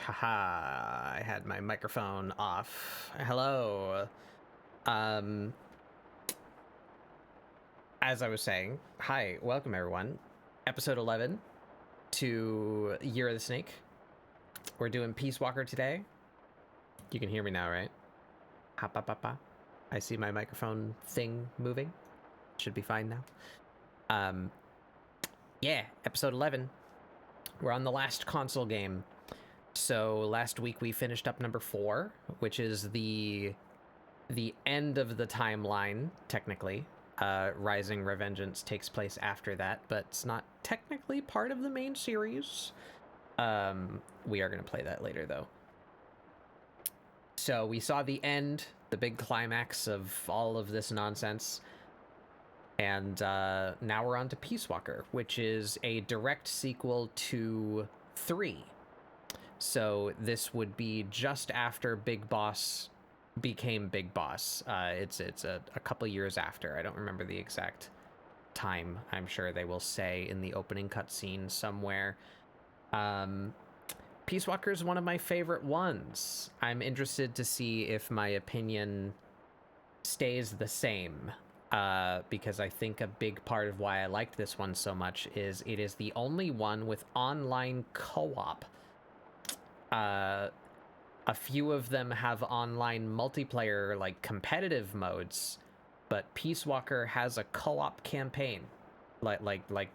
Haha, I had my microphone off. Hello. Um, as I was saying, hi, welcome everyone. Episode 11 to Year of the Snake. We're doing Peacewalker today. You can hear me now, right? Ha pa pa pa. I see my microphone thing moving. Should be fine now. Yeah, episode 11. We're on the last console game. So last week we finished up number 4, which is the end of the timeline, technically. Rising Revengeance takes place after that, but it's not technically part of the main series. We are going to play that later, though. So we saw the end, the big climax of all of this nonsense. And now we're on to Peacewalker, which is a direct sequel to 3. So this would be just after Big Boss became Big Boss. It's a couple years after. I don't remember the exact time. I'm sure they will say in the opening cutscene somewhere. Peacewalker is one of my favorite ones. I'm interested to see if my opinion stays the same. Because I think a big part of why I liked this one so much is it is the only one with online co-op. A few of them have online multiplayer, like competitive modes, but Peacewalker has a co-op campaign, like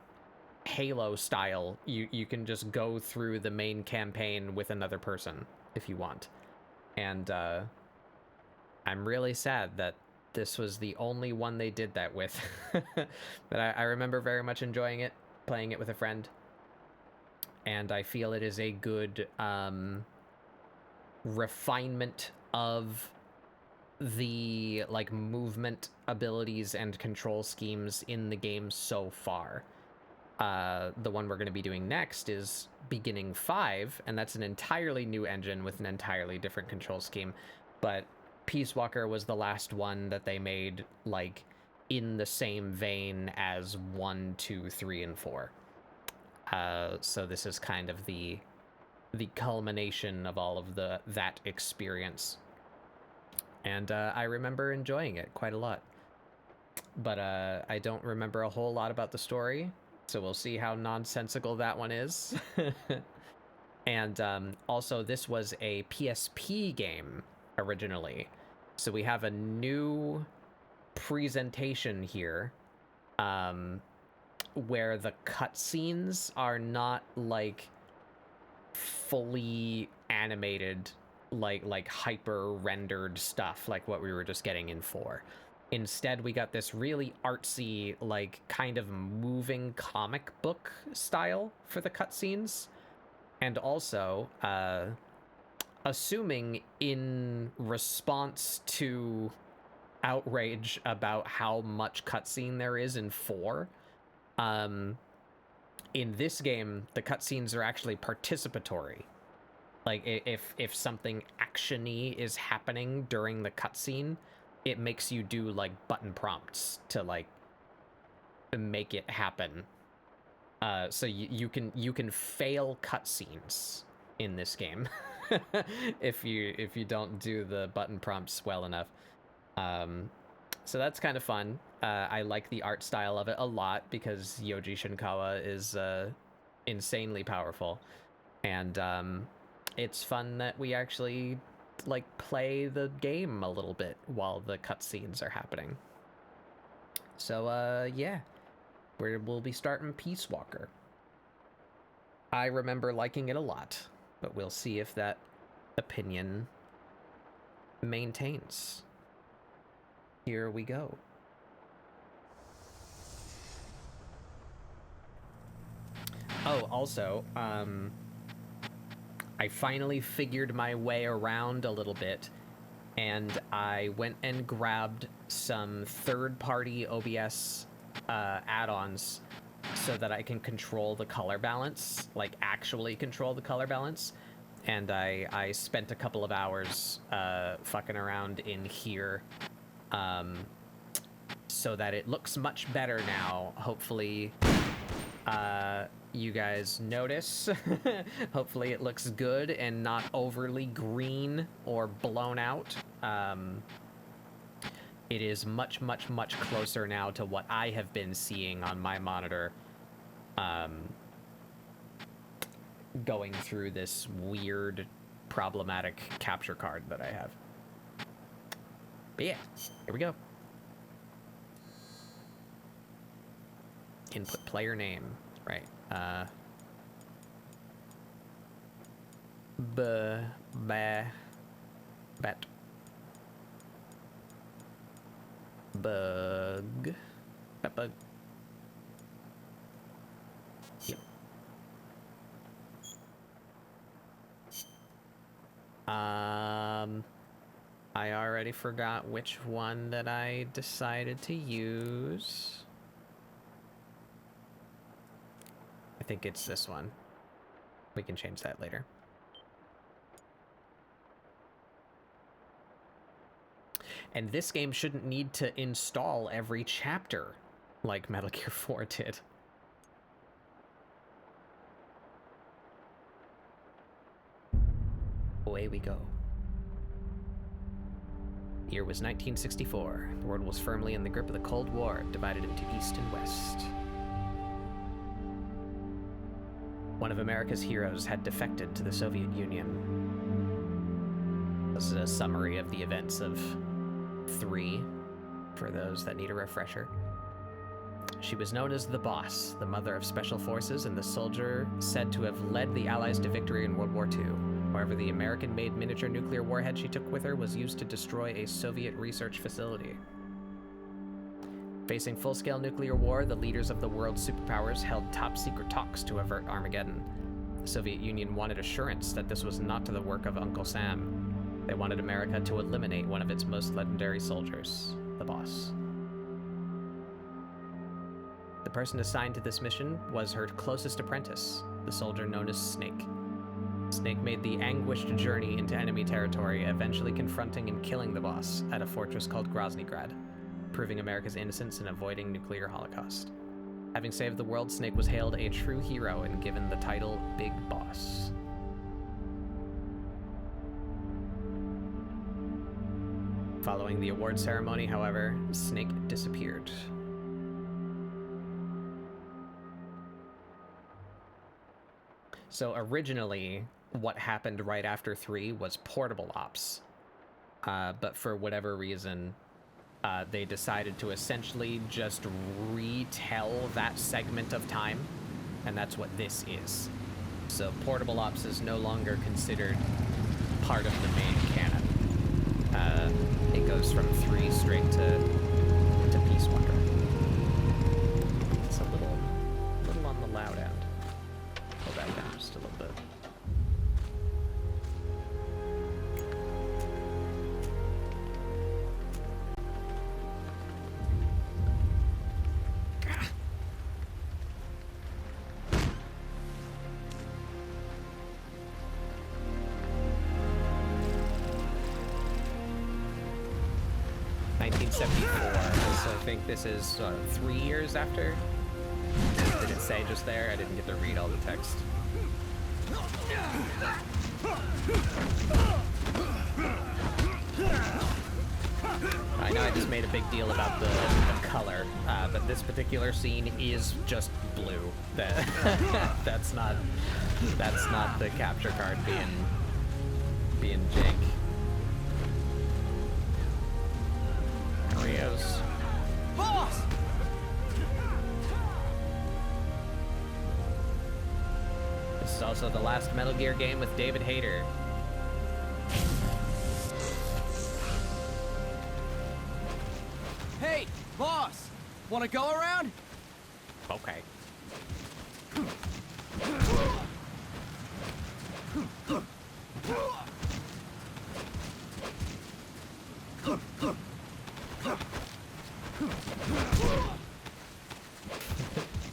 Halo style. You can just go through the main campaign with another person if you want, and I'm really sad that this was the only one they did that with. But I remember very much enjoying it, playing it with a friend. And I feel it is a good refinement of the like movement abilities and control schemes in the game so far. The one we're going to be doing next is Beginning 5, and that's an entirely new engine with an entirely different control scheme. But Peacewalker was the last one that they made like in the same vein as 1, 2, 3, and 4. So this is kind of the culmination of all of that experience. And I remember enjoying it quite a lot. But I don't remember a whole lot about the story, so we'll see how nonsensical that one is. And also, this was a PSP game originally. So we have a new presentation here. Where the cutscenes are not like fully animated, like hyper rendered stuff like what we were just getting in 4. Instead, we got this really artsy, like kind of moving comic book style for the cutscenes, and also assuming in response to outrage about how much cutscene there is in 4. In this game, the cutscenes are actually participatory. Like, if something action-y is happening during the cutscene, it makes you do, like, button prompts to, like, make it happen. So you can fail cutscenes in this game if you don't do the button prompts well enough. So that's kind of fun. I like the art style of it a lot because Yoji Shinkawa is insanely powerful. And it's fun that we actually like play the game a little bit while the cutscenes are happening. So yeah, we'll be starting Peacewalker. I remember liking it a lot, but we'll see if that opinion maintains. Here we go. Oh, also, I finally figured my way around a little bit, and I went and grabbed some third-party OBS add-ons so that I can control the color balance, like actually control the color balance. And I spent a couple of hours fucking around in here so that it looks much better now. Hopefully you guys notice. Hopefully it looks good and not overly green or blown out. It is much, much, much closer now to what I have been seeing on my monitor, going through this weird, problematic capture card that I have. But yeah, here we go. Input player name, right? Bet. Bug. Bug. Yep. I already forgot which one that I decided to use. I think it's this one. We can change that later. And this game shouldn't need to install every chapter like Metal Gear 4 did. Away we go. The year was 1964. The world was firmly in the grip of the Cold War, divided into East and West. One of America's heroes had defected to the Soviet Union. This is a summary of the events of 3, for those that need a refresher. She was known as the Boss, the mother of special forces, and the soldier said to have led the Allies to victory in World War II. However, the American-made miniature nuclear warhead she took with her was used to destroy a Soviet research facility. Facing full-scale nuclear war, the leaders of the world's superpowers held top-secret talks to avert Armageddon. The Soviet Union wanted assurance that this was not the work of Uncle Sam. They wanted America to eliminate one of its most legendary soldiers, the Boss. The person assigned to this mission was her closest apprentice, the soldier known as Snake. Snake made the anguished journey into enemy territory, eventually confronting and killing the Boss at a fortress called Groznygrad, proving America's innocence and avoiding nuclear holocaust. Having saved the world, Snake was hailed a true hero and given the title Big Boss. Following the award ceremony, however, Snake disappeared. So originally, what happened right after 3 was portable ops. But for whatever reason, they decided to essentially just retell that segment of time, and that's what this is. So portable ops is no longer considered part of the main canon. It goes from 3 straight to Peacewalker. It's a little on the loud end. Pull that down just a little bit. So I think this is 3 years after. Did it say just there? I didn't get to read all the text. I know I just made a big deal about the color, but this particular scene is just blue. That's not the capture card being jank. Rios. Boss! This is also the last Metal Gear game with David Hayter. Hey, boss! Wanna go around? Okay.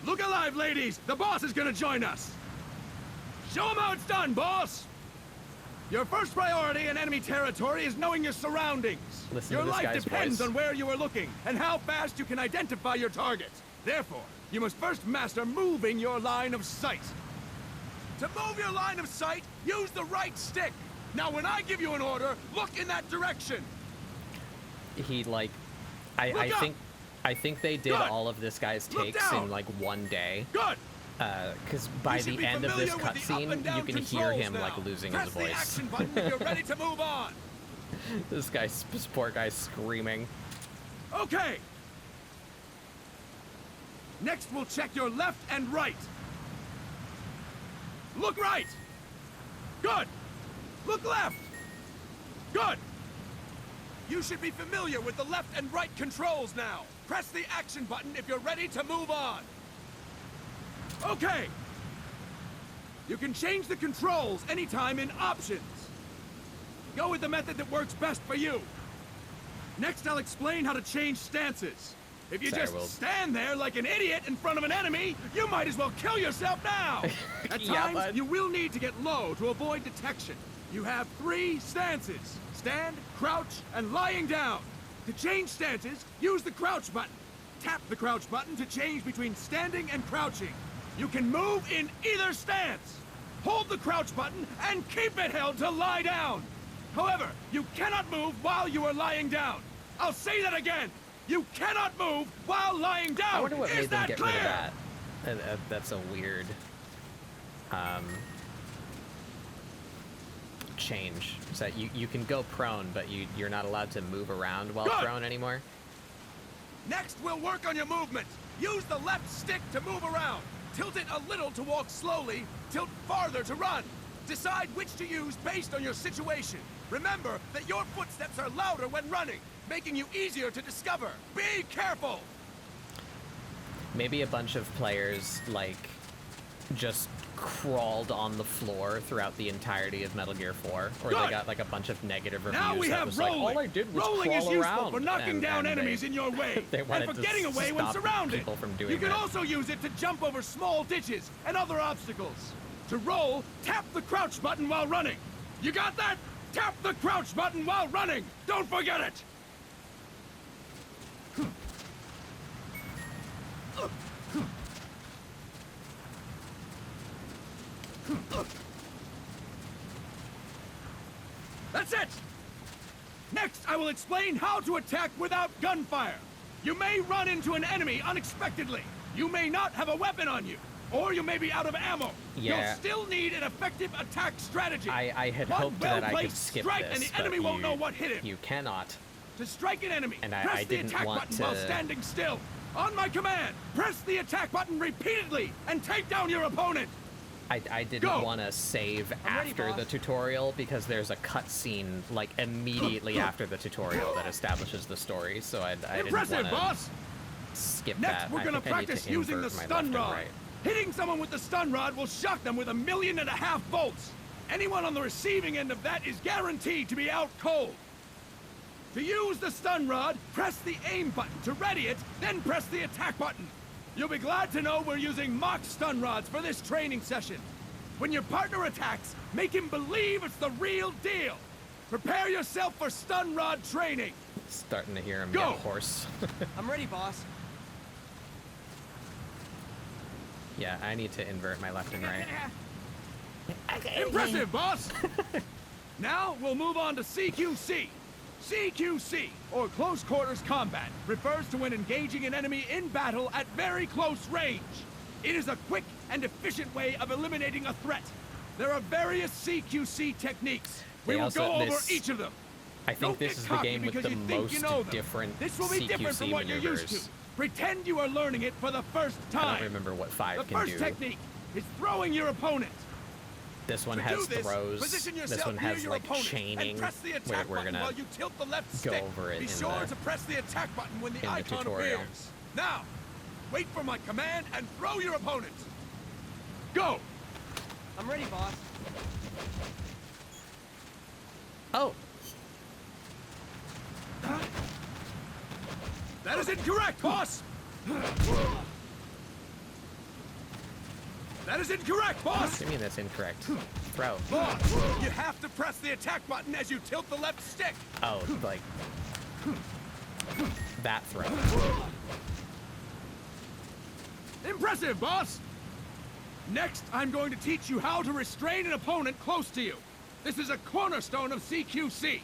Look alive, ladies! The boss is gonna join us! Show him how it's done, boss! Your first priority in enemy territory is knowing your surroundings. Listen your to this life guy's depends voice. on where you are looking and how fast you can identify your target. Therefore, you must first master moving your line of sight. To move your line of sight, use the right stick. Now, when I give you an order, look in that direction. He like, Look up. I think they did Good. all of this guy's Look takes down. in like one day. Good. Because by You should the be end of this familiar with the up cutscene, and down you can hear controls him now. like losing Press his the voice. action button if you're ready to move on. This poor guy screaming. Okay. Next, we'll check your left and right. Look right. Good. Look left. Good. You should be familiar with the left and right controls now. Press the action button if you're ready to move on. Okay. You can change the controls anytime in options. Go with the method that works best for you. Next, I'll explain how to change stances. If you Sorry, just Will. stand there like an idiot in front of an enemy, you might as well kill yourself now. At Yeah, times, bud. you will need to get low to avoid detection. You have 3 stances: stand, crouch, and lying down. To change stances, use the crouch button. Tap the crouch button to change between standing and crouching. You can move in either stance. Hold the crouch button and keep it held to lie down. However, you cannot move while you are lying down. I'll say that again. You cannot move while lying down. I wonder what Is made them that get clear? rid of that. That's a weird change. So that you can go prone, but you're not allowed to move around while Good. prone anymore. Next, we'll work on your movement. Use the left stick to move around. Tilt it a little to walk slowly. Tilt farther to run. Decide which to use based on your situation. Remember that your footsteps are louder when running, making you easier to discover. Be careful! Maybe a bunch of players like just crawled on the floor throughout the entirety of Metal Gear 4, or they Good. got like a bunch of negative reviews. Now we that have was rolling. Like, all I did was rolling crawl is useful around, for knocking down and enemies they, in your way they and wanted for to getting away when stop surrounded. people from doing You can that. also use it to jump over small ditches and other obstacles. To roll, tap the crouch button while running. You got that? Tap the crouch button while running. Don't forget it. That's it! Next, I will explain how to attack without gunfire. You may run into an enemy unexpectedly. You may not have a weapon on you, or you may be out of ammo. Yeah. You'll still need an effective attack strategy. I had One hoped that I could well-placed skip strike this, and the but enemy won't know what hit him. You cannot. To strike an enemy, And press I the didn't attack want button while to- standing still. On my command, press the attack button repeatedly and take down your opponent. I didn't Go. want to save I'm ready, after the boss. tutorial because there's a cutscene like immediately after the tutorial that establishes the story, so I didn't Impressive, want boss! to skip Next, that. we're I gonna think I need practice to using the invert my stun left and rod. right. Hitting someone with the stun rod will shock them with 1.5 million volts. Anyone on the receiving end of that is guaranteed to be out cold. To use the stun rod, press the aim button to ready it, then press the attack button. You'll be glad to know we're using mock stun rods for this training session. When your partner attacks, make him believe it's the real deal. Prepare yourself for stun rod training. Starting to hear him Go. get hoarse. I'm ready, boss. Yeah, I need to invert my left and right. Impressive, boss! Now we'll move on to CQC. CQC, or Close Quarters Combat, refers to when engaging an enemy in battle at very close range. It is a quick and efficient way of eliminating a threat. There are various CQC techniques. We They will also- go over this- each of them. I think Don't this get is the cocky game with because the you think most you know them. different This will be different from CQC what you're used to. maneuvers. Pretend you are learning it for the first I time. don't remember what 5 The can first do. technique is throwing your opponent. This one To has do this, throws. position This yourself one near has your like opponent chaining. and press the We're attack button gonna while you tilt the left go stick. over it Be in sure the- to press the attack button when the in the icon tutorial. appears. Now, wait for my command and throw your opponent. Go! I'm ready, boss. Oh, That is incorrect, boss! That is incorrect, what boss! do you mean that's incorrect? Throw. Boss, you have to press the attack button as you tilt the left stick. Oh, like that throw. Impressive, boss! Next, I'm going to teach you how to restrain an opponent close to you. This is a cornerstone of CQC.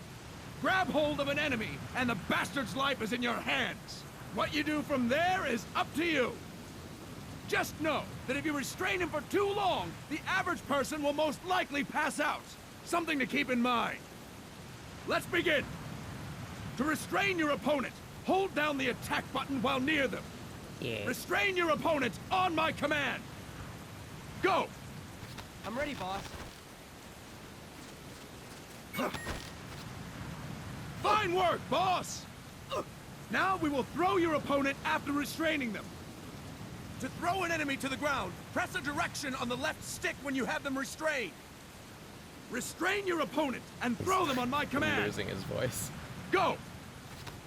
Grab hold of an enemy, and the bastard's life is in your hands. What you do from there is up to you. Just know that if you restrain him for too long, the average person will most likely pass out. Something to keep in mind. Let's begin. To restrain your opponent, hold down the attack button while near them. Yeah. Restrain your opponent on my command. Go! I'm ready, boss. Fine work, boss! Now we will throw your opponent after restraining them. To throw an enemy to the ground, press a direction on the left stick when you have them restrained. Restrain your opponent and throw them on my command. Losing his voice. Go!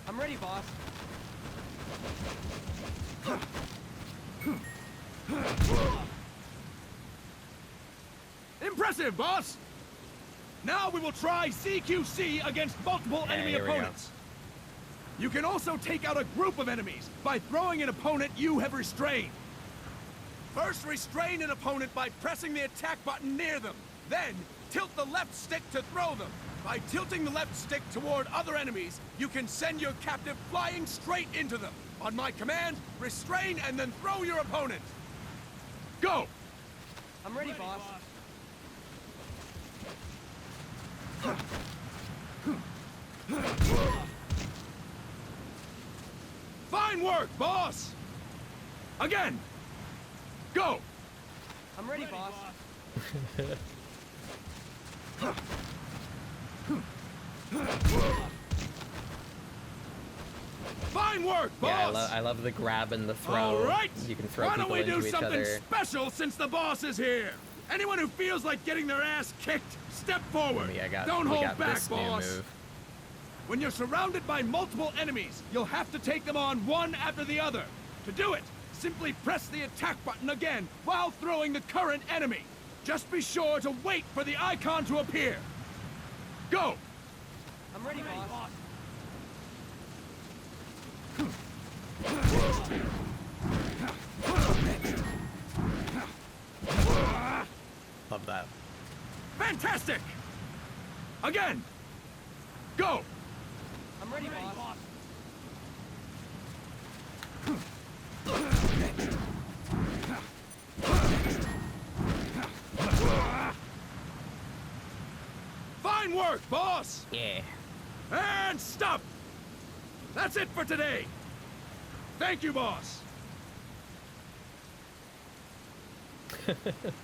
I'm ready, boss. Impressive, boss! Now we will try CQC against multiple enemy here we go. opponents. You can also take out a group of enemies by throwing an opponent you have restrained. First, restrain an opponent by pressing the attack button near them. Then, tilt the left stick to throw them. By tilting the left stick toward other enemies, you can send your captive flying straight into them. On my command, restrain and then throw your opponent. Go! I'm ready, boss. Fine work, boss! Again! Go! I'm ready, boss. Fine work, boss! Yeah, I love the grab and the throw. All right! You can throw Why don't people we do into each something other. special since the boss is here? Anyone who feels like getting their ass kicked, step forward. Don't we hold got back, this new boss. move. When you're surrounded by multiple enemies, you'll have to take them on one after the other. To do it, simply press the attack button again while throwing the current enemy. Just be sure to wait for the icon to appear. Go! I'm ready, boss. Love that. Fantastic! Again! Go! I'm ready, boss. Fine work, boss! Yeah. And stop! That's it for today! Thank you, boss!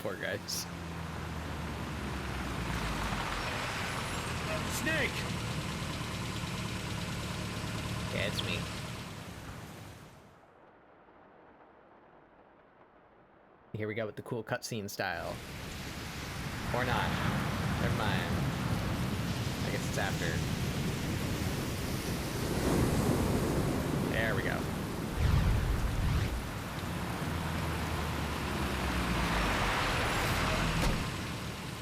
Poor guys. Snake! Yeah, it's me. Here we go with the cool cutscene style. Or not. Never mind. I guess it's after. There we go.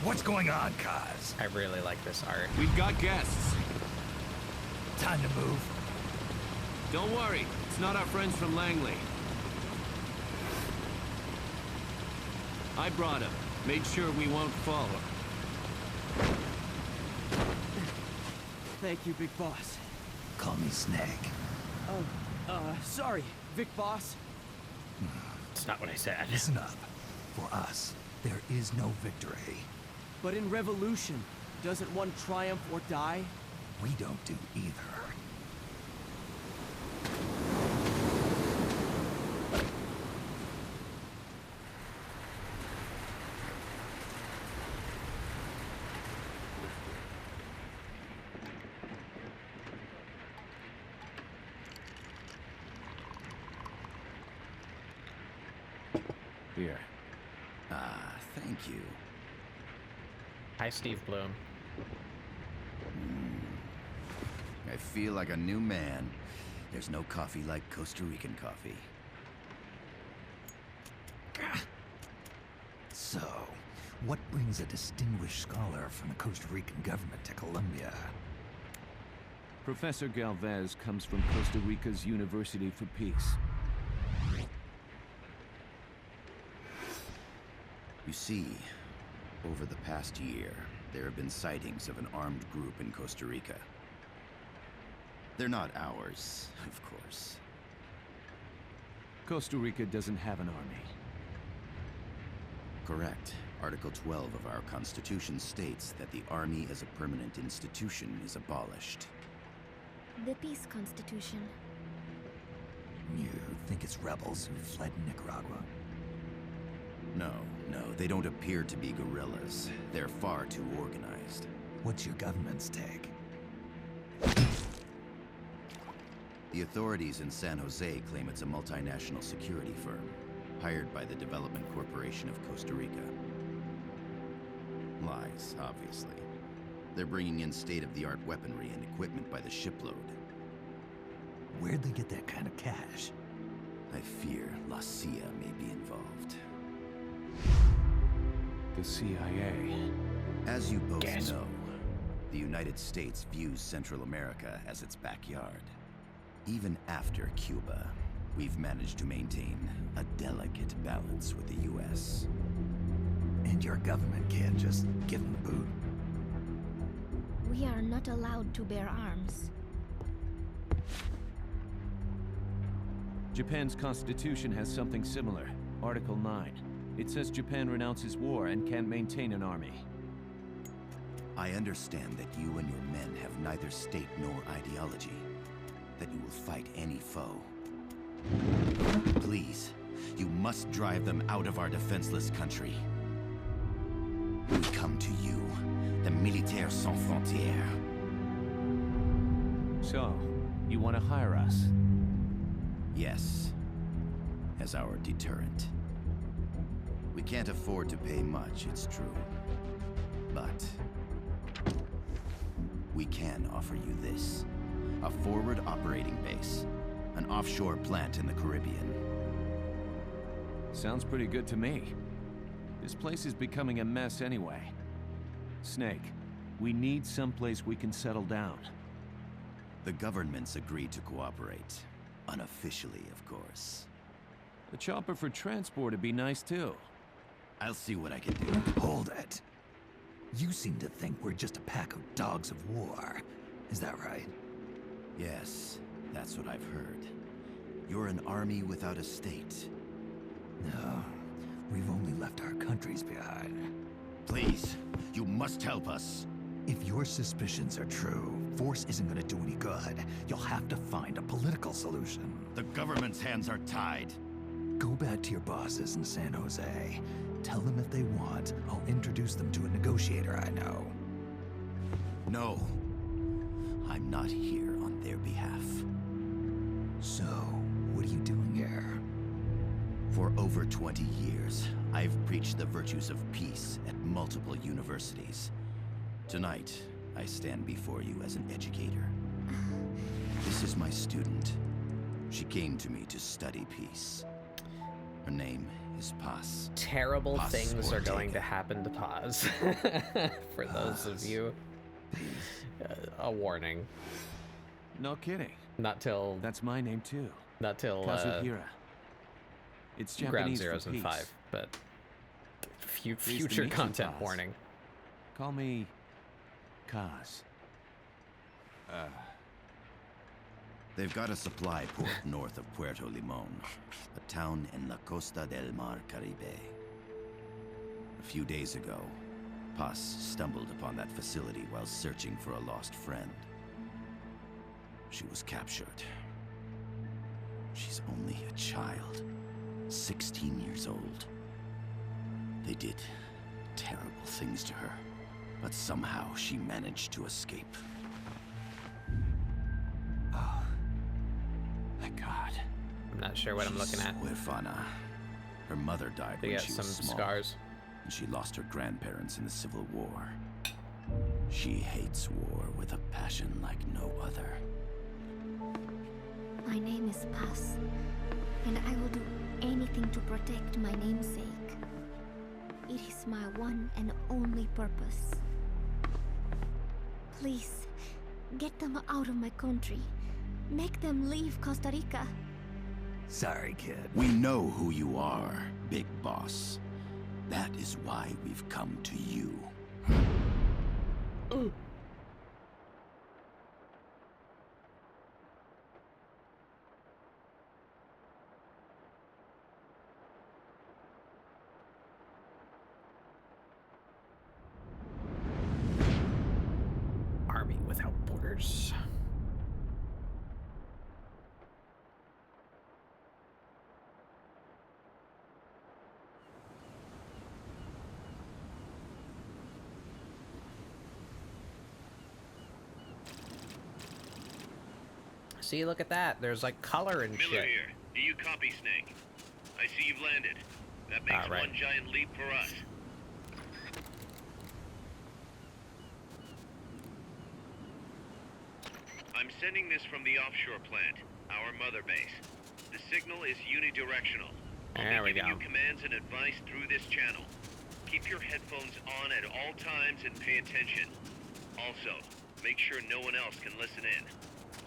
What's going on, Kaz? I really like this art. We've got guests. Time to move. Don't worry, it's not our friends from Langley. I brought him. Made sure we won't fall. Thank you, big boss. Call me Snake. Sorry, Vic boss. It's not what I said. Listen up. For us, there is no victory. But in Revolution, doesn't one triumph or die? We don't do either. Here. Thank you. Hi, Steve Bloom. I feel like a new man. There's no coffee like Costa Rican coffee. So, what brings a distinguished scholar from the Costa Rican government to Colombia? Professor Galvez comes from Costa Rica's University for Peace. You see, over the past year, there have been sightings of an armed group in Costa Rica. They're not ours, of course. Costa Rica doesn't have an army. Correct. Article 12 of our Constitution states that the Army as a permanent institution is abolished. The Peace Constitution. You think it's rebels who fled Nicaragua? No, they don't appear to be guerrillas. They're far too organized. What's your government's take? The authorities in San Jose claim it's a multinational security firm, hired by the Development Corporation of Costa Rica. Lies, obviously. They're bringing in state-of-the-art weaponry and equipment by the shipload. Where'd they get that kind of cash? I fear La CIA may be involved. The CIA. As you both know, the United States views Central America as its backyard. Even after Cuba, we've managed to maintain a delicate balance with the US. And your government can't just give them the boot? We are not allowed to bear arms. Japan's constitution has something similar. Article 9. It says Japan renounces war and can't maintain an army. I understand that you and your men have neither state nor ideology. That you will fight any foe. Please, you must drive them out of our defenseless country. We come to you, the Militaires Sans Frontières. So, you want to hire us? Yes, as our deterrent. We can't afford to pay much, it's true. But we can offer you this. A forward operating base. An offshore plant in the Caribbean. Sounds pretty good to me. This place is becoming a mess anyway. Snake, we need someplace we can settle down. The government's agreed to cooperate. Unofficially, of course. A chopper for transport would be nice too. I'll see what I can do. Hold it. You seem to think we're just a pack of dogs of war. Is that right? Yes, that's what I've heard. You're an army without a state. No, we've only left our countries behind. Please, you must help us. If your suspicions are true, force isn't gonna do any good. You'll have to find a political solution. The government's hands are tied. Go back to your bosses in San Jose. Tell them if they want, I'll introduce them to a negotiator I know. No. I'm not here on their behalf. So, what are you doing here? For over 20 years, I've preached the virtues of peace at multiple universities. Tonight, I stand before you as an educator. This is my student. She came to me to study peace. Her name is Paz. Terrible Paz things are going Ortega. to happen to Paz. For those of you. A warning. No kidding. Not till That's my name too. Kazuhira. It's Ground Japanese Zeroes for and peace. 5, but to future meet you, content Paz. warning. Call me Kaz. They've got a supply port north of Puerto Limon, a town in la Costa del Mar Caribe. A few days ago, Paz stumbled upon that facility while searching for a lost friend. She was captured. She's only a child, 16 years old. They did terrible things to her, but somehow she managed to escape. Thank God. I'm not sure what I'm looking at. Huerfana. Her mother died They when got she some was small, scars. and she lost her grandparents in the Civil War. She hates war with a passion like no other. My name is Paz, and I will do anything to protect my namesake. It is my one and only purpose. Please, get them out of my country. Make them leave Costa Rica. Sorry, kid. We know who you are, Big Boss. That is why we've come to you. Army without borders. See, look at that. There's like color and Miller shit. here. Do you copy, Snake? I see you've landed. That makes Right. one giant leap for us. I'm sending this from the offshore plant, our mother base. The signal is unidirectional. There we giving go. you commands and advice through this channel. Keep your headphones on at all times and pay attention. Also, make sure no one else can listen in.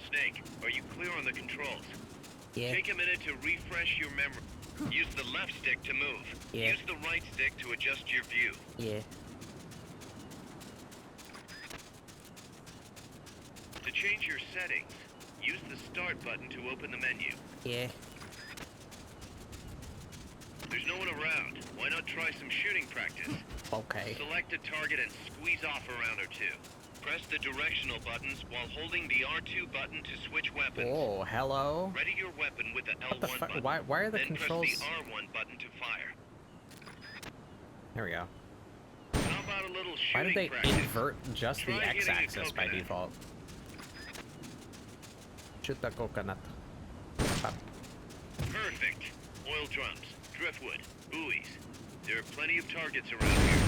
Snake, are you clear on the controls? Yeah. Take a minute to refresh your memory. Use the left stick to move. Yeah. Use the right stick to adjust your view. Yeah. To change your settings, use the start button to open the menu. Yeah. There's no one around. Why not try some shooting practice? Okay. Select a target and squeeze off a round or two. Press the directional buttons while holding the R2 button to switch weapons. Oh, hello. Ready your weapon with the What the L1 fuck? button. Why are the then controls? press the R1 button to fire. There we go. How about a little Why shooting did they practice? invert just the Try hitting a x-axis by coconut. default? Shoot the coconut. Perfect. Oil drums, driftwood, buoys. There are plenty of targets around here.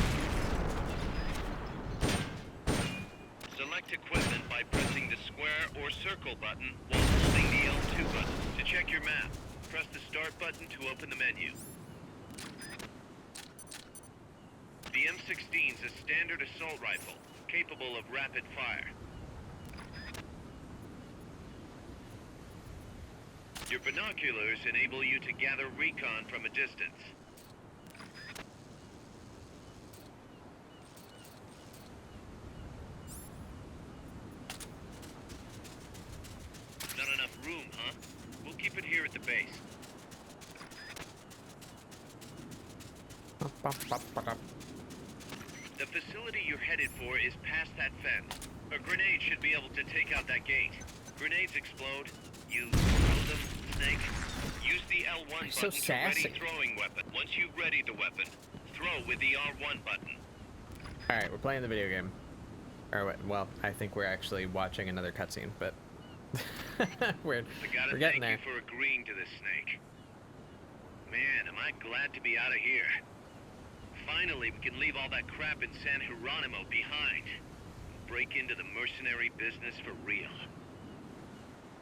Select equipment by pressing the square or circle button while holding the L2 button. To check your map, press the start button to open the menu. The M16 is a standard assault rifle, capable of rapid fire. Your binoculars enable you to gather recon from a distance. Not enough room, huh? We'll keep it here at the base. The facility you're headed for is past that fence. A grenade should be able to take out that gate. Grenades explode. You throw them, Snake. Use the L1 button so to sassy. ready throwing weapon. Once you've readied the weapon, throw with the R1 button. Alright, we're playing the video game. Or, well, I think we're actually watching another cutscene, but... we're I gotta getting thank there. you for agreeing to this, Snake. Man, am I glad to be out of here. Finally, we can leave all that crap in San Geronimo behind. Break into the mercenary business for real.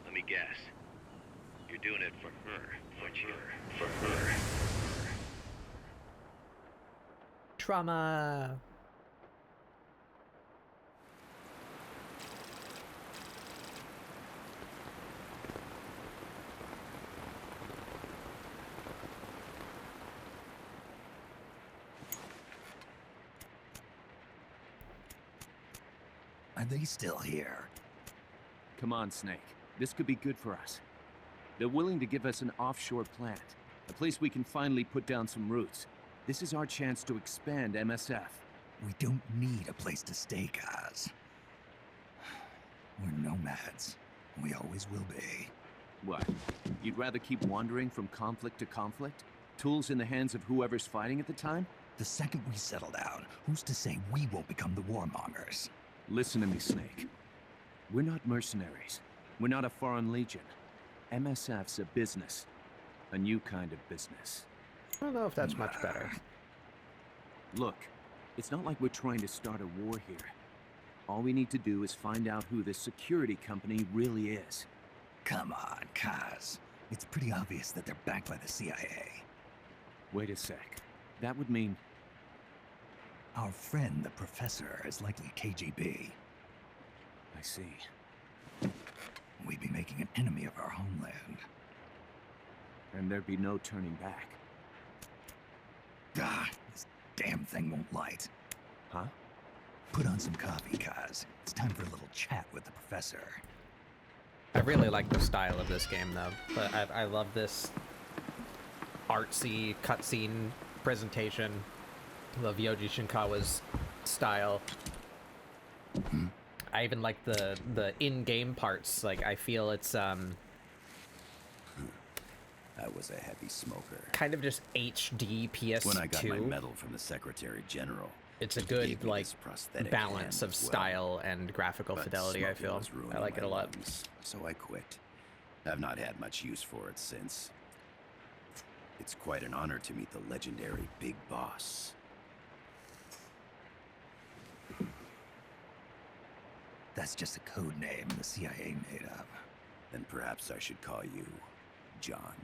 Let me guess. You're doing it for her, aren't you? For her. Trauma! Are they still here? Come on, Snake. This could be good for us. They're willing to give us an offshore plant, a place we can finally put down some roots. This is our chance to expand MSF. We don't need a place to stay, guys. We're nomads. We always will be. What? You'd rather keep wandering from conflict to conflict? Tools in the hands of whoever's fighting at the time? The second we settle down, who's to say we won't become the warmongers? Listen to me, Snake. We're not mercenaries. We're not a foreign legion. MSF's a business. A new kind of business. I don't know if that's much better. Look, it's not like we're trying to start a war here. All we need to do is find out who this security company really is. Come on, Kaz. It's pretty obvious that they're backed by the CIA. Wait a sec. That would mean... Our friend, the professor, is likely KGB. I see. We'd be making an enemy of our homeland. And there'd be no turning back. Ah, this damn thing won't light. Huh? Put on some coffee, Kaz. It's time for a little chat with the professor. I really like the style of this game, though. But I love this artsy cutscene presentation. Love Yoji Shinkawa's style. I even like the in-game parts. Like, I feel it's I was a heavy smoker. kind of just HD PS2. When I got my medal from the Secretary General, It's a he good gave me like this prosthetic balance hand of as well. style and graphical But fidelity. I smoking feel was ruining I like my it a lot. lungs, so I quit. I've not had much use for it since. It's quite an honor to meet the legendary Big Boss. That's just a code name the CIA made up. Then perhaps I should call you John.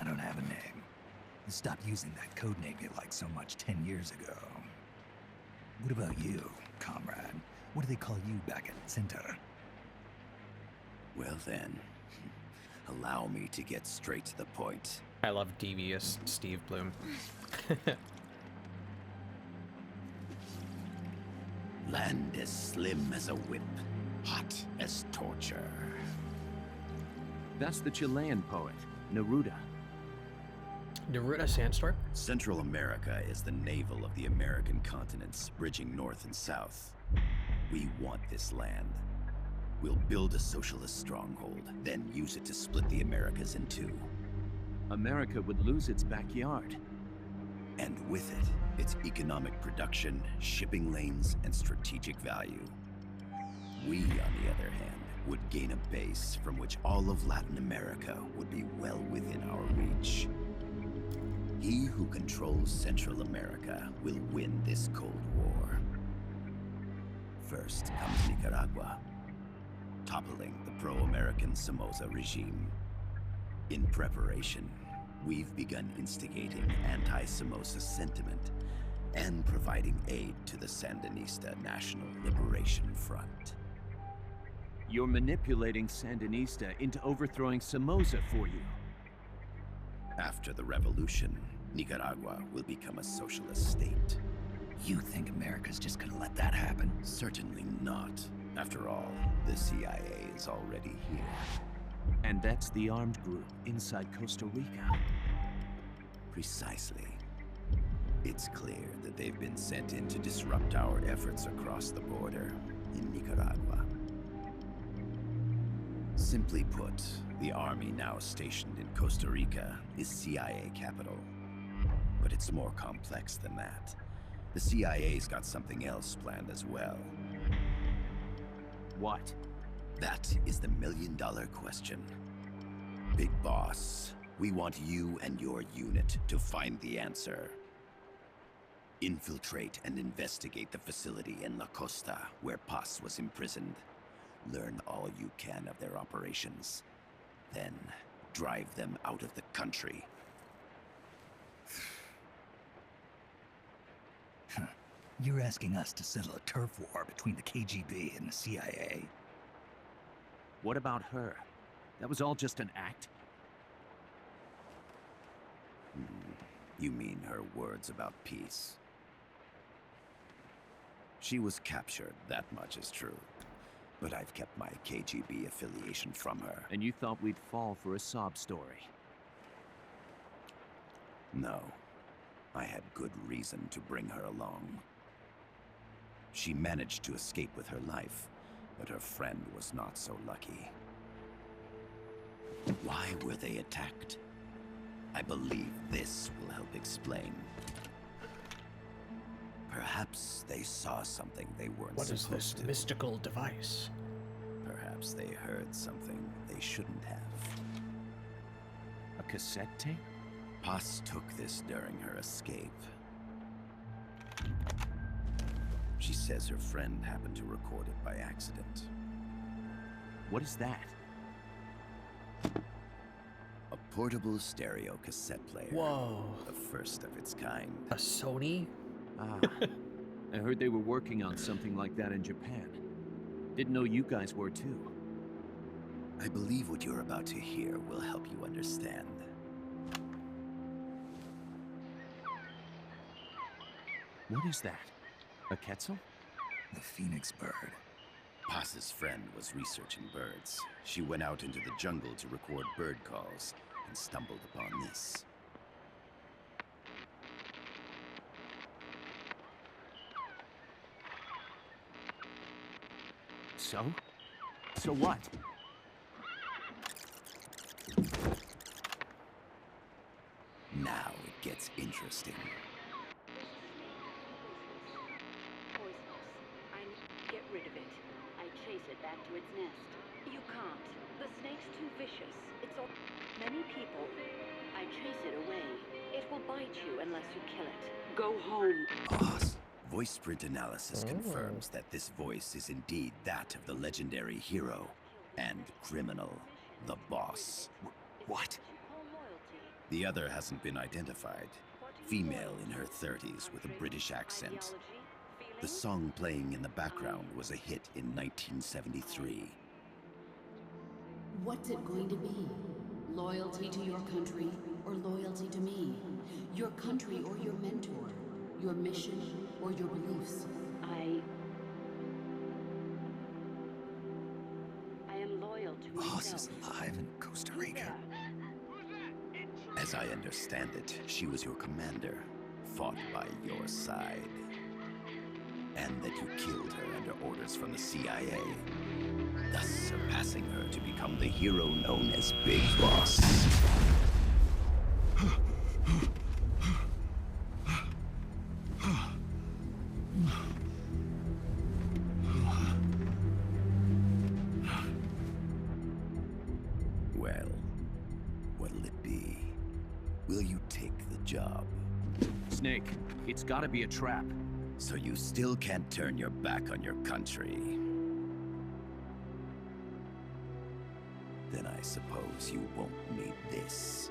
I don't have a name. You stopped using that code name you liked so much 10 years ago. What about you, comrade? What do they call you back at Center? Well then, allow me to get straight to the point. I love devious Steve Bloom. Land as slim as a whip, hot as torture. That's the Chilean poet, Neruda. Neruda Sandstorm? Central America is the navel of the American continents, bridging north and south. We want this land. We'll build a socialist stronghold, then use it to split the Americas in two. America would lose its backyard. And with it, its economic production, shipping lanes, and strategic value. We, on the other hand, would gain a base from which all of Latin America would be well within our reach. He who controls Central America will win this Cold War. First comes Nicaragua, toppling the pro-American Somoza regime. In preparation, we've begun instigating anti-Somoza sentiment and providing aid to the Sandinista National Liberation Front. You're manipulating Sandinista into overthrowing Somoza for you. After the revolution, Nicaragua will become a socialist state. You think America's just gonna let that happen? Certainly not. After all, the CIA is already here. And that's the armed group inside Costa Rica. Precisely. It's clear that they've been sent in to disrupt our efforts across the border in Nicaragua. Simply put, the army now stationed in Costa Rica is CIA capital. But it's more complex than that. The CIA's got something else planned as well. What? That is the million-dollar question. Big Boss, we want you and your unit to find the answer. Infiltrate and investigate the facility in La Costa, where Paz was imprisoned. Learn all you can of their operations. Then, drive them out of the country. You're asking us to settle a turf war between the KGB and the CIA? What about her? That was all just an act? You mean her words about peace? She was captured, that much is true. But I've kept my KGB affiliation from her. And you thought we'd fall for a sob story? No. I had good reason to bring her along. She managed to escape with her life, but her friend was not so lucky. Why were they attacked? I believe this will help explain. Perhaps they saw something they weren't What is supposed this to. mystical device? Perhaps they heard something they shouldn't have. A cassette tape? Paz took this during her escape. She says her friend happened to record it by accident. What is that? A portable stereo cassette player. Whoa. The first of its kind. A Sony? Ah. I heard they were working on something like that in Japan. Didn't know you guys were too. I believe what you're about to hear will help you understand. What is that? A quetzal? The phoenix bird. Paz's friend was researching birds. She went out into the jungle to record bird calls and stumbled upon this. So? So what? Now it gets interesting. Poisonous. I need to get rid of it. I chase it back to its nest. You can't. The snake's too vicious. It's all... Many people. I chase it away. It will bite you unless you kill it. Go home. Boss. Voice print analysis confirms that this voice is indeed that of the legendary hero and criminal, the boss. What? The other hasn't been identified. Female in her 30s with a British accent. The song playing in the background was a hit in 1973. What's it going to be? Loyalty to your country or loyalty to me? Your country or your mentor? Your mission or your beliefs? I am loyal to Boss myself. is alive in Costa Rica. As I understand it, she was your commander, fought by your side. And that you killed her under orders from the CIA, thus surpassing her to become the hero known as Big Boss. Well, what'll it be? Will you take the job? Snake, it's gotta be a trap. So you still can't turn your back on your country? Then I suppose you won't need this.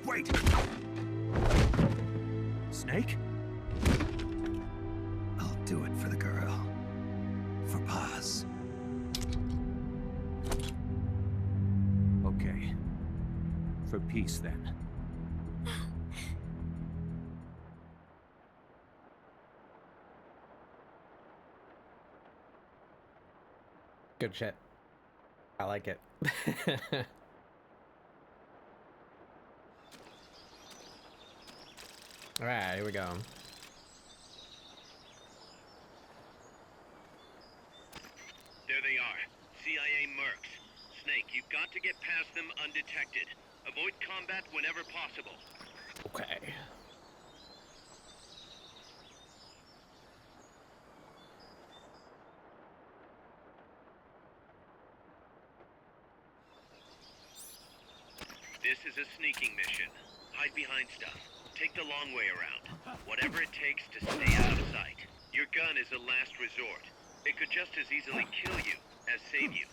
Wait! Snake? I'll do it for the girl. For Paz. Okay. For peace, then. Good shit. I like it. Alright, here we go. There they are. CIA mercs. Snake, you've got to get past them undetected. Avoid combat whenever possible. Okay. This is a sneaking mission. Hide behind stuff. Take the long way around. Whatever it takes to stay out of sight. Your gun is a last resort. It could just as easily kill you as save you.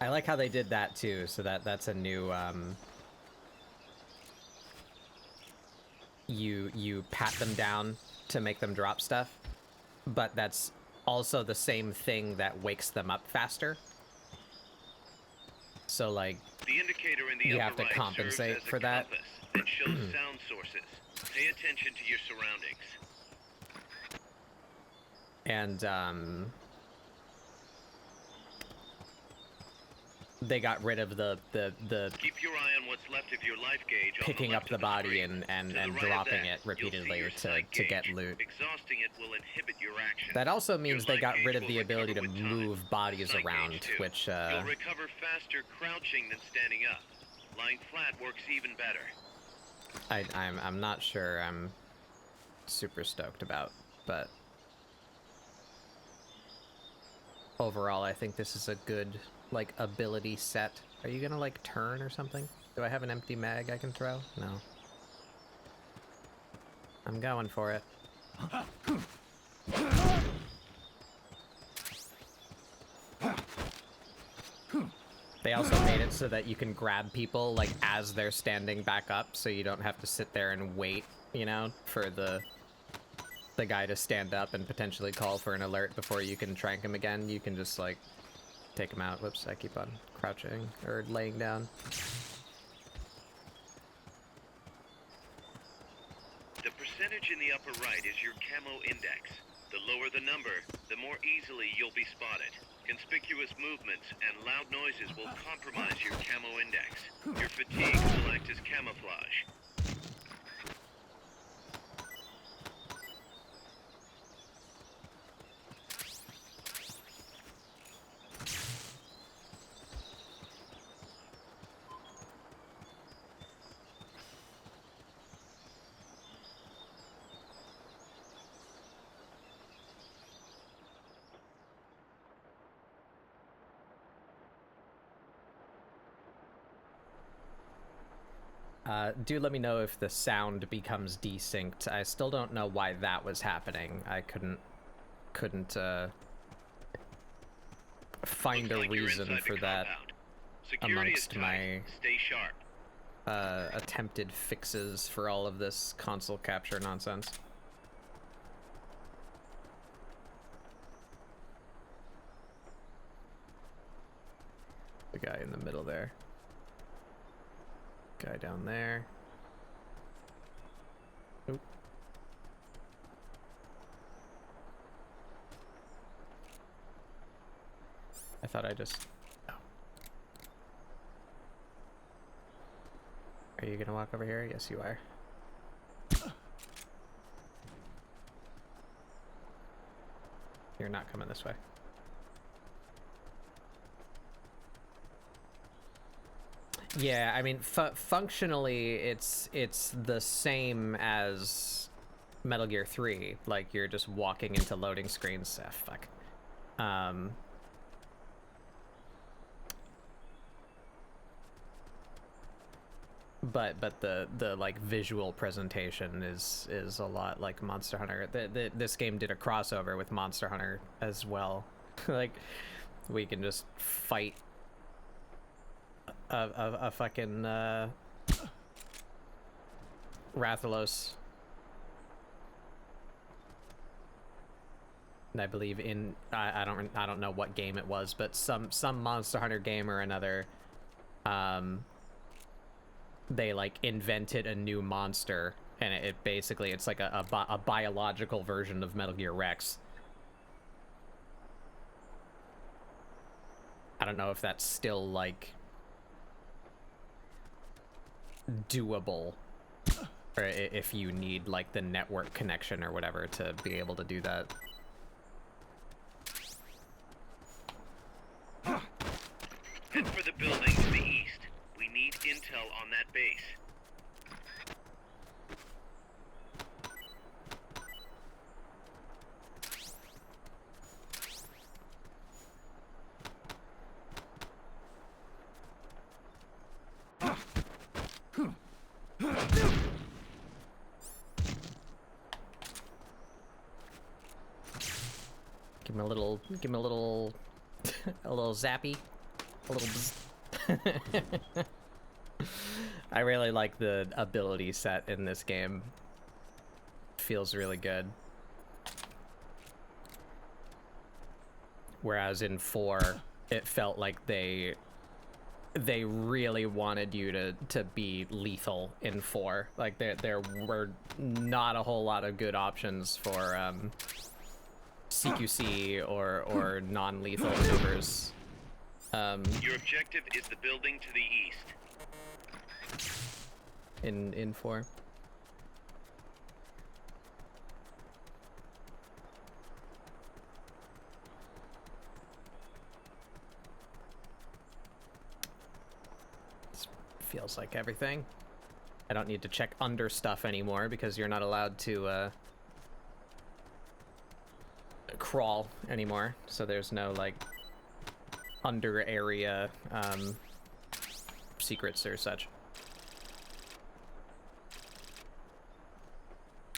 I like how they did that too, so that's a new you pat them down to make them drop stuff, but that's also the same thing that wakes them up faster. So like The indicator in the you upper have to right compensate serves as for a that. compass that shows sound sources. Pay attention to your surroundings. And they got rid of the Keep your eye on what's left of your life gauge on picking the up left the of body screen. and To the right of dropping that, it repeatedly you'll see your sight to get gauge. loot. Exhausting it will inhibit your action. That also means Your they got life rid gauge of the will ability to recover with time. move bodies Sight gauge around, too. which You'll recover faster crouching than standing up. Lying flat works even better. I'm not sure I'm super stoked about, but overall I think this is a good like ability set. Are you gonna like turn or something? Do I have an empty mag I can throw? No. I'm going for it. They also made it so that you can grab people like as they're standing back up, so you don't have to sit there and wait, you know, for the the guy to stand up and potentially call for an alert before you can trank him again, you can just, like, take him out. Whoops, I keep on crouching or laying down. The percentage in the upper right is your camo index. The lower the number, the more easily you'll be spotted. Conspicuous movements and loud noises will compromise your camo index. Your fatigue will act as camouflage. Do let me know if the sound becomes desynced. I still don't know why that was happening. I couldn't find a reason for that amongst my Stay sharp. attempted fixes for all of this console capture nonsense. The guy in the middle there. Guy down there. Oop. I thought I just... Oh. Are you gonna walk over here? Yes, you are. You're not coming this way. Yeah, I mean, functionally, it's the same as Metal Gear 3. Like, you're just walking into loading screens. Ah, fuck. But the like visual presentation is a lot like Monster Hunter. This game did a crossover with Monster Hunter as well. Like, we can just fight a fucking Rathalos, and I believe in I don't know what game it was, but some Monster Hunter game or another, they like invented a new monster, and it basically it's like a biological version of Metal Gear Rex. I don't know if that's still like doable, or if you need like the network connection or whatever to be able to do that. Head for the building to the east. We need intel on that base. Give him a little a little zappy, a little bzz. I really like the ability set in this game. Feels really good. Whereas in 4, it felt like they really wanted you to be lethal in 4. Like there were not a whole lot of good options for CQC or non-lethal maneuvers. Your objective is the building to the east. In 4. This feels like everything. I don't need to check under stuff anymore because you're not allowed to crawl anymore, so there's no like under area secrets or such.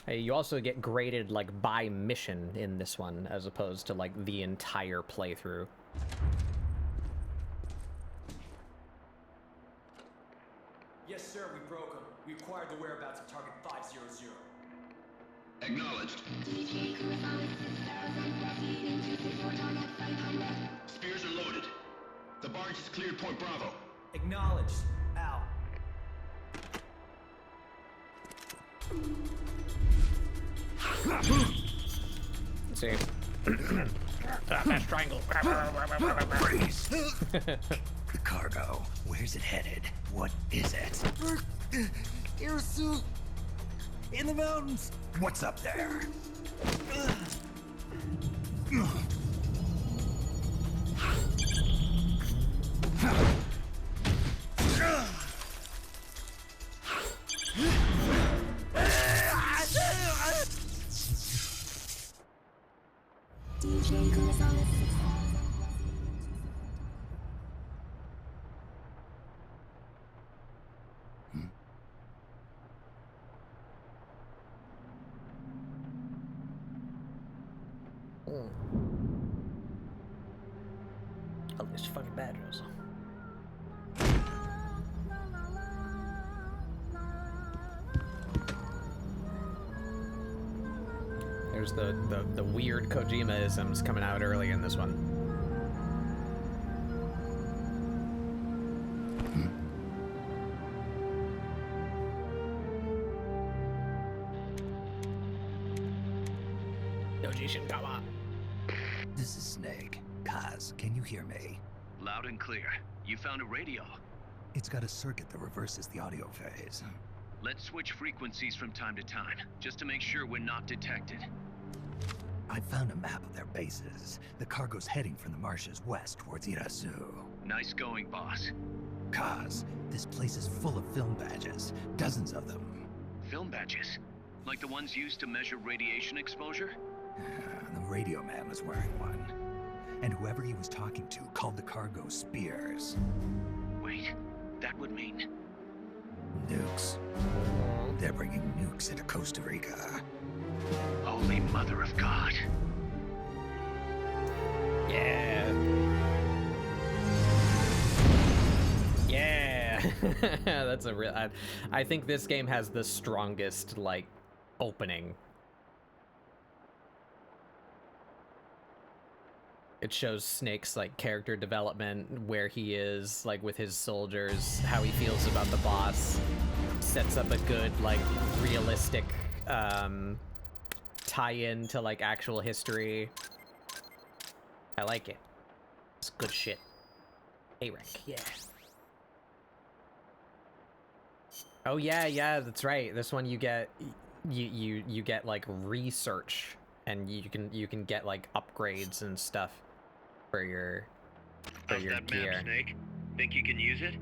You also get graded like by mission in this one as opposed to like the entire playthrough. Yes, sir, we broke him. We acquired the whereabouts of target 500. Acknowledged. Spears are loaded. The barge has cleared Point Bravo. Acknowledged. Out. Let's see. Triangle. Freeze! The cargo. Where's it headed? What is it? Airsuit! In the mountains! What's up there? DJ Gonzalez. All these fucking badgers. There's the weird Kojima-isms coming out early in this one. Yoji Shinkawa. This is Snake. Kaz, can you hear me? Loud and clear. You found a radio. It's got a circuit that reverses the audio phase. Let's switch frequencies from time to time, just to make sure we're not detected. I found a map of their bases. The cargo's heading from the marshes west towards Irasu. Nice going, boss. Kaz, this place is full of film badges. Dozens of them. Film badges? Like the ones used to measure radiation exposure? The radio man was wearing one. And whoever he was talking to called the cargo Spears. Wait, that would mean... Nukes. They're bringing nukes into Costa Rica. Holy Mother of God. Yeah. Yeah. That's a real... I think this game has the strongest, like, opening. It shows Snake's, like, character development, where he is, like, with his soldiers, how he feels about the boss. Sets up a good, like, realistic, tie-in to, like, actual history. I like it. It's good shit. A-rank, yeah. Oh yeah, that's right. This one you get, you get, like, research, and you can get, like, upgrades and stuff for your that gear. map, Snake? Think you can use it?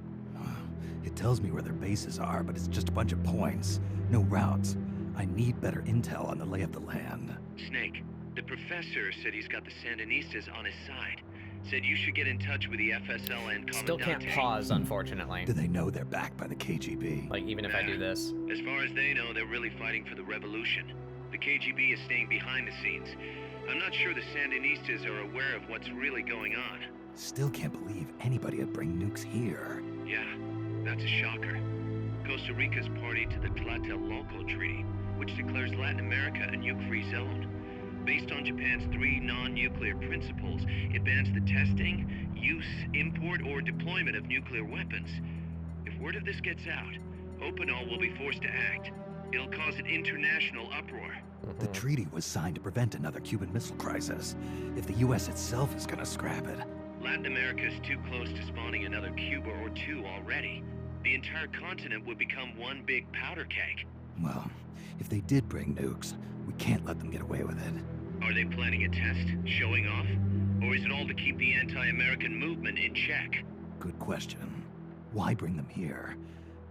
It tells me where their bases are, but it's just a bunch of points. No routes. I need better intel on the lay of the land. Snake, the professor said he's got the Sandinistas on his side. Said you should get in touch with the FSL and Commandante. Still can't pause, unfortunately. Do they know they're backed by the KGB? Like, even if I do this. As far as they know, they're really fighting for the revolution. The KGB is staying behind the scenes. I'm not sure the Sandinistas are aware of what's really going on. Still can't believe anybody would bring nukes here. Yeah, that's a shocker. Costa Rica's party to the Tlatelolco Treaty, which declares Latin America a nuke-free zone. Based on Japan's 3 non-nuclear principles, it bans the testing, use, import, or deployment of nuclear weapons. If word of this gets out, Opinol will be forced to act. It'll cause an international uproar. The treaty was signed to prevent another Cuban Missile Crisis. If the U.S. itself is gonna scrap it... Latin America is too close to spawning another Cuba or two already. The entire continent would become one big powder keg. Well, if they did bring nukes, we can't let them get away with it. Are they planning a test, showing off? Or is it all to keep the anti-American movement in check? Good question. Why bring them here?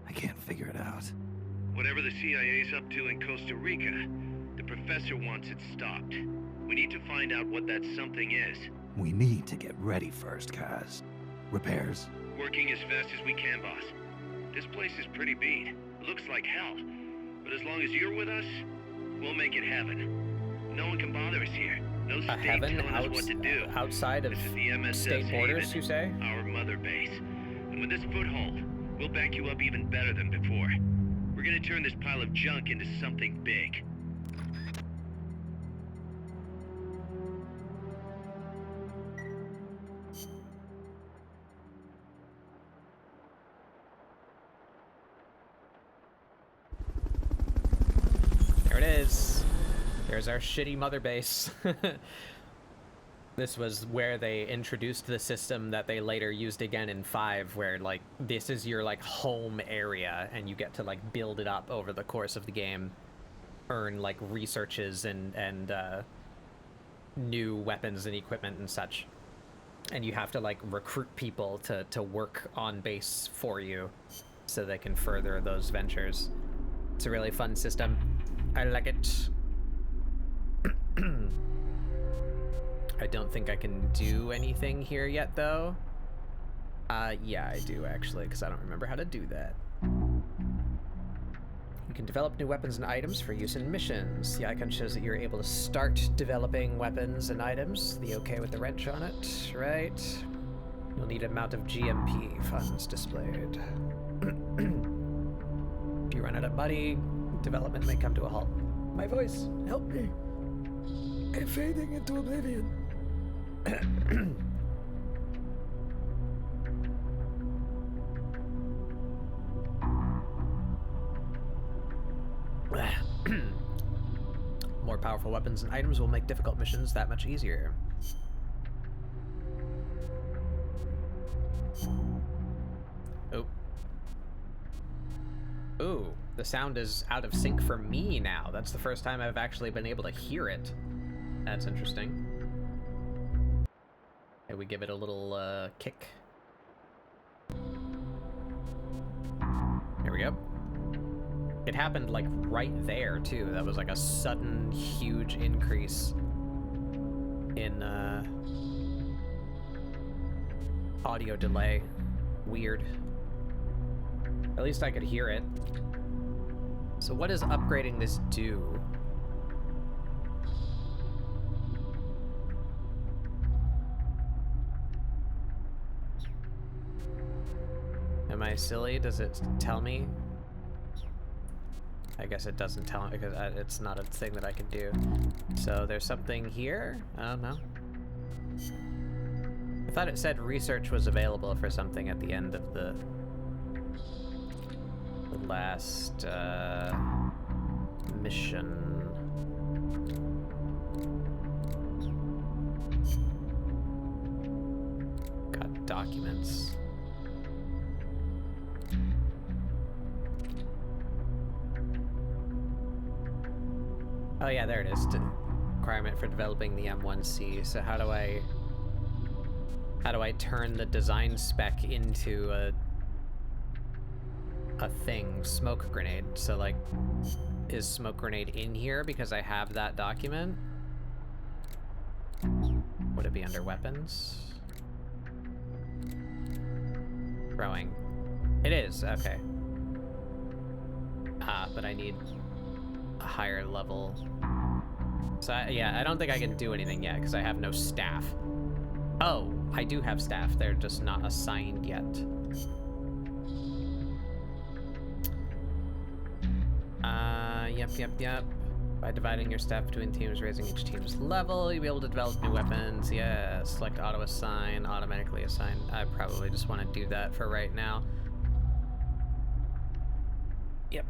I can't figure it out. Whatever the CIA's up to in Costa Rica, the professor wants it stopped. We need to find out what that something is. We need to get ready first, Kaz. Repairs? Working as fast as we can, boss. This place is pretty beat. Looks like hell. But as long as you're with us, we'll make it heaven. No one can bother us here. No state heaven telling us what to do. Outside of This is the MSF's state borders, haven, you say? Our mother base. And with this foothold, we'll back you up even better than before. We're gonna turn this pile of junk into something big. is. There's our shitty mother base. This was where they introduced the system that they later used again in 5, where, like, this is your, like, home area, and you get to, like, build it up over the course of the game. Earn, like, researches and new weapons and equipment and such. And you have to, like, recruit people to work on base for you so they can further those ventures. It's a really fun system. I like it. I don't think I can do anything here yet, though. Yeah, I do, actually, because I don't remember how to do that. You can develop new weapons and items for use in missions. The icon shows that you're able to start developing weapons and items. The OK with the wrench on it, right? You'll need an amount of GMP funds displayed. If you run out of money, development may come to a halt. My voice, help me. I'm fading into oblivion. More powerful weapons and items will make difficult missions that much easier. Oh. Ooh, the sound is out of sync for me now. That's the first time I've actually been able to hear it. That's interesting. Okay, we give it a little kick. Here we go. It happened, like, right there, too. That was, like, a sudden, huge increase in, audio delay. Weird. At least I could hear it. So what does upgrading this do? Am I silly? Does it tell me? I guess it doesn't tell me because it's not a thing that I can do. So there's something here? Oh, no. I thought it said research was available for something at the end of the last mission. Got documents. Oh yeah, there it is. Requirement for developing the M1C. So how do I turn the design spec into a thing? Smoke grenade. So, like, is smoke grenade in here because I have that document? Would it be under weapons? Throwing. It is, okay. But I need a higher level. So yeah, I don't think I can do anything yet because I have no staff. Oh, I do have staff. They're just not assigned yet. Yep. By dividing your staff between teams, raising each team's level, you'll be able to develop new weapons. Yeah, select auto assign, automatically assign. I probably just want to do that for right now. Yep.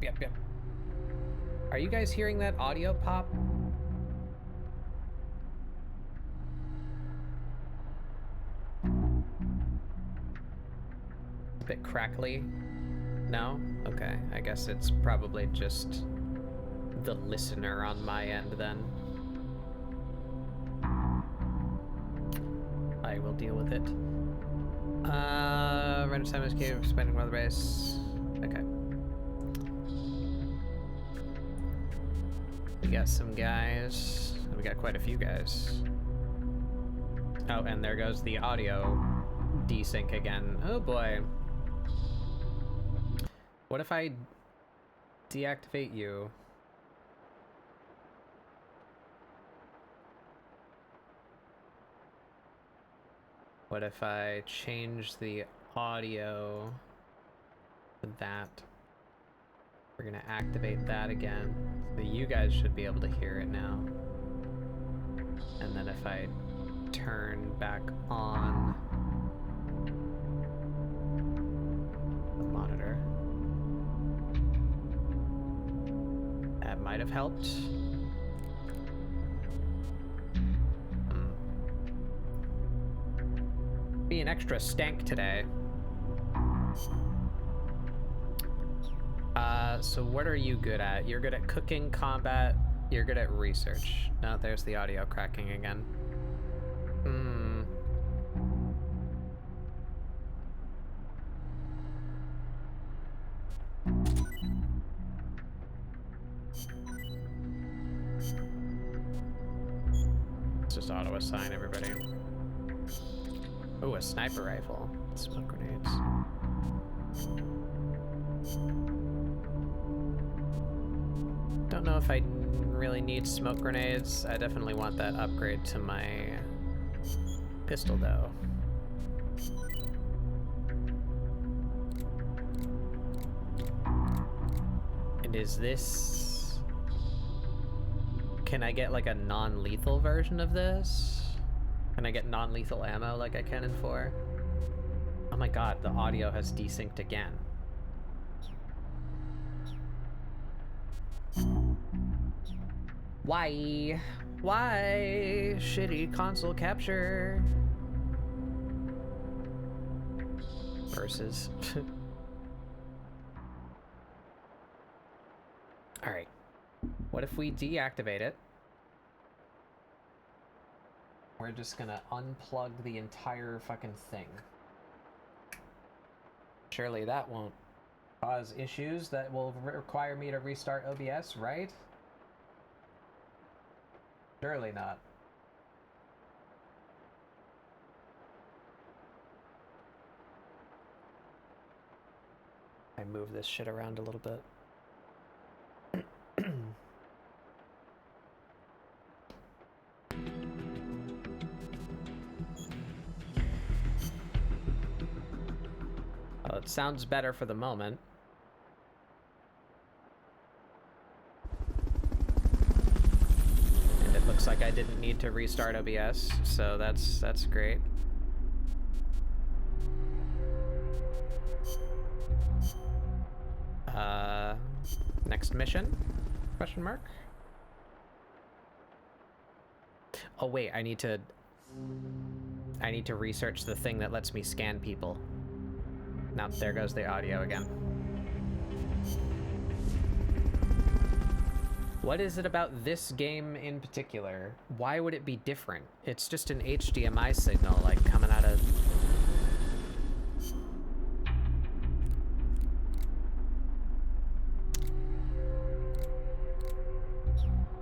Are you guys hearing that audio pop? A bit crackly? No? Okay, I guess it's probably just the listener on my end then. I will deal with it. Render time escape, spending one of the base. Okay. We got some guys. We got quite a few guys. Oh, and there goes the audio desync again. Oh boy. What if I deactivate you? What if I change the audio to that? We're gonna activate that again. So you guys should be able to hear it now. And then if I turn back on the monitor, that might have helped. Be an extra stank today. So what are you good at? You're good at cooking, combat, you're good at research. No, there's the audio cracking again. Let's just auto-assign everybody. Oh, a sniper rifle. Smoke grenades. Don't know if I really need smoke grenades. I definitely want that upgrade to my pistol, though. And is this... Can I get like a non-lethal version of this? Can I get non-lethal ammo like I can in 4? Oh my god, the audio has desynced again. Why? Why? Shitty console capture. Versus. Alright. What if we deactivate it? We're just gonna unplug the entire fucking thing. Surely that won't cause issues that will require me to restart OBS, right? Surely not. I move this shit around a little bit. Well, it sounds better for the moment. And it looks like I didn't need to restart OBS, so that's great. Next mission? Question mark? Oh wait, I need to research the thing that lets me scan people. Now, there goes the audio again. What is it about this game in particular? Why would it be different? It's just an HDMI signal, like, coming out of...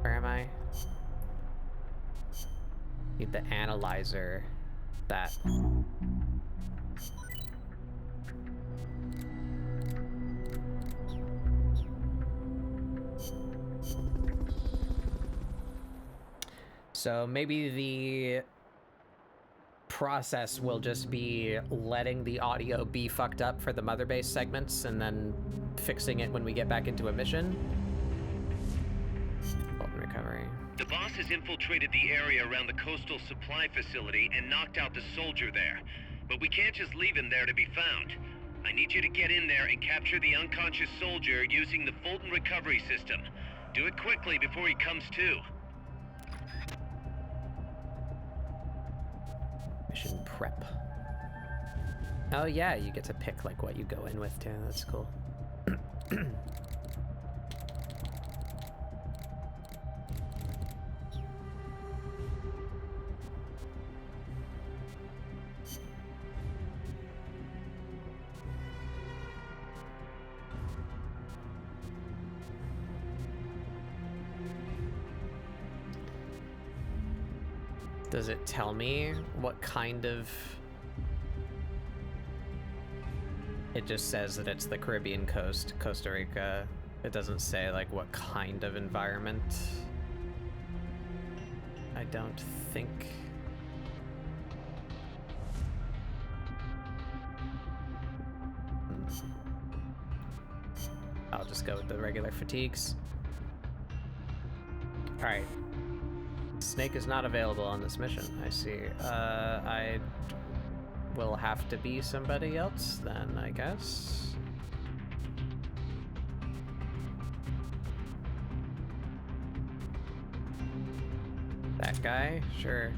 Where am I? Need the analyzer. That. So maybe the process will just be letting the audio be fucked up for the mother base segments and then fixing it when we get back into a mission. Bolton recovery. The boss has infiltrated the area around the coastal supply facility and knocked out the soldier there. But we can't just leave him there to be found. I need you to get in there and capture the unconscious soldier using the Fulton recovery system. Do it quickly before he comes to. Mission prep. Oh yeah, you get to pick like what you go in with too. That's cool. Does it tell me what kind of... It just says that it's the Caribbean coast, Costa Rica. It doesn't say like what kind of environment. I don't think. I'll just go with the regular fatigues. All right. Snake is not available on this mission, I see. I will have to be somebody else then, I guess. That guy? Sure.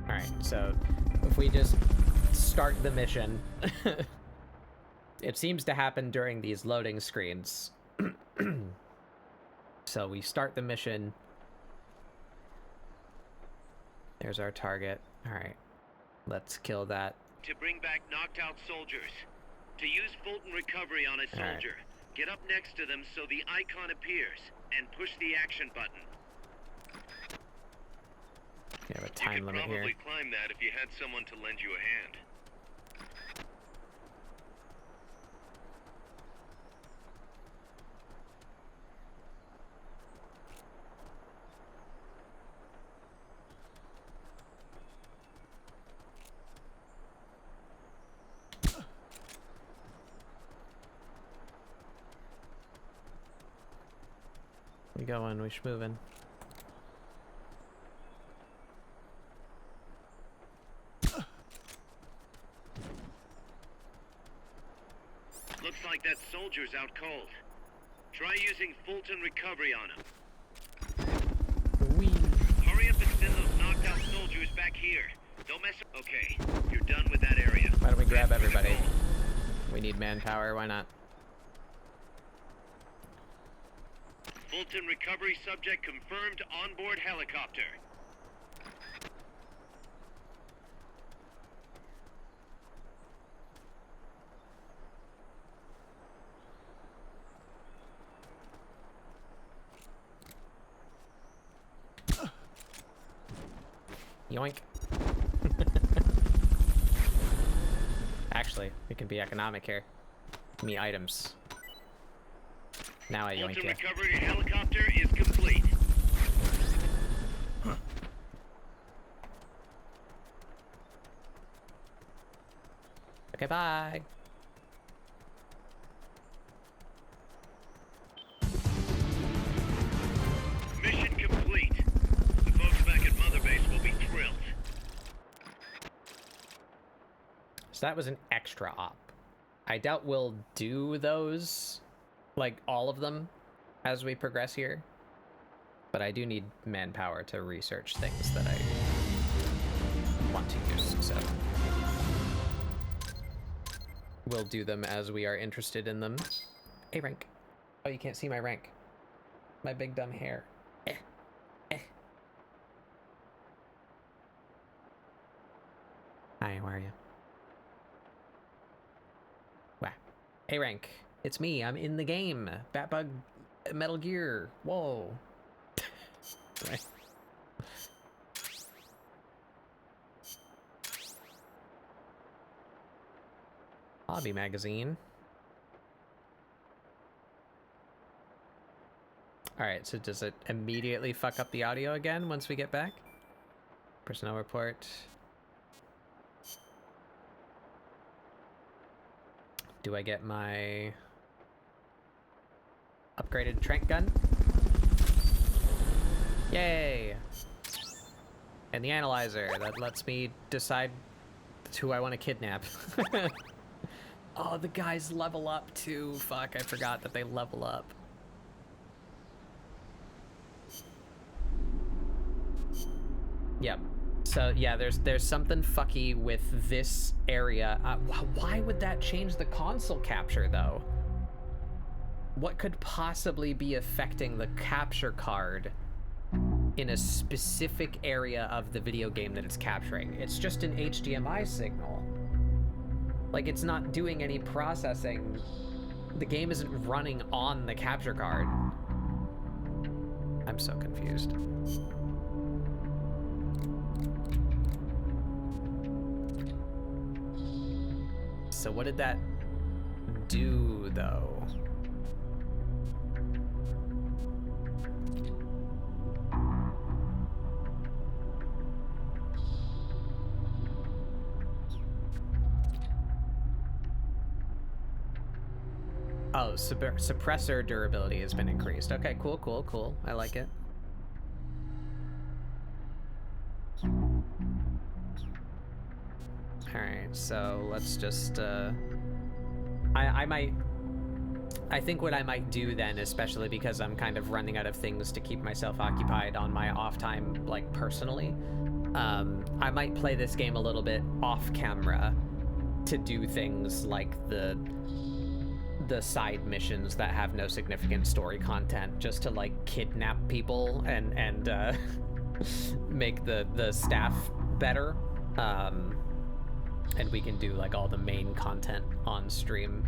Alright, so if we just start the mission, it seems to happen during these loading screens. So we start the mission. There's our target. Alright, let's kill that. To bring back knocked out soldiers. To use Fulton recovery on a soldier. Get up next to them so the icon appears, and push the action button. We have a time limit here. You could probably climb that if you had someone to lend you a hand. We going, we schmovin'. Looks like that soldier's out cold. Try using Fulton recovery on him. Whee. Hurry up and send those knocked out soldiers back here. Don't mess up. Okay, you're done with that area. Why don't we grab everybody? We need manpower, why not? Fulton recovery subject confirmed onboard helicopter. Yoink. Actually, we can be economic here. Give me items. Now I yoink Fulton you. recovery helicopter is complete. Okay, bye. Mission complete. The folks back at Mother Base will be thrilled. So that was an extra op. I doubt we'll do those, like all of them, as we progress here. But I do need manpower to research things that I want to use, so we'll do them as we are interested in them. A rank. Oh, you can't see my rank. My big dumb hair. Hi, how are you? Wow. A rank. It's me. I'm in the game. Batbug, Metal Gear. Whoa. Right. Hobby magazine. Alright, so does it immediately fuck up the audio again once we get back? Personnel report. Do I get my upgraded trank gun? Yay! And the analyzer, that lets me decide who I want to kidnap. Oh, the guys level up too. Fuck, I forgot that they level up. Yep. So yeah, there's something fucky with this area. Why would that change the console capture though? What could possibly be affecting the capture card in a specific area of the video game that it's capturing? It's just an HDMI signal. Like, it's not doing any processing. The game isn't running on the capture card. I'm so confused. So what did that do, though? Oh, suppressor durability has been increased. Okay, cool, cool, cool. I like it. Alright, so let's just I think what I might do then, especially because I'm kind of running out of things to keep myself occupied on my off time, like personally, I might play this game a little bit off camera to do things like the side missions that have no significant story content, just to like kidnap people and make the staff better, and we can do like all the main content on stream.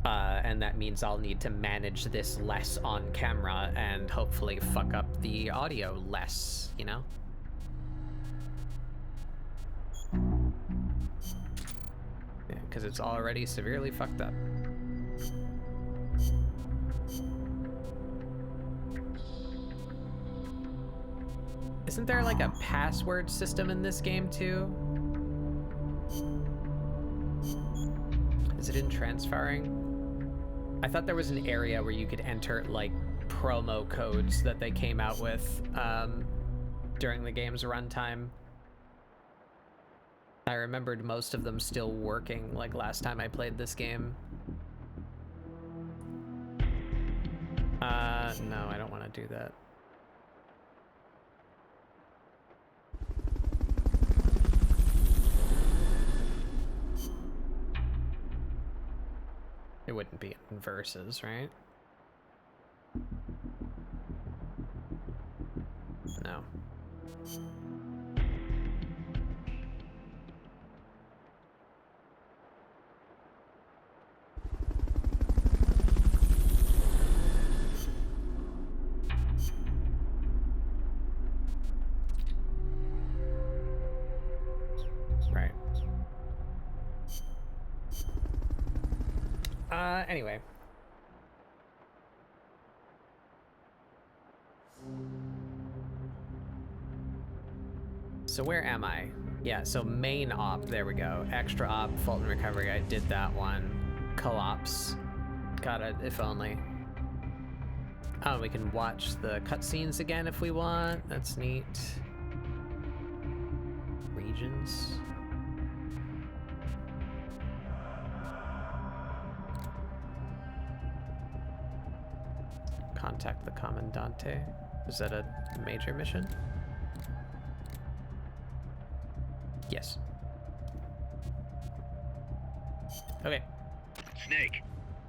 And that means I'll need to manage this less on camera and hopefully fuck up the audio less, you know? Yeah, because it's already severely fucked up. Isn't there like a password system in this game too? Is it in transferring? I thought there was an area where you could enter like promo codes that they came out with during the game's runtime. I remembered most of them still working like last time I played this game. No, I don't want to do that. It wouldn't be in verses, right? No. Right. Anyway. So where am I? Yeah, so main op, there we go. Extra op, Fulton Recovery, I did that one. Co-ops. Got it, if only. Oh, we can watch the cutscenes again if we want. That's neat. Regions. Contact the Commandante. Is that a major mission? Yes. Okay. Snake,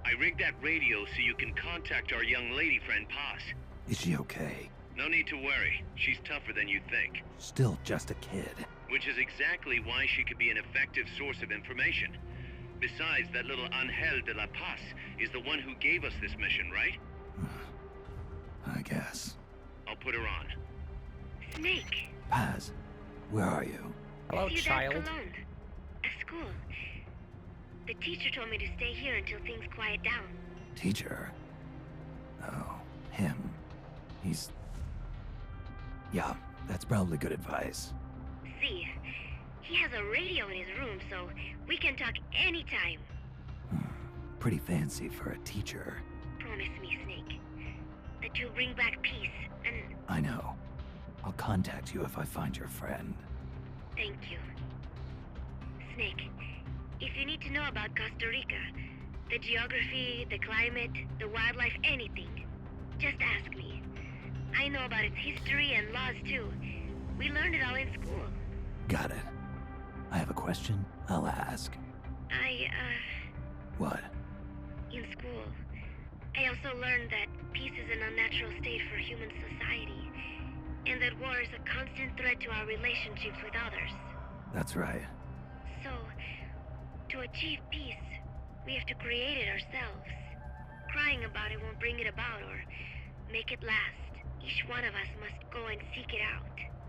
I rigged that radio so you can contact our young lady friend Paz. Is she okay? No need to worry. She's tougher than you think. Still just a kid. Which is exactly why she could be an effective source of information. Besides, that little Angel de la Paz is the one who gave us this mission, right? I guess. I'll put her on. Snake. Paz, where are you? Hello, With your child. dad Cologne. At school. The teacher told me to stay here until things quiet down. Teacher? Oh, him. He's... Yeah, that's probably good advice. See, he has a radio in his room, so we can talk anytime. Pretty fancy for a teacher. Promise me, Snake, that you'll bring back peace, and... I know. I'll contact you if I find your friend. Thank you. Snake, if you need to know about Costa Rica, the geography, the climate, the wildlife, anything, just ask me. I know about its history and laws too. We learned it all in school. Got it. I have a question, I'll ask. What? In school, I also learned that peace is an unnatural state for human society, and that war is a constant threat to our relationships with others. That's right. So, to achieve peace, we have to create it ourselves. Crying about it won't bring it about or make it last. Each one of us must go and seek it out.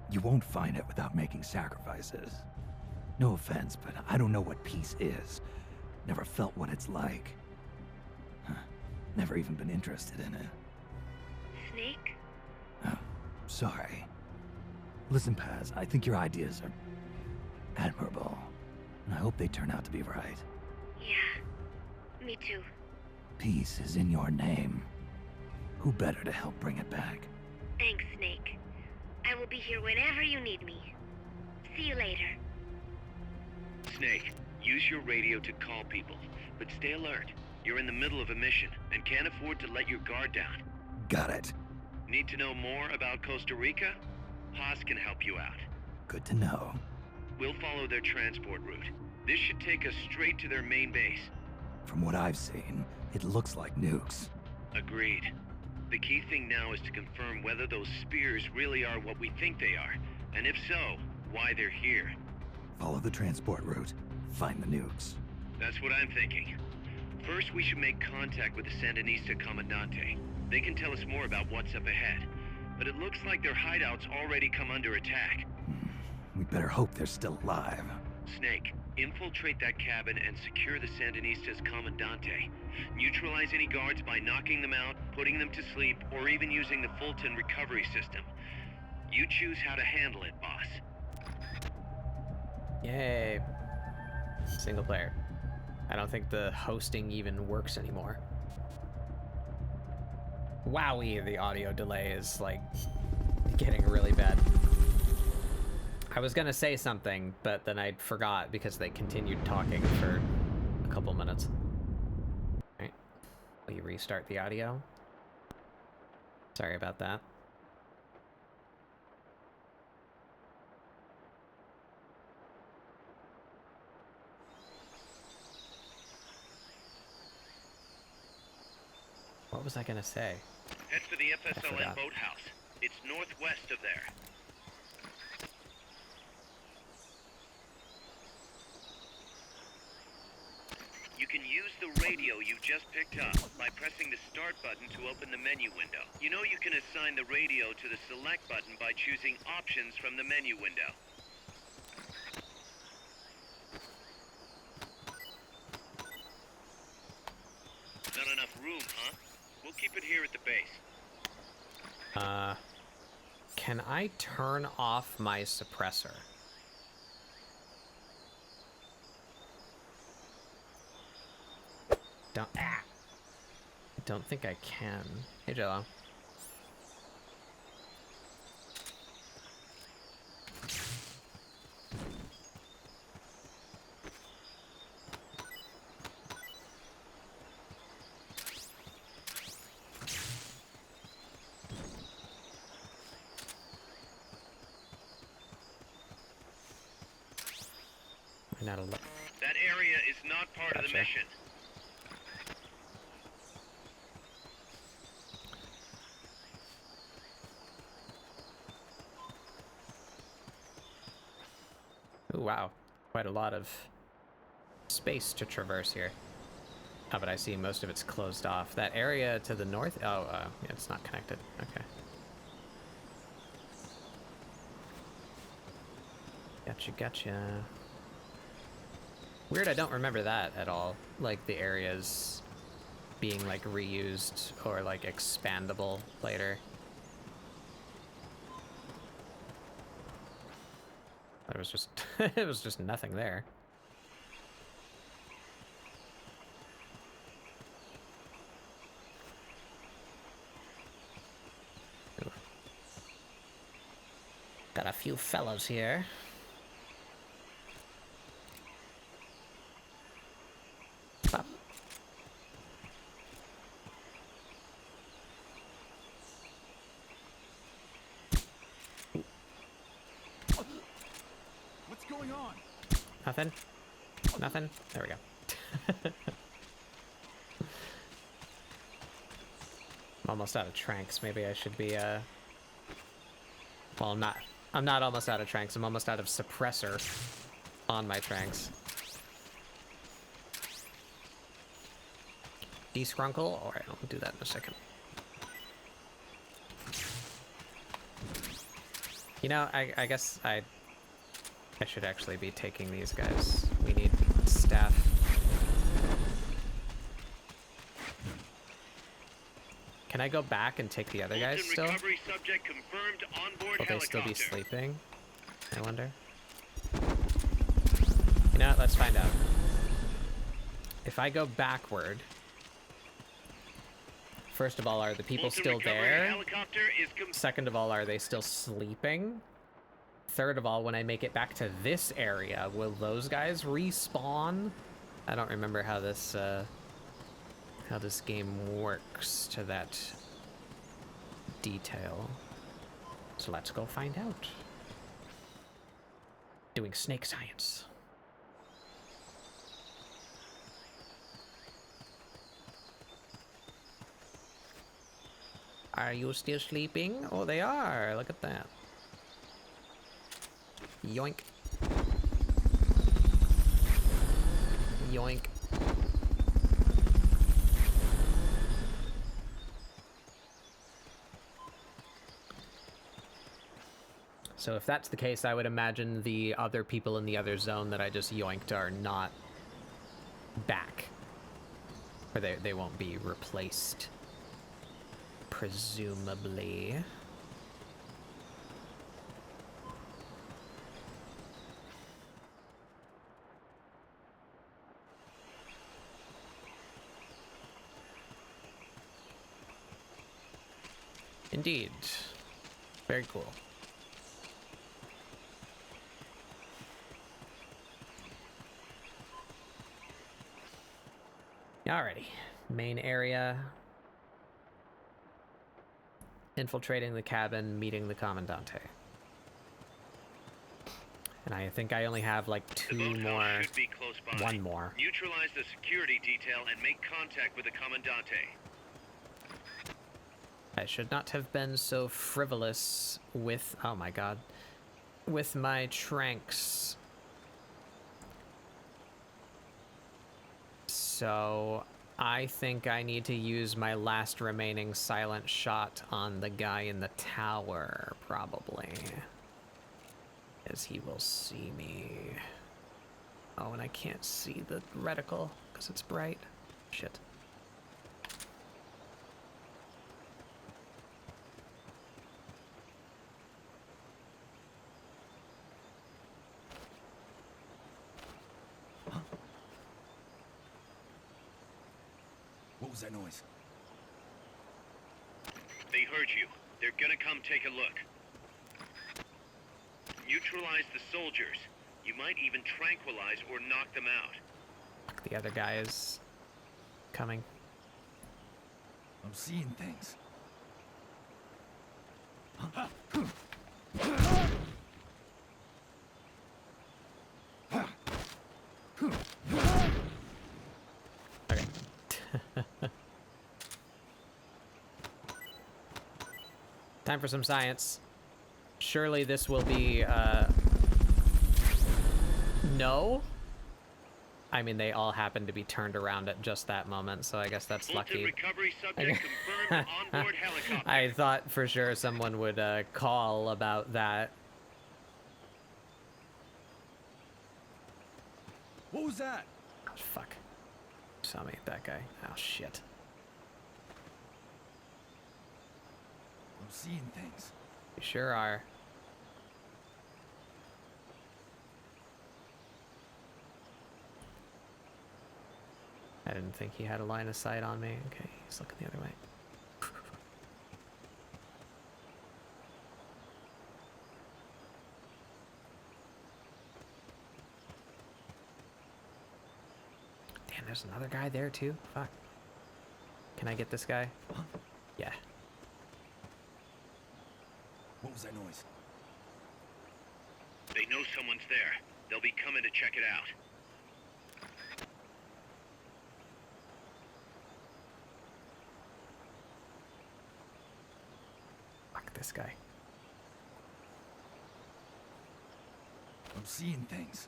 You won't find it without making sacrifices. No offense, but I don't know what peace is. Never felt what it's like. Never even been interested in it. Snake? Oh, sorry. Listen, Paz, I think your ideas are admirable. And I hope they turn out to be right. Yeah, me too. Peace is in your name. Who better to help bring it back? Thanks, Snake. I will be here whenever you need me. See you later. Snake, use your radio to call people. but stay alert. You're in the middle of a mission and can't afford to let your guard down. Got it. Need to know more about Costa Rica? Haas can help you out. Good to know. We'll follow their transport route. This should take us straight to their main base. From what I've seen, it looks like nukes. Agreed. The key thing now is to confirm whether those spears really are what we think they are, and if so, why they're here. Follow the transport route. Find the nukes. That's what I'm thinking. First, we should make contact with the Sandinista Comandante. They can tell us more about what's up ahead. But it looks like their hideout's already come under attack. We better hope they're still alive. Snake, infiltrate that cabin and secure the Sandinista's Comandante. Neutralize any guards by knocking them out, putting them to sleep, or even using the Fulton recovery system. You choose how to handle it, boss. Yay. Single player. I don't think the hosting even works anymore. Wowie, the audio delay is like getting really bad. I was gonna say something, but then I forgot because they continued talking for a couple minutes. Alright. Will you restart the audio? Sorry about that. What was I gonna say? Head for the FSLN forgot. boathouse. It's northwest of there. You can use the radio you just picked up by pressing the start button to open the menu window. You know you can assign the radio to the select button by choosing options from the menu window. Not enough room, huh? We'll keep it here at the base. Can I turn off my suppressor? I don't think I can. Hey, Jello. Not a lot. That area is not part of the mission. Ooh, wow. Quite a lot of space to traverse here. Oh, but I see most of it's closed off. That area to the north? Oh, yeah, it's not connected. Okay. Gotcha. Weird, I don't remember that at all. Like, the areas being, like, reused or, like, expandable later. There was just, it was just nothing there. Ooh. Got a few fellows here. Pop. What's going on? Nothing? Nothing? There we go. I'm almost out of tranks. Maybe I should be, well, I'm not. I'm not almost out of tranks. I'm almost out of suppressor on my tranks. Descrunkle? Alright, I'll do that in a second. You know, I guess I should actually be taking these guys. We need staff. Can I go back and take the other guys still? Recovery subject confirmed onboard Will they still be helicopter. sleeping? I wonder. You know what? Let's find out. If I go backward, first of all, are the people Fulton still recovery there? helicopter is Second of all, are they still sleeping? Third of all, when I make it back to this area, will those guys respawn? I don't remember how this game works to that detail. So let's go find out. Doing snake science. Are you still sleeping? Oh, they are. Look at that. Yoink. Yoink. So if that's the case, I would imagine the other people in the other zone that I just yoinked are not back. Or they won't be replaced. Presumably. Indeed. Very cool. Alrighty. Main area. Infiltrating the cabin, meeting the Commandante. And I think I only have like two more. Should be close by. One more. Neutralize the security detail and make contact with the Commandante. I should not have been so frivolous with, oh my god, with my tranks. So I think I need to use my last remaining silent shot on the guy in the tower, probably. As he will see me. Oh, and I can't see the reticle because it's bright. Shit. What was that noise? They heard you. They're gonna come take a look. Neutralize the soldiers. You might even tranquilize or knock them out. The other guy is coming. I'm seeing things. Okay. Time for some science. Surely this will be, no? I mean, they all happen to be turned around at just that moment, so I guess that's lucky. Recovery subject confirmed onboard helicopter. I thought for sure someone would, call about that. What was that? Oh, fuck. Saw me, that guy. Oh, shit. I'm seeing things. You sure are. I didn't think he had a line of sight on me. Okay, he's looking the other way. Damn, there's another guy there too? Fuck. Can I get this guy? Yeah. What was that noise? They know someone's there. They'll be coming to check it out. Fuck this guy. I'm seeing things.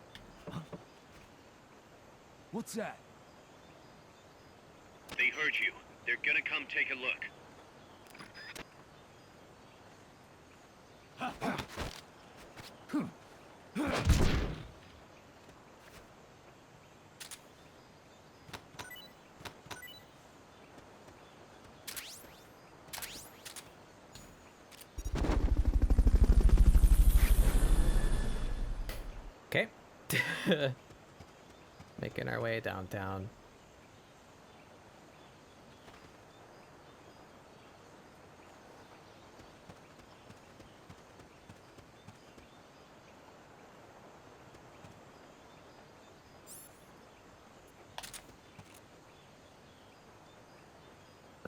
What's that? They heard you. They're gonna come take a look. Okay. Making our way downtown.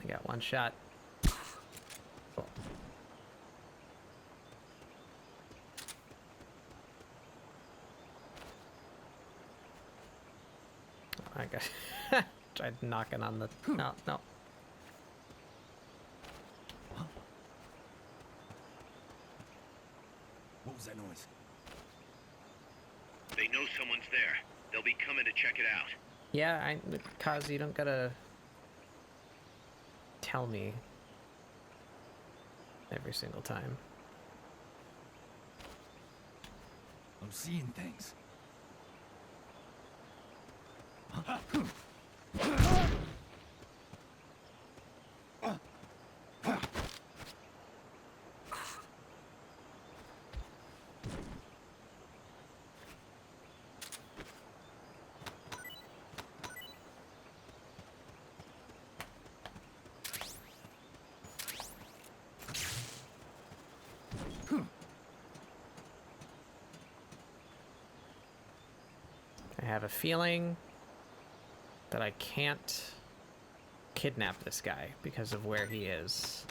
I got one shot. Cool. I guess tried knocking on the no. What was that noise? They know someone's there. They'll be coming to check it out. Yeah, Kaz, you don't gotta tell me every single time. I'm seeing things. I have a feeling that I can't kidnap this guy because of where he is.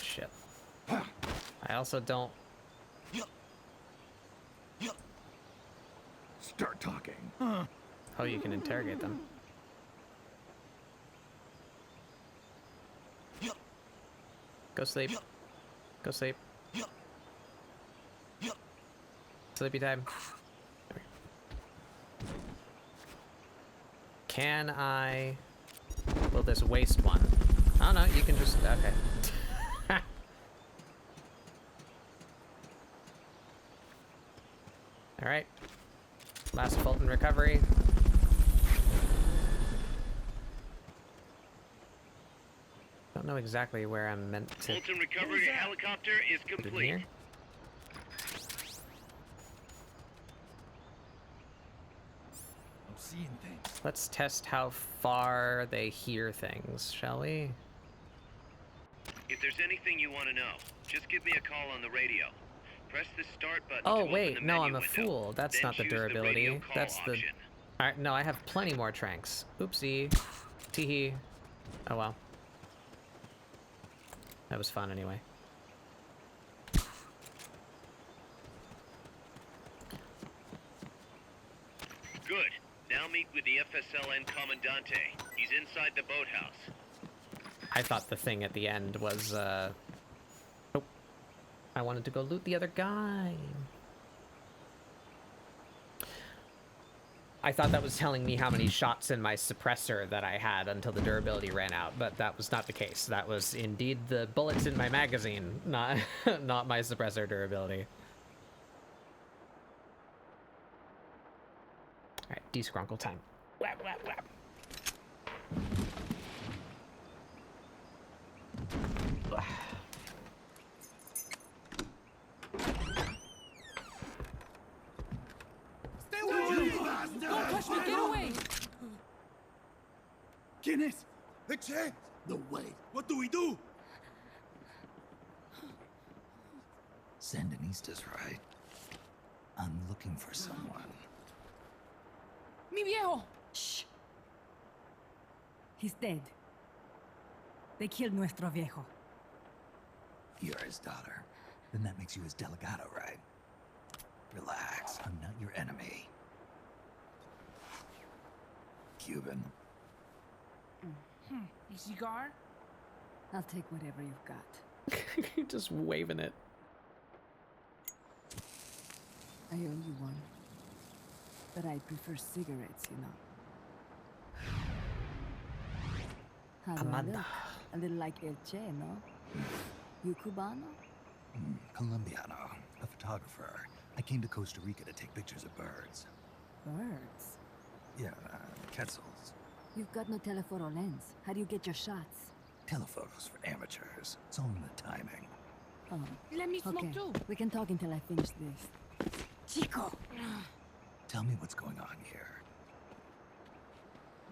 Shit. I also don't... Start talking. Oh, you can interrogate them. Go sleep. Go sleep. Sleepy time. Can I... Will this waste one? Oh no, you can just... Okay. Alright. Last Fulton recovery. Don't know exactly where I'm meant to... Fulton recovery helicopter is put it complete. here. I'm seeing things. Let's test how far they hear things, shall we? If there's anything you want to know, just give me a call on the radio. Press the start button to Oh open wait, the no, menu I'm a window. fool. That's Then not the choose radio durability. call That's the... option. Alright, no, I have plenty more tranks. Oopsie. Teehee. Oh well. That was fun anyway. Good. Now meet with the FSLN Commandante. He's inside the boathouse. I thought the thing at the end was, Oh. I wanted to go loot the other guy. I thought that was telling me how many shots in my suppressor that I had until the durability ran out, but that was not the case. That was indeed the bullets in my magazine, not not my suppressor durability. Alright, descrunkle time. Whap, whap, whap. Don't touch me! Get away! ¿Quién es? The check! No way. What do we do? Sandinistas, right? I'm looking for someone. Mi viejo! Shh! He's dead. They killed nuestro viejo. You're his daughter. Then that makes you his delegado, right? Relax, I'm not your enemy. Cuban. A cigar? I'll take whatever you've got. Just waving it. I owe you one. But I prefer cigarettes, you know. How do I Amanda. look? A little like El Che, no? You Cubano? Colombiano, a photographer. I came to Costa Rica to take pictures of birds. Birds? Yeah, quetzals. You've got no telephoto lens. How do you get your shots? Telephotos for amateurs. It's all in the timing. Oh, Let me smoke okay. too. We can talk until I finish this. Chico! Tell me what's going on here.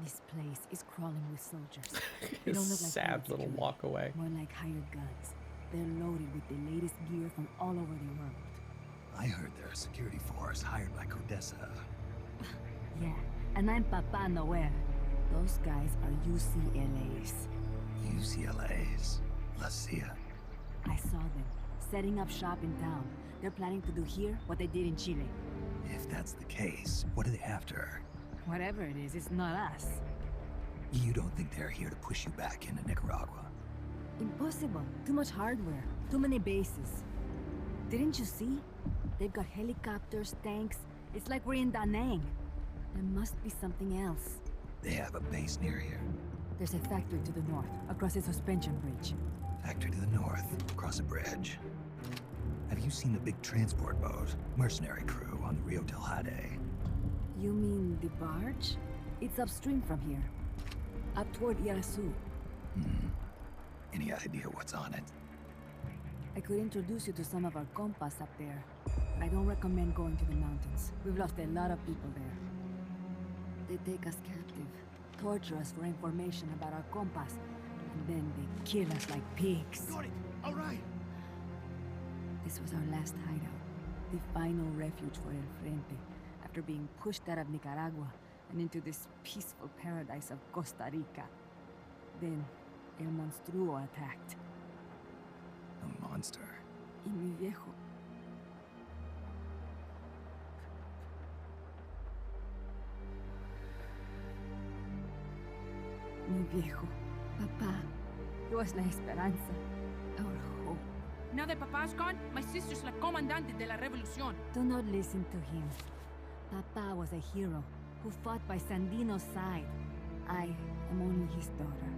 This place is crawling with soldiers. They His don't look like sad pilots, little actually. walk away. More like hired guns. They're loaded with the latest gear from all over the world. I heard they're a security force hired by Codessa. Yeah, and I'm Papa Nowhere. Those guys are UCLA's. UCLA's. La Cia. I saw them, setting up shop in town. They're planning to do here what they did in Chile. If that's the case, what are they after? Whatever it is, it's not us. You don't think they're here to push you back into Nicaragua? Impossible. Too much hardware. Too many bases. Didn't you see? They've got helicopters, tanks. It's like we're in Da Nang. There must be something else. They have a base near here. There's a factory to the north, across a suspension bridge. Factory to the north, across a bridge. Have you seen the big transport boat? Mercenary crew on the Rio del Jade. You mean the barge? It's upstream from here. Up toward Irasu. Any idea what's on it? I could introduce you to some of our compas up there. But I don't recommend going to the mountains. We've lost a lot of people there. They take us captive, torture us for information about our compas, and then they kill us like pigs. Got it. All right. This was our last hideout, the final refuge for El Frente, after being pushed out of Nicaragua and into this peaceful paradise of Costa Rica. Then, El Monstruo attacked. A monster. Y mi viejo. Mi viejo. Papá. He was la esperanza. Our hope. Now that Papa's gone, my sister's la comandante de la revolución. Do not listen to him. Papa was a hero who fought by Sandino's side. I am only his daughter.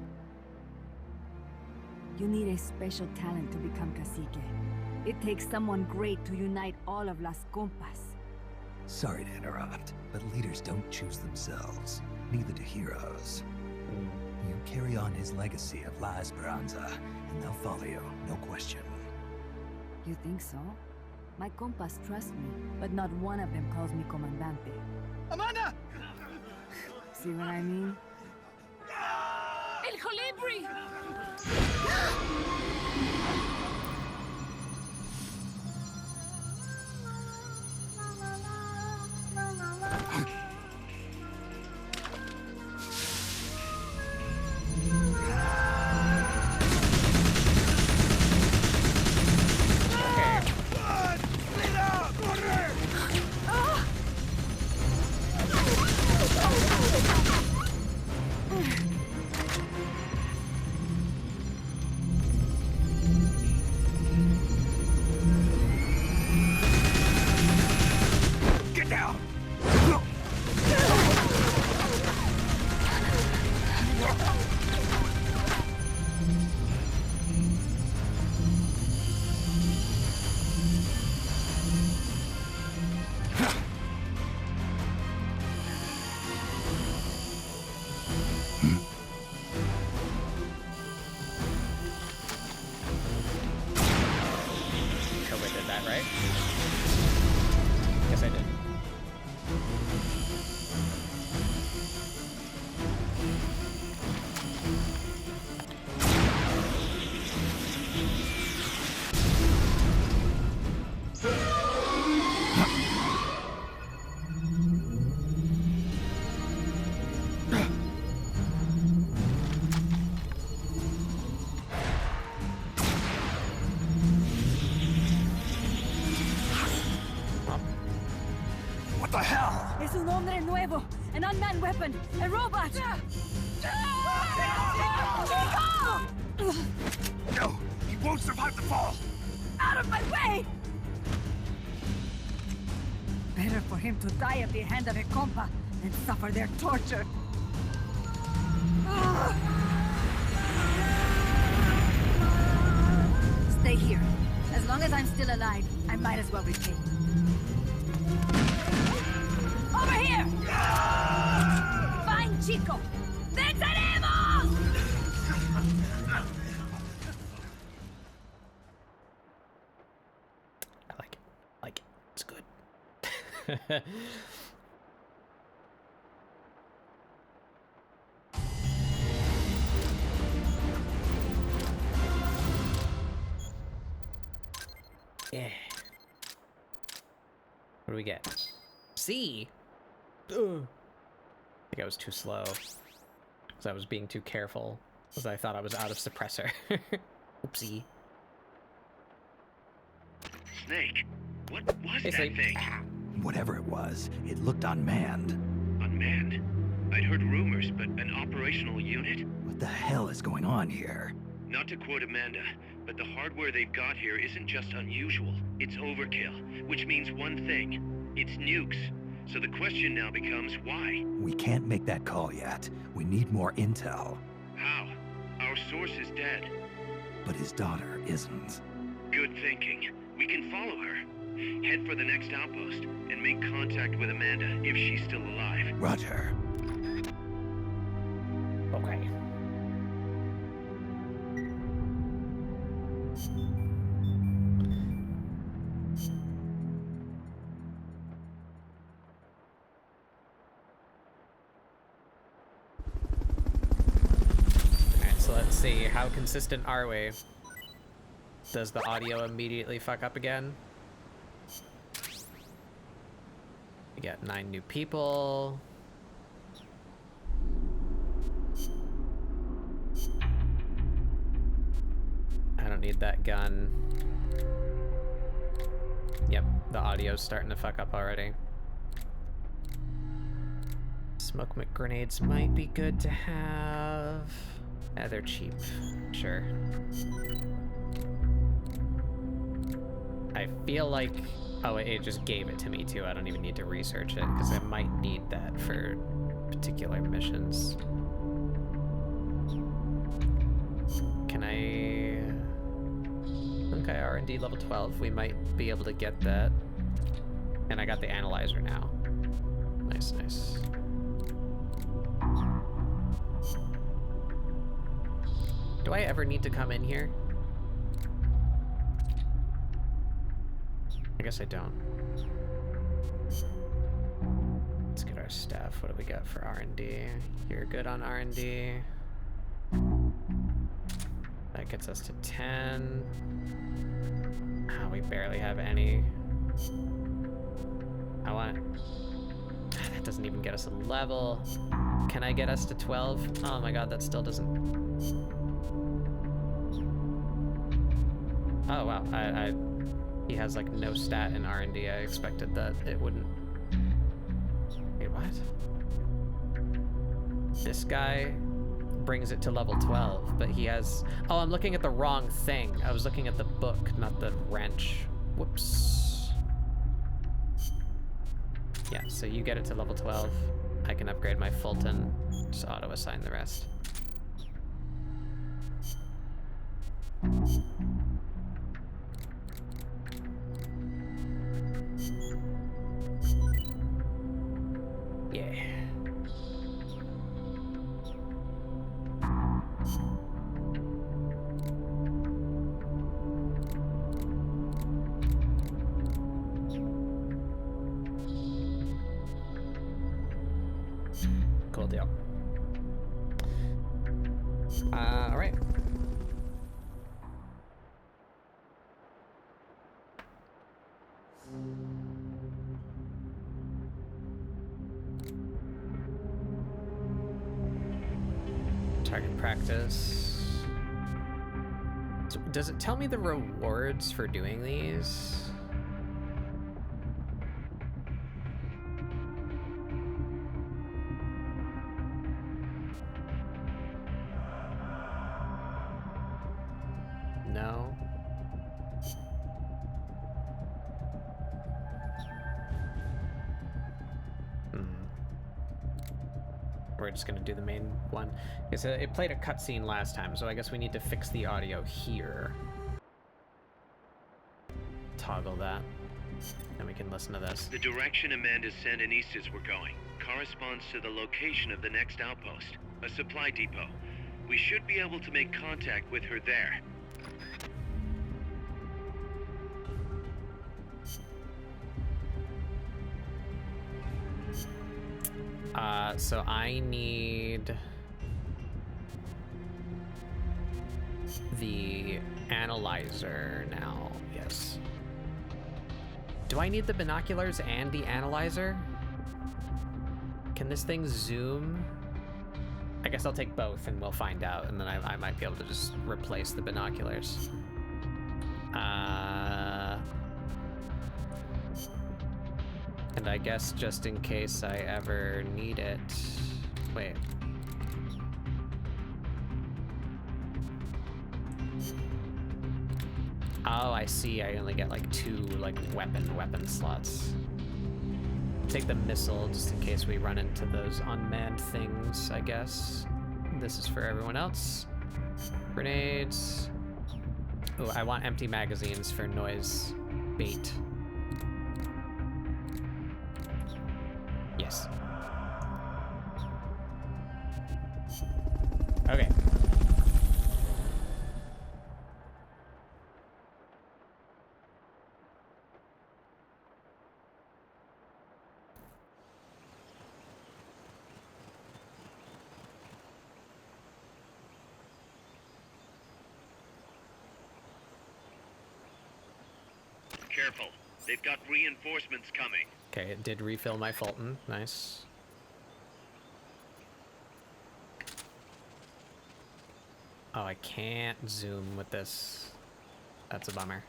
You need a special talent to become cacique. It takes someone great to unite all of Las Compas. Sorry to interrupt, but leaders don't choose themselves. Neither do heroes. You carry on his legacy of La Esperanza, and they'll follow you, no question. You think so? My compas trust me, but not one of them calls me comandante. Amanda! See what I mean? El Colibri! Es un hombre nuevo, an unmanned weapon, a robot! No! He won't survive the fall! Out of my way! Better for him to die at the hand of a compa than suffer their torture. Stay here. As long as I'm still alive, I might as well retain. Over here! Fine, Chico! ¡Venceremos! I like it. Like it. It's good. Yeah. What do we get? C. Ugh. I think I was too slow. because I was being too careful, because I thought I was out of suppressor. Oopsie. Snake, what was Hey, that Snake. thing? Whatever it was, it looked unmanned. Unmanned? I'd heard rumors, but an operational unit? What the hell is going on here? Not to quote Amanda, but the hardware they've got here isn't just unusual, it's overkill, which means one thing. It's nukes. So the question now becomes why? We can't make that call yet. We need more intel. How? Our source is dead. But his daughter isn't. Good thinking. We can follow her. Head for the next outpost and make contact with Amanda if she's still alive. Roger. Okay. Alright, so let's see. How consistent are we? Does the audio immediately fuck up again? We got 9 new people. I don't need that gun. Yep, the audio's starting to fuck up already. Smoke grenades might be good to have. Yeah, they're cheap. Sure. I feel like... Oh, it just gave it to me too. I don't even need to research it, because I might need that for particular missions. Can I... Okay, R&D level 12. We might be able to get that. And I got the analyzer now. Nice, nice. Do I ever need to come in here? I guess I don't. Let's get our stuff. What do we got for R&D? You're good on R&D. That gets us to 10. Oh, we barely have any. I want... That doesn't even get us a level. Can I get us to 12? Oh my god, that still doesn't... Oh wow, he has like no stat in R&D. I expected that it wouldn't. Wait, what? This guy brings it to level 12, but he has... Oh, I'm looking at the wrong thing. I was looking at the book, not the wrench. Whoops. Yeah, so you get it to level 12. I can upgrade my Fulton. Just auto-assign the rest. Yeah. Cool deal. All right. Target practice. So does it tell me the rewards for doing these? No. We're just gonna do the main one. Okay, so it played a cutscene last time, so I guess we need to fix the audio here. Toggle that, and we can listen to this. The direction Amanda's Sandinistas were going corresponds to the location of the next outpost, a supply depot. We should be able to make contact with her there. So I need the analyzer now. Yes. Do I need the binoculars and the analyzer? Can this thing zoom I guess I'll take both and we'll find out, and then I might be able to just replace the binoculars. And I guess just in case I ever need it... Wait. Oh, I see. I only get like 2 like weapon slots. Take the missile just in case we run into those unmanned things, I guess. This is for everyone else. Grenades. Oh, I want empty magazines for noise bait. Yes. Okay. Careful. They've got reinforcements coming. Okay, it did refill my Fulton. Nice. Oh, I can't zoom with this. That's a bummer.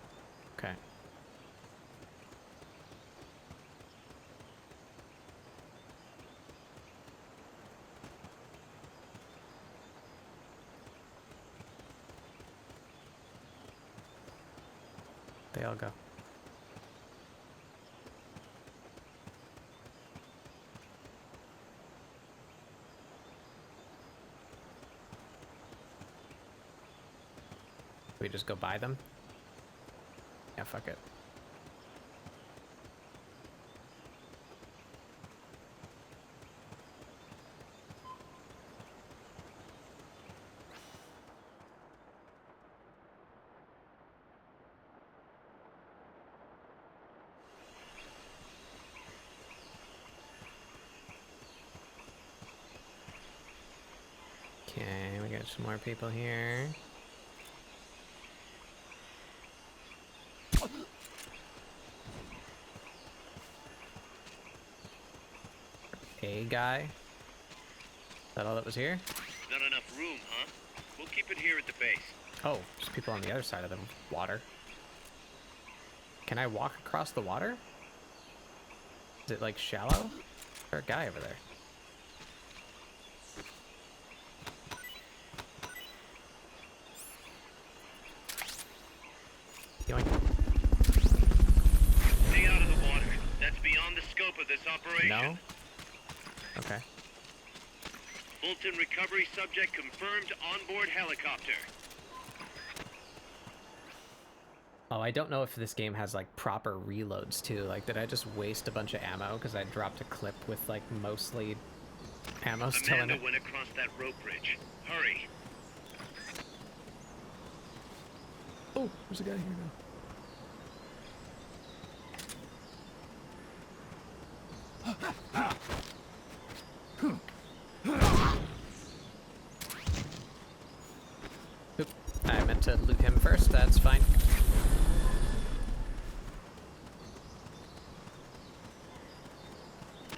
Okay. They all go. We just go buy them? Yeah, fuck it. Okay, we got some more people here. A guy? Is that all that was here? Not enough room, huh? We'll keep it here at the base. Oh, there's people on the other side of the water. Can I walk across the water? Is it like shallow? There's a guy over there. Yoink. Stay out of the water. That's beyond the scope of this operation. No? Okay. Fulton recovery subject confirmed onboard helicopter. Oh, I don't know if this game has like proper reloads too. Like, did I just waste a bunch of ammo because I dropped a clip with like mostly ammo still in Amanda it? went across that rope bridge. Hurry. Oh, there's a guy here now. Oop, I meant to loot him first, that's fine.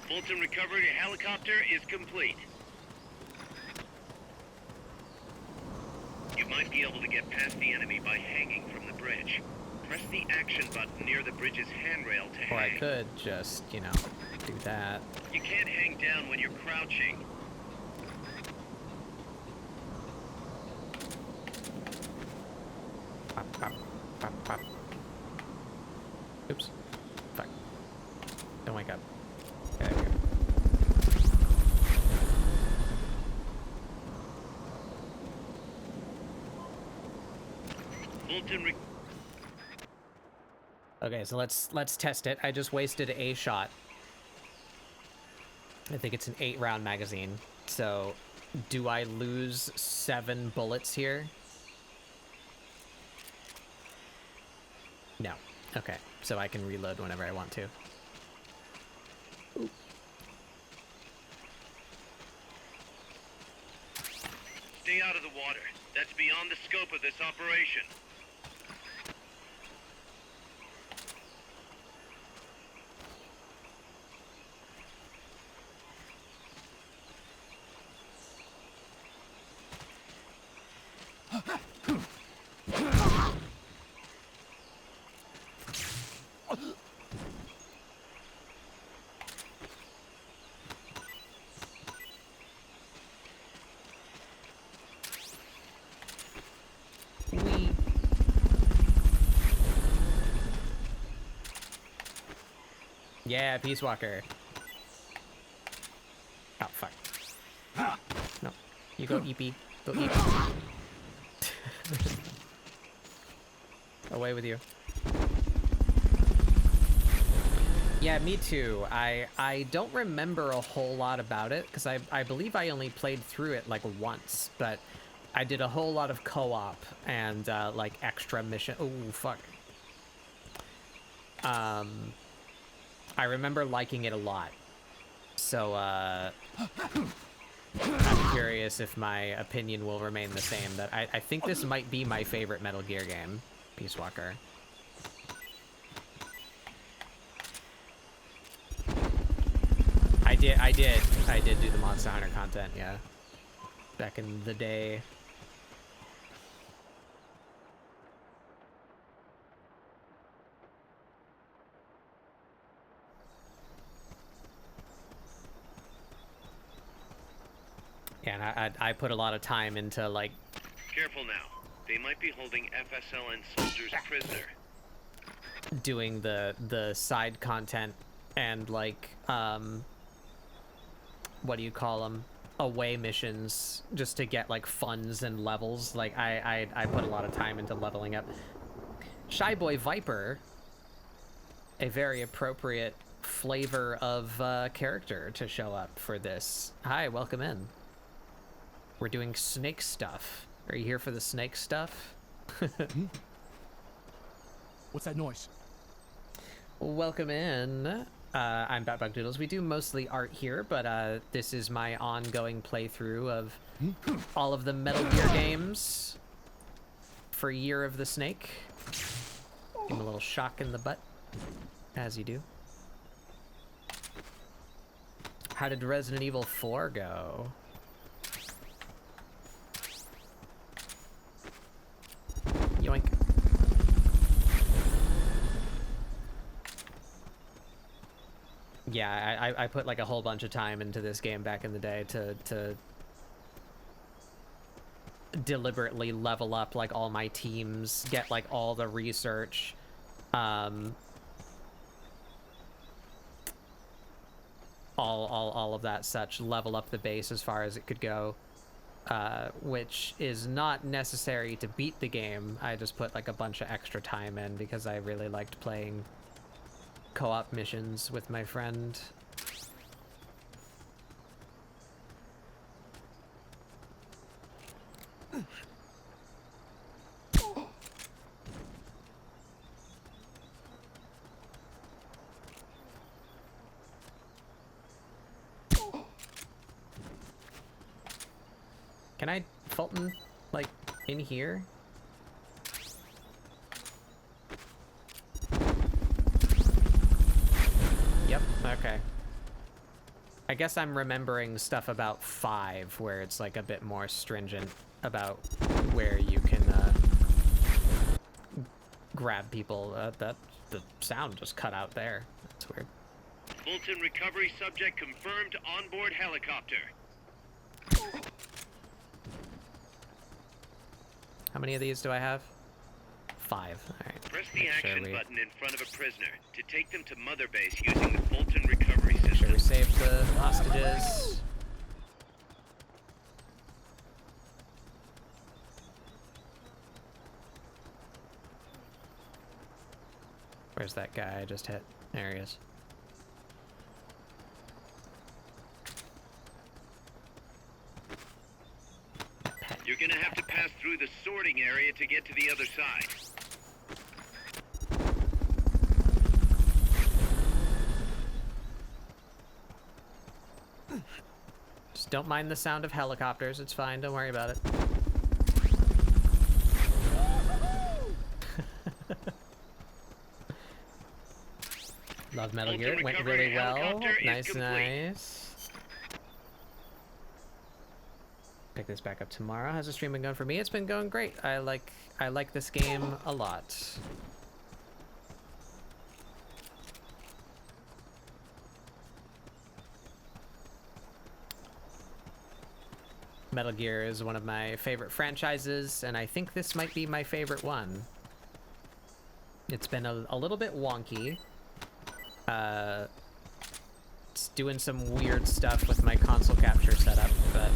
Fulton recovery helicopter is complete. You might be able to get past the enemy by hanging from the bridge. Press the action button near the bridge's handrail to hang. Or I could just, you know, do that. You can't hang down when you're crouching. Pop, pop, pop, pop. Oops. Fuck. Don't wake up. Okay, there we go. Fulton Okay, so let's test it. I just wasted a shot. I think it's an 8-round magazine. So, do I lose 7 bullets here? No. Okay, so I can reload whenever I want to. Ooh. Stay out of the water. That's beyond the scope of this operation. Yeah, Peacewalker. Oh, fuck. No. You go, EP. Go, EP. Away with you. Yeah, me too. I don't remember a whole lot about it, because I believe I only played through it, like, once, but I did a whole lot of co-op and, like, extra mission. Oh, fuck. I remember liking it a lot. So, I'm curious if my opinion will remain the same. That I think this might be my favorite Metal Gear game, Peacewalker. I did do the Monster Hunter content, yeah. Back in the day. Yeah, and I put a lot of time into, like... Careful now. They might be holding FSLN soldiers prisoner. Doing the side content and, like, what do you call them? Away missions, just to get, like, funds and levels. Like, I put a lot of time into leveling up. Shy Boy Viper, a very appropriate flavor of character to show up for this. Hi, welcome in. We're doing snake stuff. Are you here for the snake stuff? What's that noise? Welcome in. I'm Batbug Doodles. We do mostly art here, but this is my ongoing playthrough of all of the Metal Gear games for Year of the Snake. Give him a little shock in the butt, as you do. How did Resident Evil 4 go? Yoink. Yeah, I put like a whole bunch of time into this game back in the day to deliberately level up like all my teams, get like all the research, all of that such, level up the base as far as it could go. Which is not necessary to beat the game. I just put like a bunch of extra time in because I really liked playing co-op missions with my friend. Can I Fulton, like, in here? Yep, okay. I guess I'm remembering stuff about 5, where it's, like, a bit more stringent about where you can, grab people. The sound just cut out there. That's weird. Fulton recovery subject confirmed onboard helicopter. How many of these do I have? 5. All right. Press the action button in front of a prisoner to take them to Mother Base using the Fulton recovery system. Make sure we save the hostages. Where's that guy I just hit? There he is. You're gonna have to pass through the sorting area to get to the other side. Just don't mind the sound of helicopters. It's fine. Don't worry about it. Love Metal Gear. It went really well. Nice, nice. Pick this back up tomorrow. How's the stream been going for me? It's been going great. I like this game a lot. Metal Gear is one of my favorite franchises, and I think this might be my favorite one. It's been a little bit wonky, It's doing some weird stuff with my console capture setup, but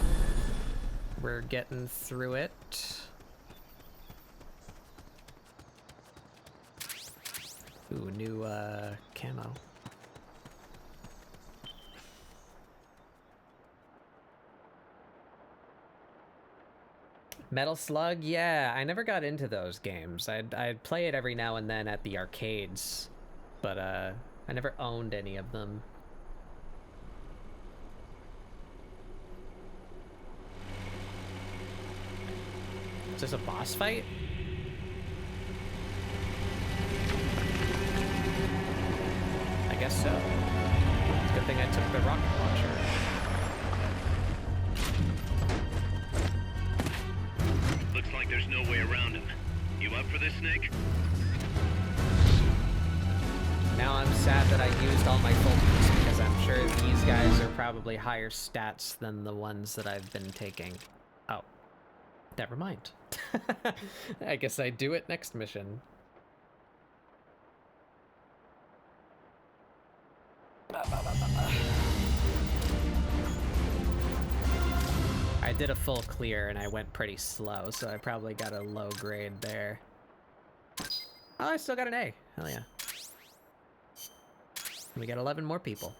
we're getting through it. Ooh, new camo. Metal Slug? Yeah, I never got into those games. I'd play it every now and then at the arcades, but I never owned any of them. Is this a boss fight? I guess so. It's a good thing I took the rocket launcher. Looks like there's no way around him. You up for this, Snake? Now I'm sad that I used all my focus because I'm sure these guys are probably higher stats than the ones that I've been taking. Oh, never mind. I guess I do it next mission. I did a full clear and I went pretty slow, so I probably got a low grade there. Oh, I still got an A. Hell yeah. We got 11 more people.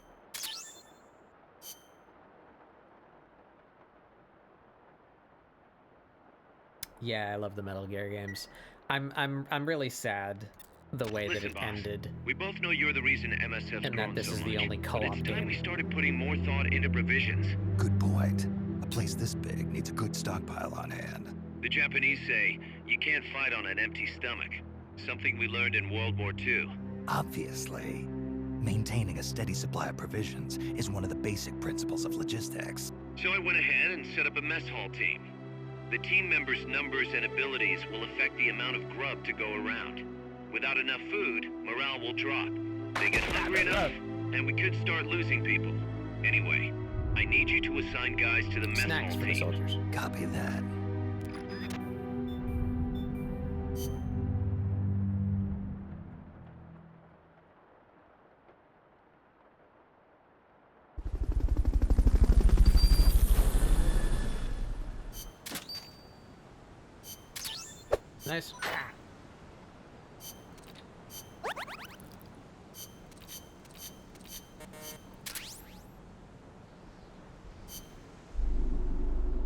Yeah, I love the Metal Gear games. I'm really sad the way that it boss, ended. We both know you're the reason MSF's And that this so is the much, only but co-op it's time game. we started putting more thought into provisions. Good point. A place this big needs a good stockpile on hand. The Japanese say you can't fight on an empty stomach. Something we learned in World War II. Obviously. Maintaining a steady supply of provisions is one of the basic principles of logistics. So I went ahead and set up a mess hall team. The team members' numbers and abilities will affect the amount of grub to go around. Without enough food, morale will drop. They get hungry enough, and we could start losing people. Anyway, I need you to assign guys to the mess Snacks hall for the team. soldiers. Copy that. Nice.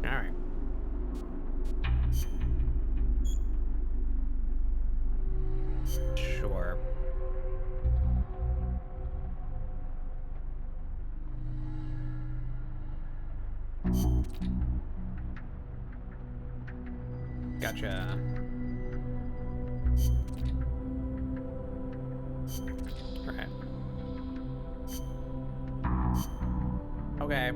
All right. Sure. Gotcha. Right. Okay.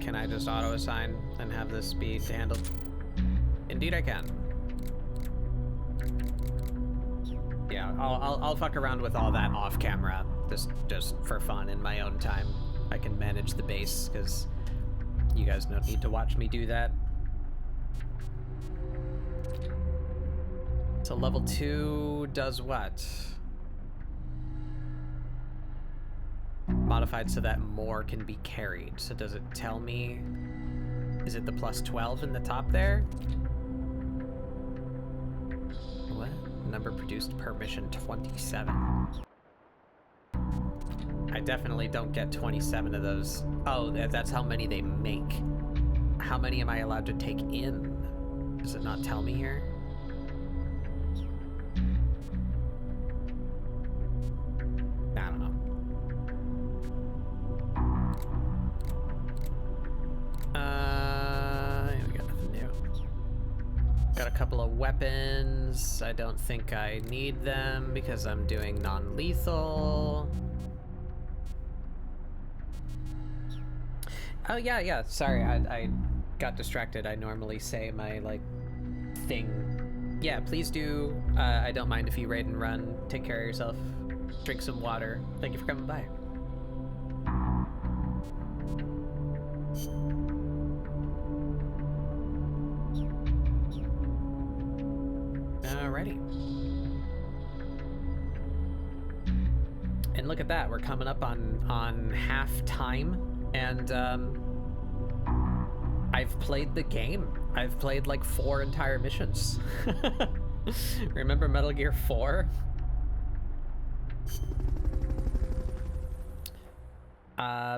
Can I just auto-assign and have this speed handled? Indeed I can. Yeah, I'll fuck around with all that off camera, just for fun in my own time. I can manage the base, because you guys don't need to watch me do that. So level 2 does what? Modified so that more can be carried. So does it tell me? Is it the plus 12 in the top there? What? Number produced per mission 27. I definitely don't get 27 of those. Oh, that's how many they make. How many am I allowed to take in? Does it not tell me here? I don't know. We got nothing new. Got a couple of weapons. I don't think I need them because I'm doing non-lethal. Oh, yeah. Sorry, I got distracted. I normally say my, like, thing. Yeah, please do. I don't mind if you raid and run. Take care of yourself. Drink some water. Thank you for coming by. already. And look at that, we're coming up on half time, and I've played the game. I've played like 4 entire missions. Remember Metal Gear 4?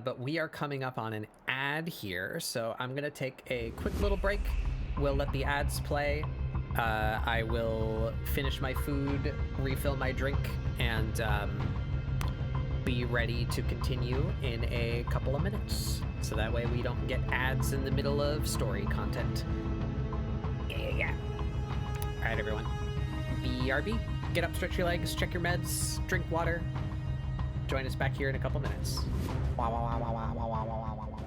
But we are coming up on an ad here, so I'm gonna take a quick little break. We'll let the ads play. I will finish my food, refill my drink, and be ready to continue in a couple of minutes. So that way we don't get ads in the middle of story content. Yeah. All right, everyone. BRB. Get up, stretch your legs, check your meds, drink water. Join us back here in a couple minutes. Wow, wow, wow, wow, wow, wow, wow, wow, wow, wow.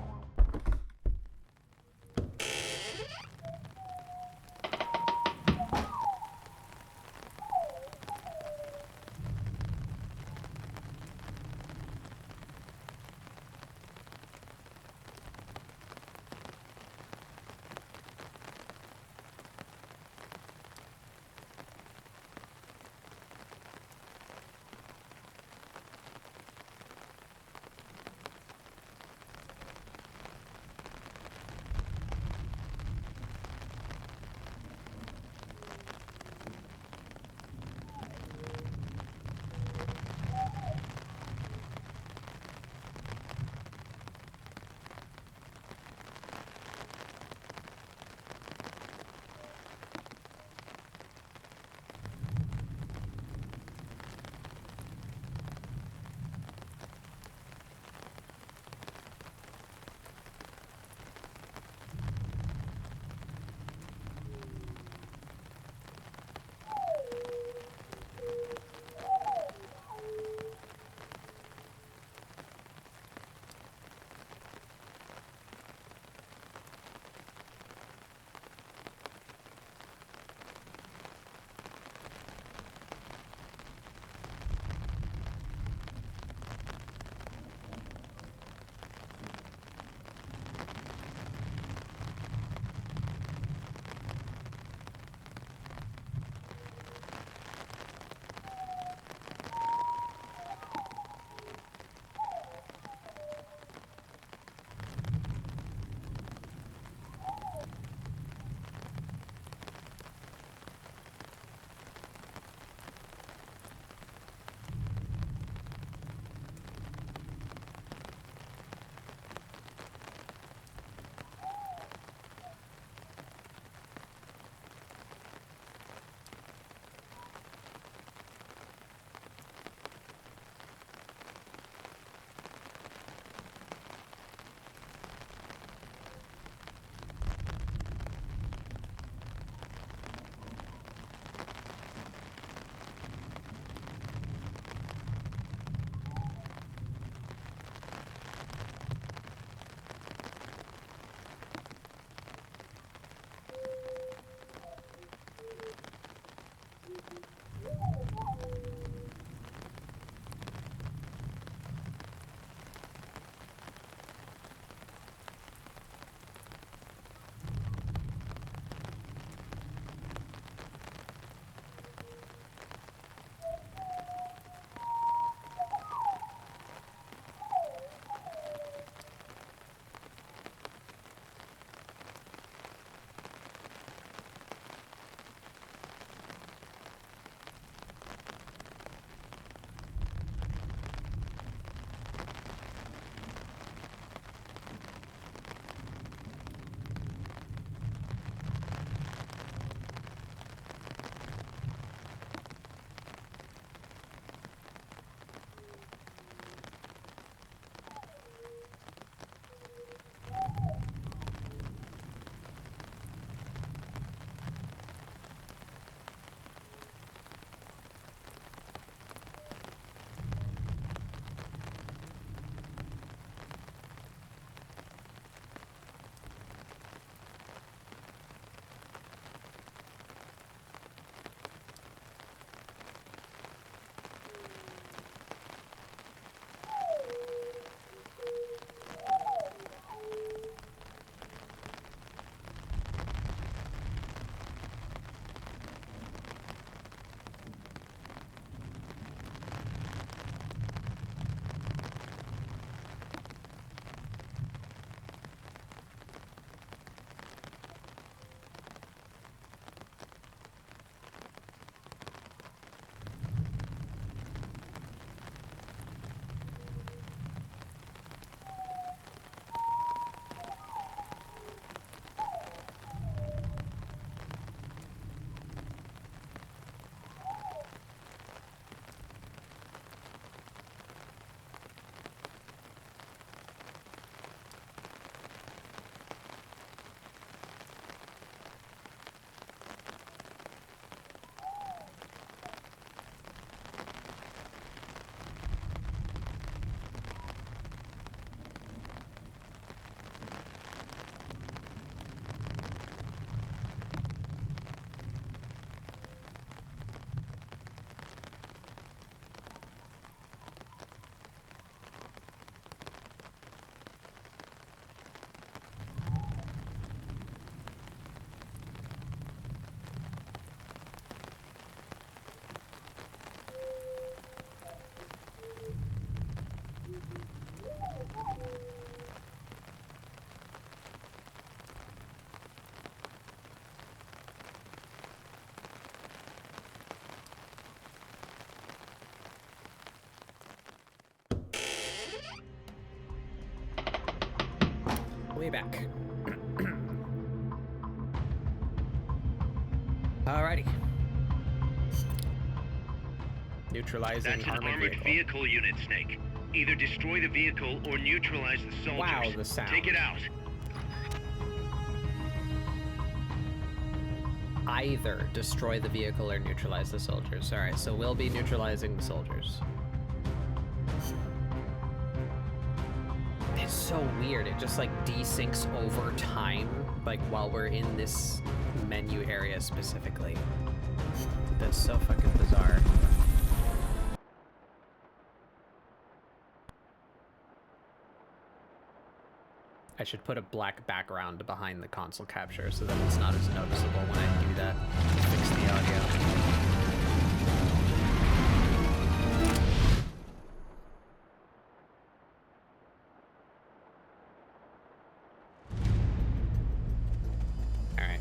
back. Alrighty. Neutralizing That's an armored vehicle unit, Snake. Either destroy the vehicle or neutralize the soldiers. Wow, the sound. Take it out. Either destroy the vehicle or neutralize the soldiers. Alright, so we'll be neutralizing the soldiers. It's so weird. It just like desyncs over time, like while we're in this menu area specifically. That's so fucking bizarre. I should put a black background behind the console capture so that it's not as noticeable when I do that. Fix the audio. Alright.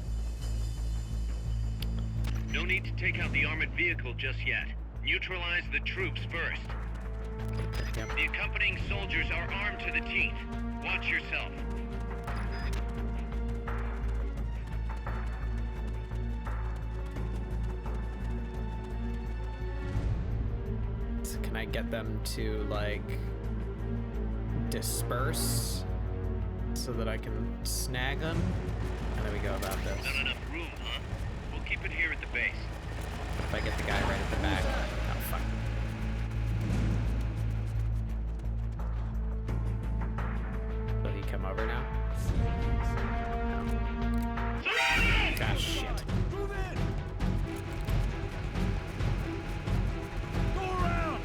No need to take out the armored vehicle just yet. Neutralize the troops first. Yep. The accompanying soldiers are armed to the teeth. Watch yourself. So can I get them to, like, disperse so that I can snag them? How do we go about this? Not enough room, huh? We'll keep it here at the base. If I get the guy right at the back. Oh, fuck. Will he come over now? No. Ah, shit. Move in! Go around!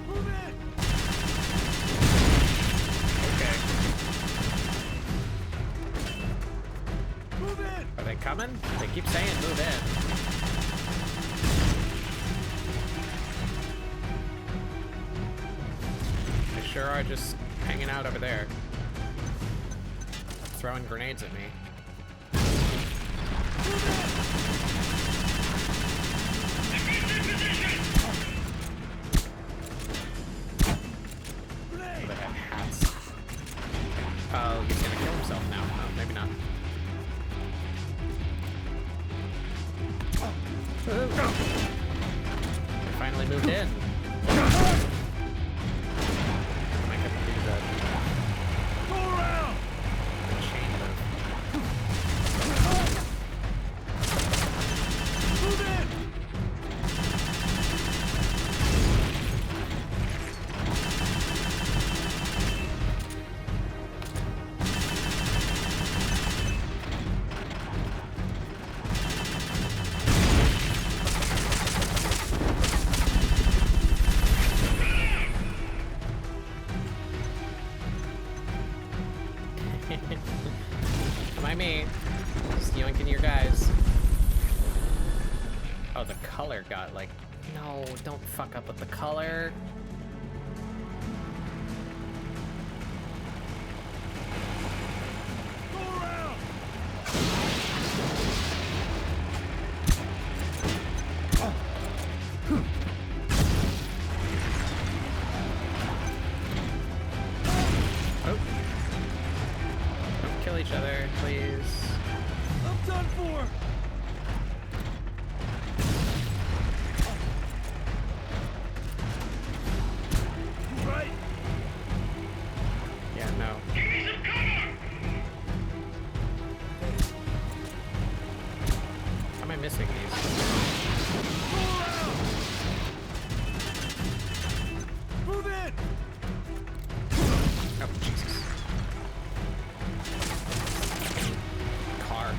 Move in! Okay. Move in! Are they coming? They keep saying move in. They sure are just hanging out over there. Throwing grenades at me. Oh, they have hats. Oh, he's gonna kill himself now. Oh, maybe not. They finally moved in. I couldn't do that. Go around! The chain move. Move in! Am I me? Just yoinking your guys. Oh, the color got like... No, don't fuck up with the color. Go around! Oh. Don't kill each other, please. I'm done for! Right! Yeah, no. Give me some cover! How am I missing these? Go around! Move in! Oh, Jesus. Car.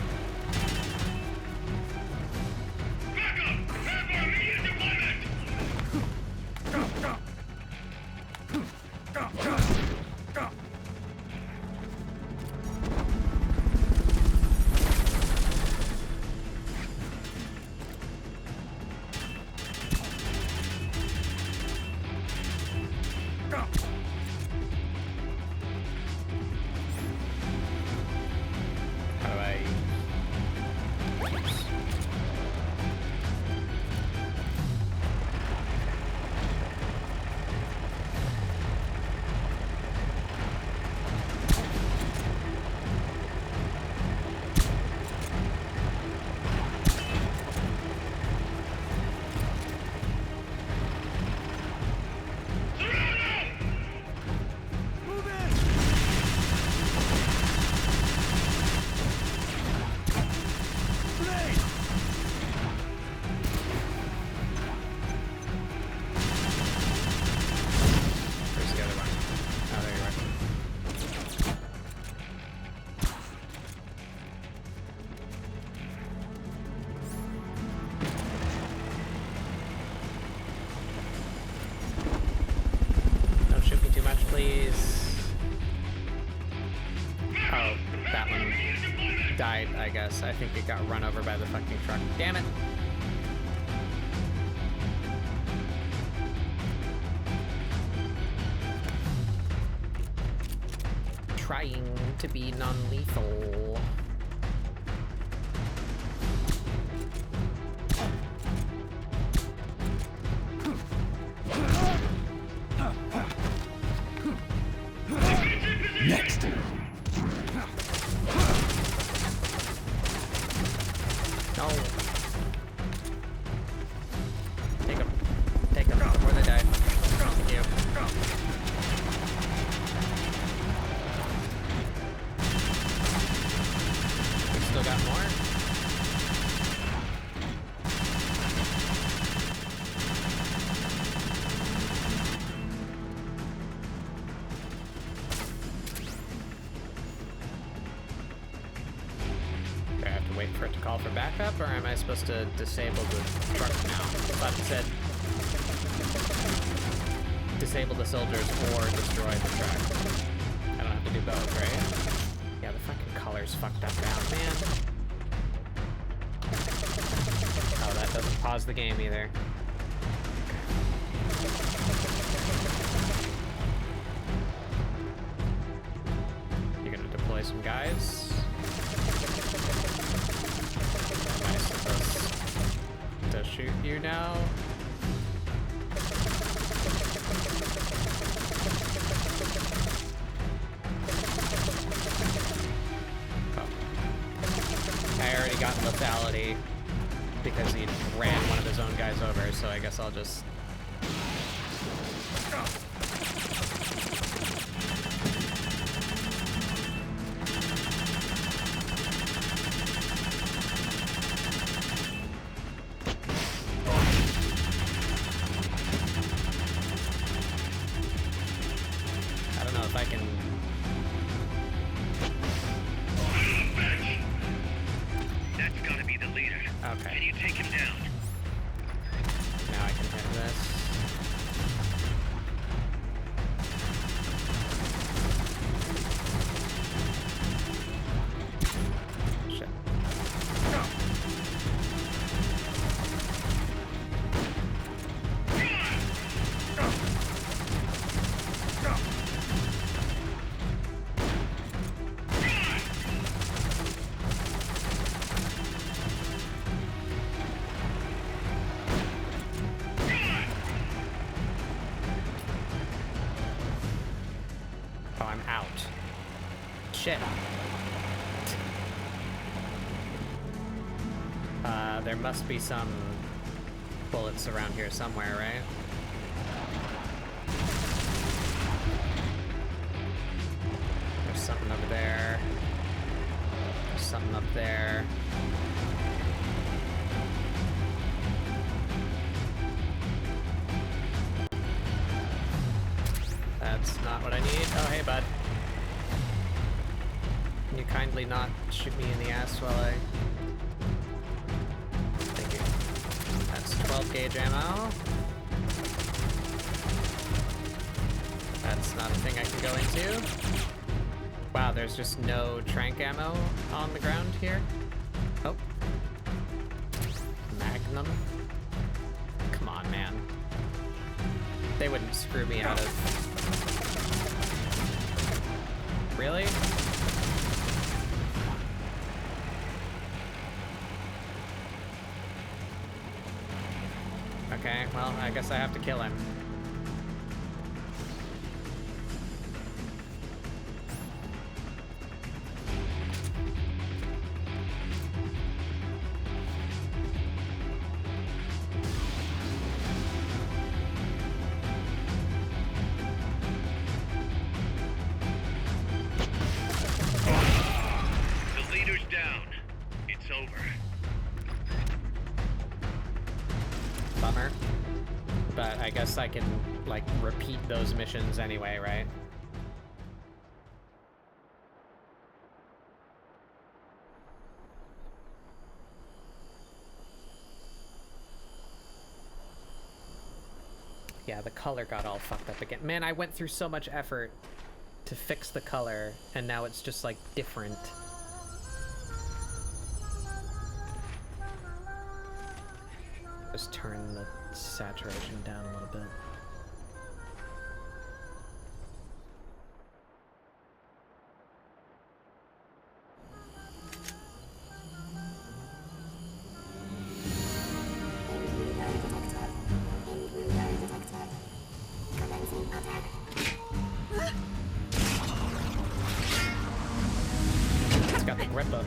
Oh, that one died, I guess. I think it got run over by the fucking truck. Damn it! Trying to be non-lethal. Next. No. Take them. Take them before they die. Thank you. We still got more? Do I have to wait for it to call for backup, or am I supposed to disable the truck now? I thought it said disable the soldiers or destroy the truck. I don't have to do both, right? Yeah, the fucking color's fucked up now, man. Oh, that doesn't pause the game either. You're gonna deploy some guys. Am I supposed to shoot you now? I already got lethality because he ran one of his own guys over, so I guess I'll just... I don't know if I can... That's gotta be the leader. Okay. Can you take him down? Now I can hit this. Shit. Oh, I'm out. Shit. There must be some bullets around here somewhere, right? There's something over there. There's something up there. That's not what I need. Oh, hey, bud. Can you kindly not shoot me in the ass while I... Thank you. That's 12 gauge ammo. That's not a thing I can go into. Wow, there's just no trank ammo on the ground here. Oh. Magnum. Come on, man. They wouldn't screw me out of... Really? Okay, well, I guess I have to kill him. The leader's down. It's over. Bummer. But I guess I can, like, repeat those missions anyway, right? Yeah, the color got all fucked up again. Man, I went through so much effort to fix the color, and now it's just like different. Just turn the saturation down a little bit. It's got the grip up.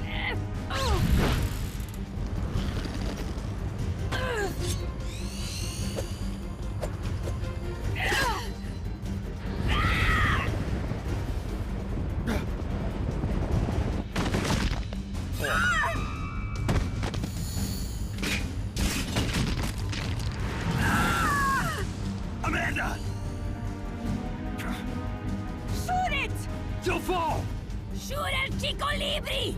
Amanda! Shoot it! She'll fall! Shoot el Chico Libri!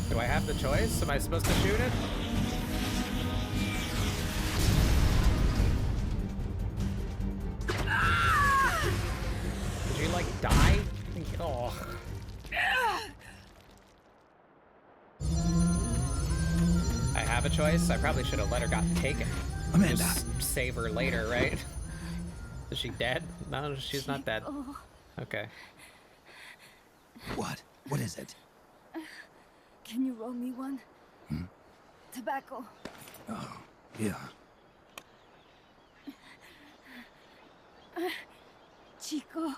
Do I have the choice? Am I supposed to shoot it? Did you, like, die? Oh. I have a choice? I probably should have let her got taken. Amanda! Just save her later, right? Is she dead? No, she's not dead. Okay. What? What is it? Can you roll me one? Tobacco. Oh, yeah. Chico.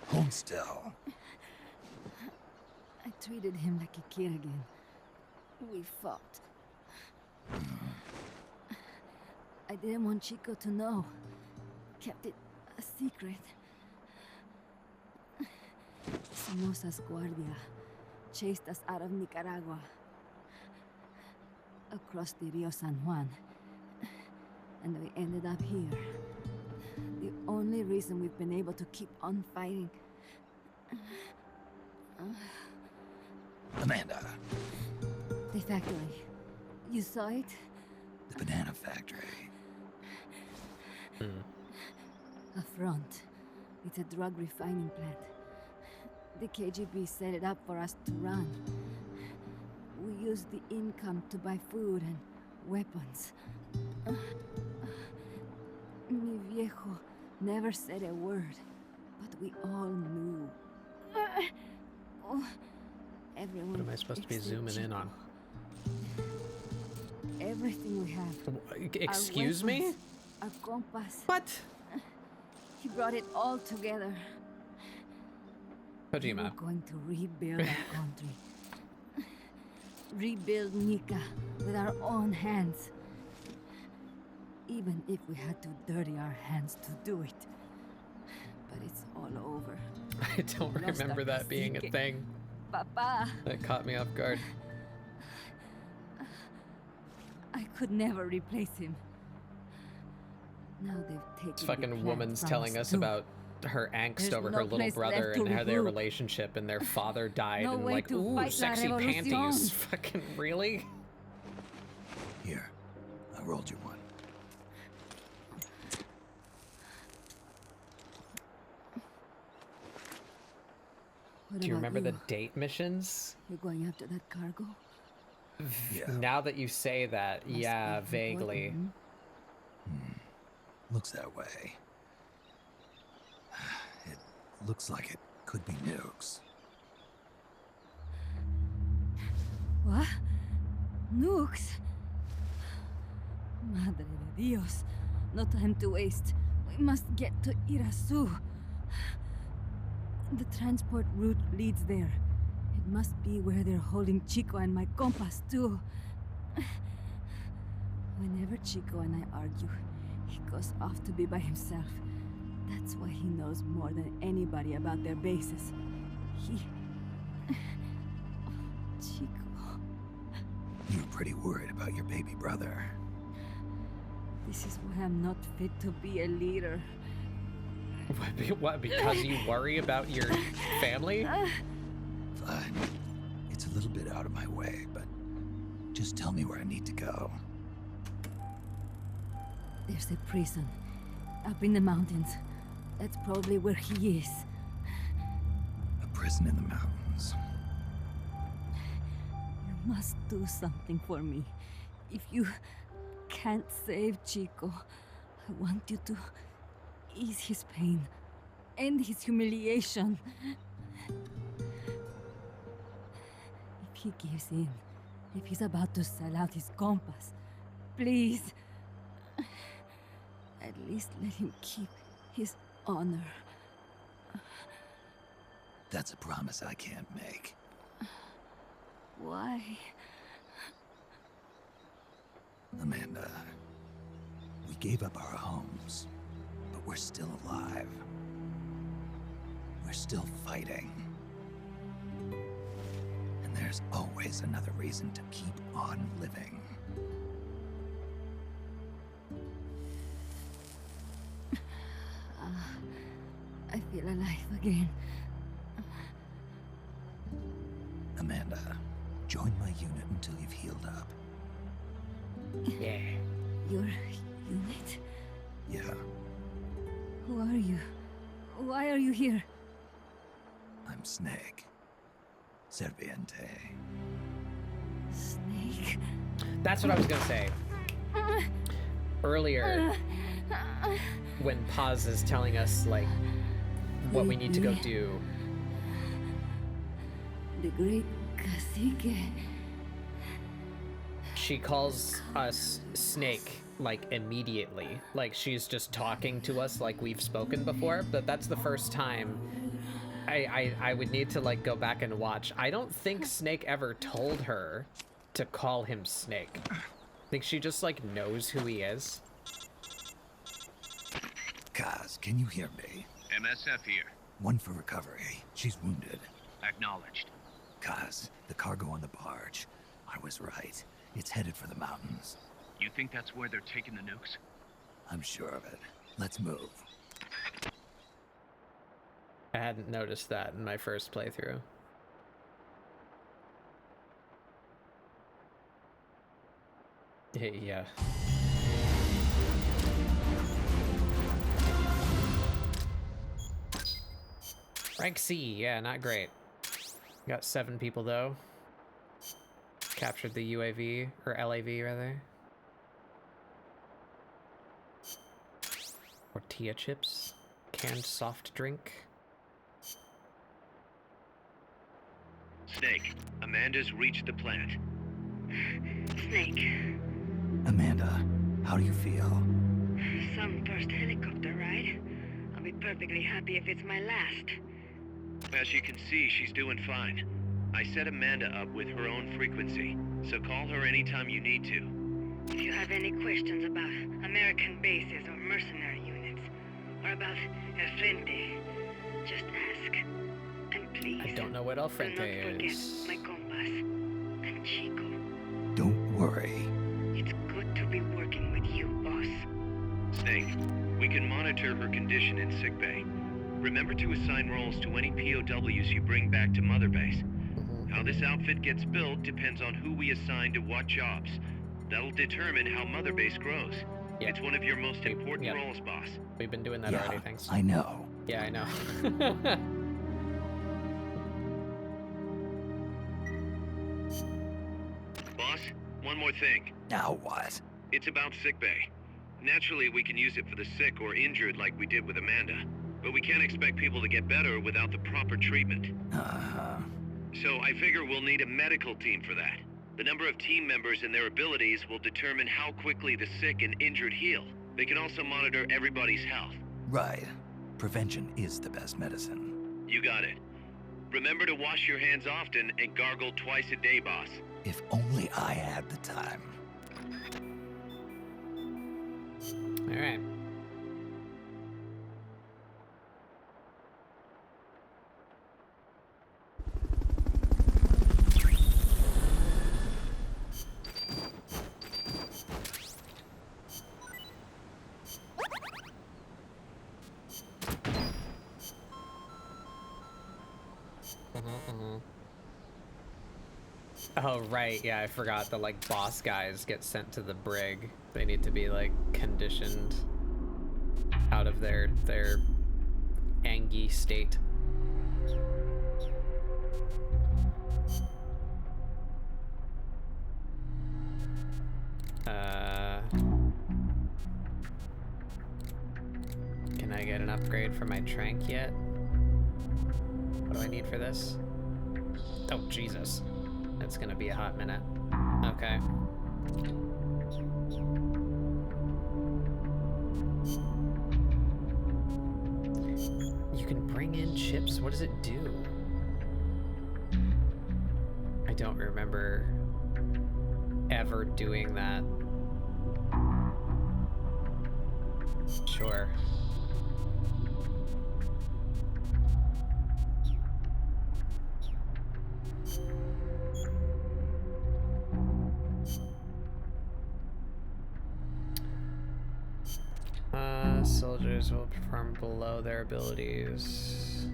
Hold still. I treated him like a kid again. We fought. I didn't want Chico to know. Kept it a secret. Somoza's Guardia chased us out of Nicaragua, across the Rio San Juan, and we ended up here. The only reason we've been able to keep on fighting. Amanda. The factory. You saw it? The banana factory. A front. It's a drug refining plant. The KGB set it up for us to run. We used the income to buy food and weapons. Mi viejo never said a word, but we all knew. Everyone. What am I supposed to be zooming in on? Everything we have. Excuse me? Our compass. What? He brought it all together. Kojima. We're going to rebuild our country. Rebuild Nika with our own hands. Even if we had to dirty our hands to do it. But it's all over. I don't remember that being a thing. Papa. That caught me off guard. I could never replace him. Now they've taken This fucking the woman's plant telling from us too. about her angst There's over no her little place brother left to and how their regroup. relationship and their father died No and way like, to ooh, fight la sexy panties. revolución. Fucking really? Here, I rolled you one. What Do you about remember the you? date missions? You're going after that cargo? Yeah. Now that you say that, Must yeah, be vaguely. important. Looks that way. It looks like it could be nukes. What? Nukes? Madre de Dios. No time to waste. We must get to Irasu. The transport route leads there. It must be where they're holding Chico and my compas too. Whenever Chico and I argue, he goes off to be by himself. That's why he knows more than anybody about their bases. He... Chico... You're pretty worried about your baby brother. This is why I'm not fit to be a leader. What, because you worry about your family? Fine. It's a little bit out of my way, but just tell me where I need to go. There's a prison up in the mountains. That's probably where he is. A prison in the mountains. You must do something for me. If you can't save Chico, I want you to ease his pain, end his humiliation. If he gives in, if he's about to sell out his compass, please, at least let him keep his honor. That's a promise I can't make. Why? Amanda, we gave up our homes, but we're still alive. We're still fighting. And there's always another reason to keep on living. I feel alive again. Amanda, join my unit until you've healed up. Yeah. Your unit? Yeah. Who are you? Why are you here? I'm Snake. Serviente. Snake? That's what I was gonna say. Earlier, when Paz is telling us, like, what we need to go do. The great cacique. She calls us Snake, like, immediately. Like, she's just talking to us like we've spoken before, but that's the first time. I would need to, like, go back and watch. I don't think Snake ever told her to call him Snake. I think she just, like, knows who he is. Kaz, can you hear me? MSF here. One for recovery. She's wounded. Acknowledged. Kaz, the cargo on the barge. I was right. It's headed for the mountains. You think that's where they're taking the nukes? I'm sure of it. Let's move. I hadn't noticed that in my first playthrough. Yeah. Rank C, yeah, not great. Got 7 people though. Captured the UAV, or LAV rather. Tortilla chips, canned soft drink. Snake, Amanda's reached the plant. Snake, Amanda, how do you feel? some first helicopter ride. I'll be perfectly happy if it's my last. As you can see, she's doing fine. I set Amanda up with her own frequency, so call her anytime you need to. If you have any questions about American bases or mercenary units, or about El Frente, just ask. And please, I don't know what El Frente do not forget is. my compass and Chico. Don't worry. It's good to be working with you, boss. Snake, we can monitor her condition in sickbay. Remember to assign roles to any POWs you bring back to Mother Base. How this outfit gets built depends on who we assign to what jobs. That'll determine how Mother Base grows. Yeah. It's one of your most important roles, boss. We've been doing that Yeah, already, thanks. I know. Yeah, I know. Boss, one more thing. Now what? It's about sickbay. Naturally, we can use it for the sick or injured like we did with Amanda. But we can't expect people to get better without the proper treatment. Uh-huh. So I figure we'll need a medical team for that. The number of team members and their abilities will determine how quickly the sick and injured heal. They can also monitor everybody's health. Right. Prevention is the best medicine. You got it. Remember to wash your hands often and gargle twice a day, boss. If only I had the time. All right. Oh, right, yeah, I forgot the, like, boss guys get sent to the brig. They need to be, like, conditioned out of their angy state. Can I get an upgrade for my trank yet? What do I need for this? Oh, Jesus. It's gonna be a hot minute. Okay. You can bring in chips? What does it do? I don't remember ever doing that. Sure. Soldiers will perform below their abilities.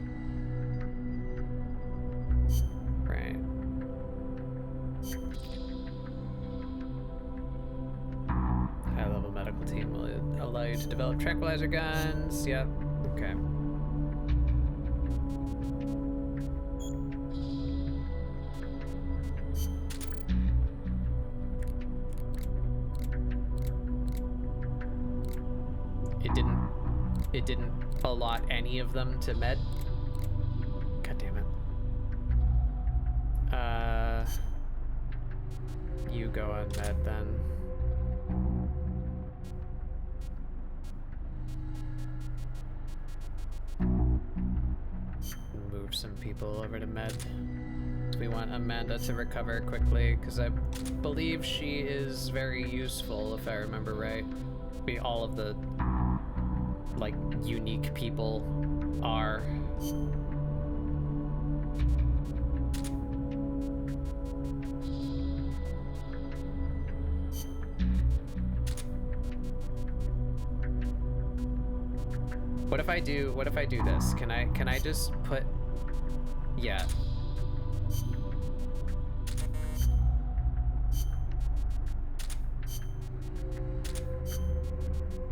Right. High-level medical team will allow you to develop tranquilizer guns. Yep. Okay. It didn't allot any of them to med. God damn it. You go on med then. Move some people over to med. We want Amanda to recover quickly, because I believe she is very useful, if I remember right. All of the, like, unique people are. What if I do this? Can I just put, yeah.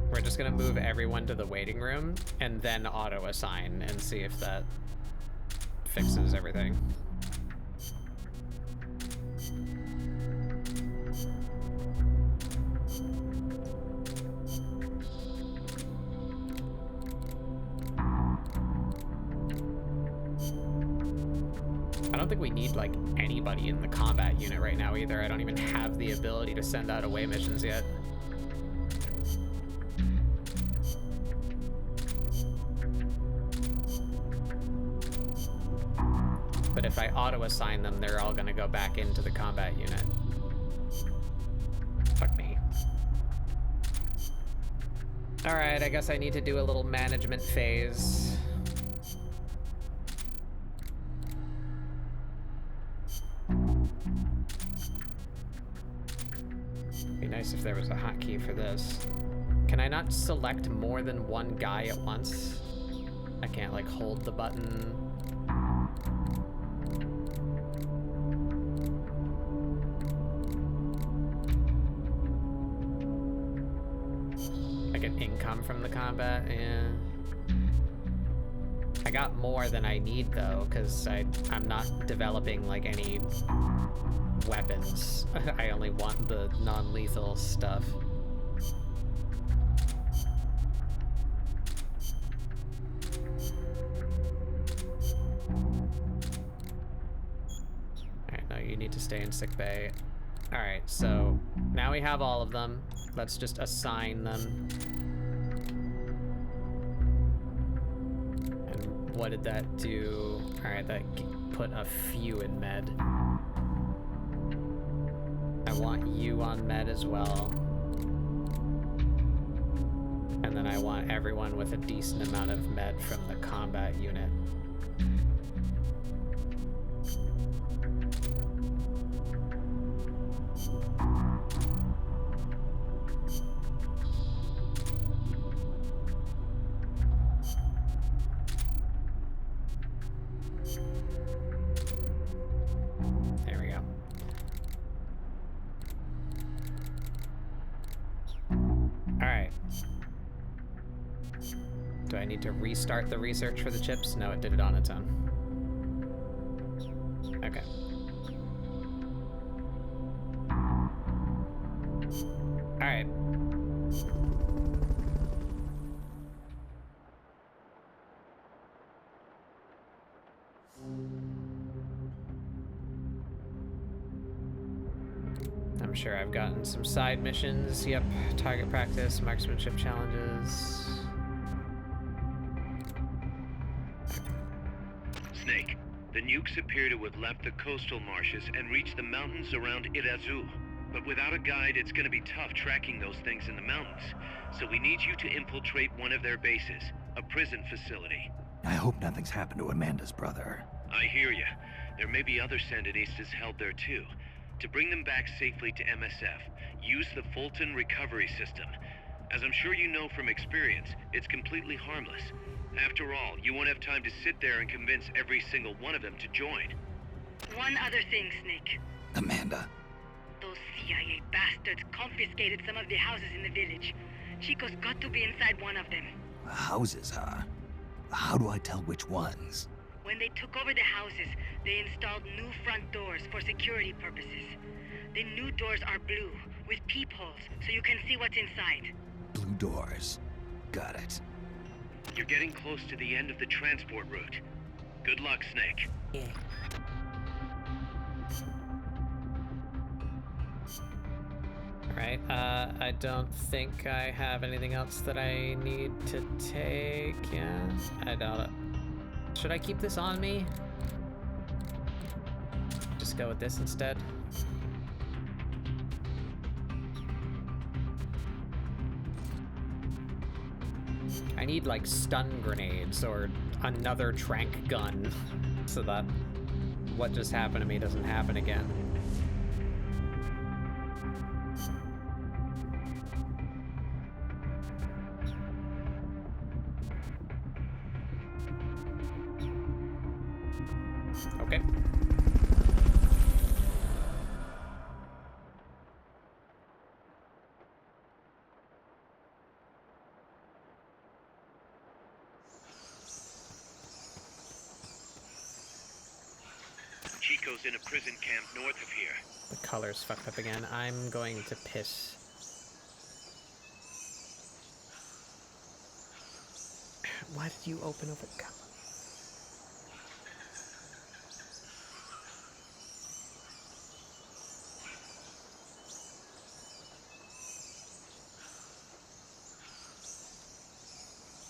We're just gonna move everyone to the waiting room and then auto assign and see if that fixes everything. I don't think we need, like, anybody in the combat unit right now either. I don't even have the ability to send out away missions yet. But if I auto-assign them, they're all gonna go back into the combat unit. Fuck me. Alright, I guess I need to do a little management phase. Be nice if there was a hotkey for this. Can I not select more than one guy at once? I can't, like, hold the button. I get income from the combat, yeah. I got more than I need though, because I'm not developing, like, any weapons. I only want the non-lethal stuff. Alright, no, you need to stay in sickbay. Alright, so now we have all of them. Let's just assign them. And what did that do? Alright, that put a few in med. I want you on med as well. And then I want everyone with a decent amount of med from the combat unit. Do I need to restart the research for the chips? No, it did it on its own. Okay. All right. I'm sure I've gotten some side missions. Yep, target practice, marksmanship challenges. Snake, the nukes appear to have left the coastal marshes and reached the mountains around Irazu. But without a guide, it's gonna be tough tracking those things in the mountains. So we need you to infiltrate one of their bases, a prison facility. I hope nothing's happened to Amanda's brother. I hear ya. There may be other Sandinistas held there too. To bring them back safely to MSF, use the Fulton recovery system. As I'm sure you know from experience, it's completely harmless. After all, you won't have time to sit there and convince every single one of them to join. One other thing, Snake. Amanda. Those CIA bastards confiscated some of the houses in the village. Chico's got to be inside one of them. Houses, huh? How do I tell which ones? When they took over the houses, they installed new front doors for security purposes. The new doors are blue, with peepholes, so you can see what's inside. Blue doors. Got it. You're getting close to the end of the transport route. Good luck, Snake. Yeah. Right, I don't think I have anything else that I need to take. Yeah, I doubt it. Should I keep this on me? Just go with this instead. I need like stun grenades or another tranq gun so that what just happened to me doesn't happen again. Okay. Chico's in a prison camp north of here. The color's fucked up again. I'm going to piss. Why did you open over? God.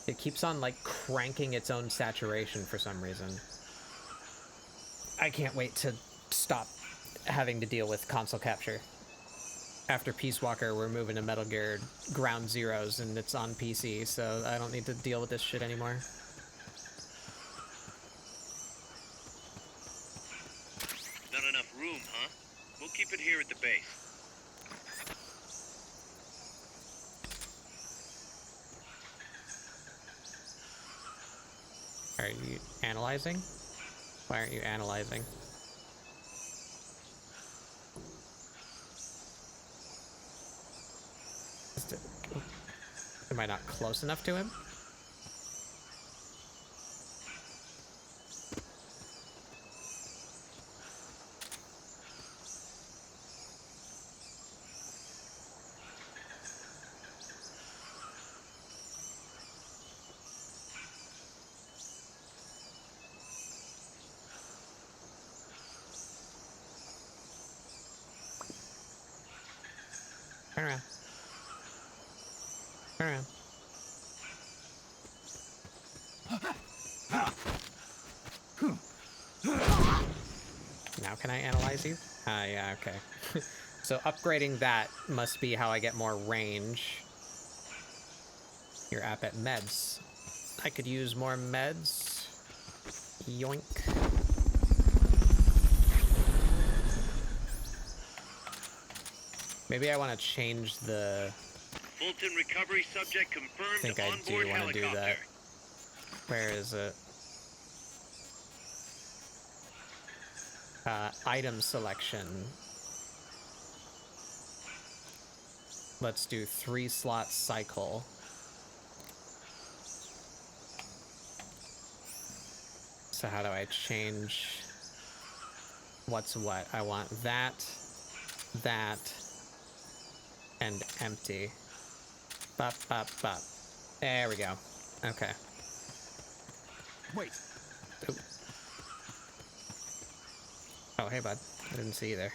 It keeps on, like, cranking its own saturation for some reason. I can't wait to stop having to deal with console capture. After Peacewalker, we're moving to Metal Gear Ground Zeroes, and it's on PC, so I don't need to deal with this shit anymore. Not enough room, huh? We'll keep it here at the base. Are you analyzing? Why aren't you analyzing? Am I not close enough to him? Turn around. Turn around. Now can I analyze you? Yeah, okay. So upgrading that must be how I get more range. You're up at meds. I could use more meds. Yoink. Maybe I want to change the... Fulton recovery subject confirmed. I think I do want to do that. Where is it? Item selection. Let's do 3-slot cycle. So how do I change what's what? I want that, and empty. Bop, bop, bop. There we go. Okay. Wait. Ooh. Oh, hey, bud. I didn't see you there.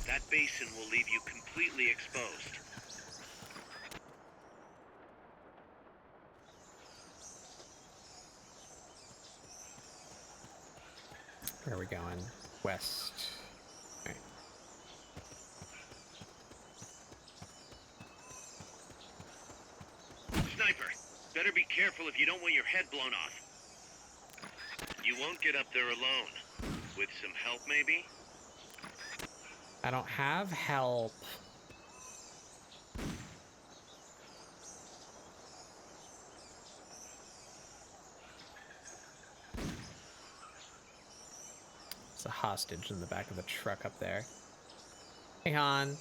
That basin will leave you completely exposed. Where are we going? West. Right. Sniper, better be careful if you don't want your head blown off. You won't get up there alone. With some help, maybe? I don't have help. There's a hostage in the back of the truck up there. Hey, Han.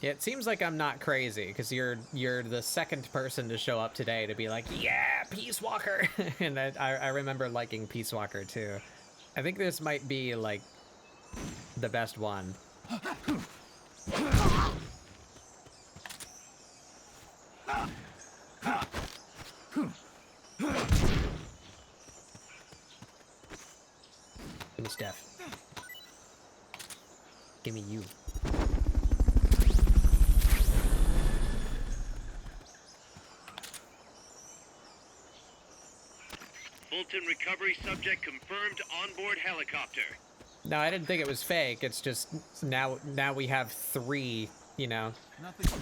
Yeah, it seems like I'm not crazy, because you're the second person to show up today to be like, yeah, Peacewalker! And I remember liking Peacewalker, too. I think this might be, like, the best one. Give me Steph. Give me you. Fulton recovery subject confirmed onboard helicopter. No, I didn't think it was fake. It's just now we have 3, you know. Nothing.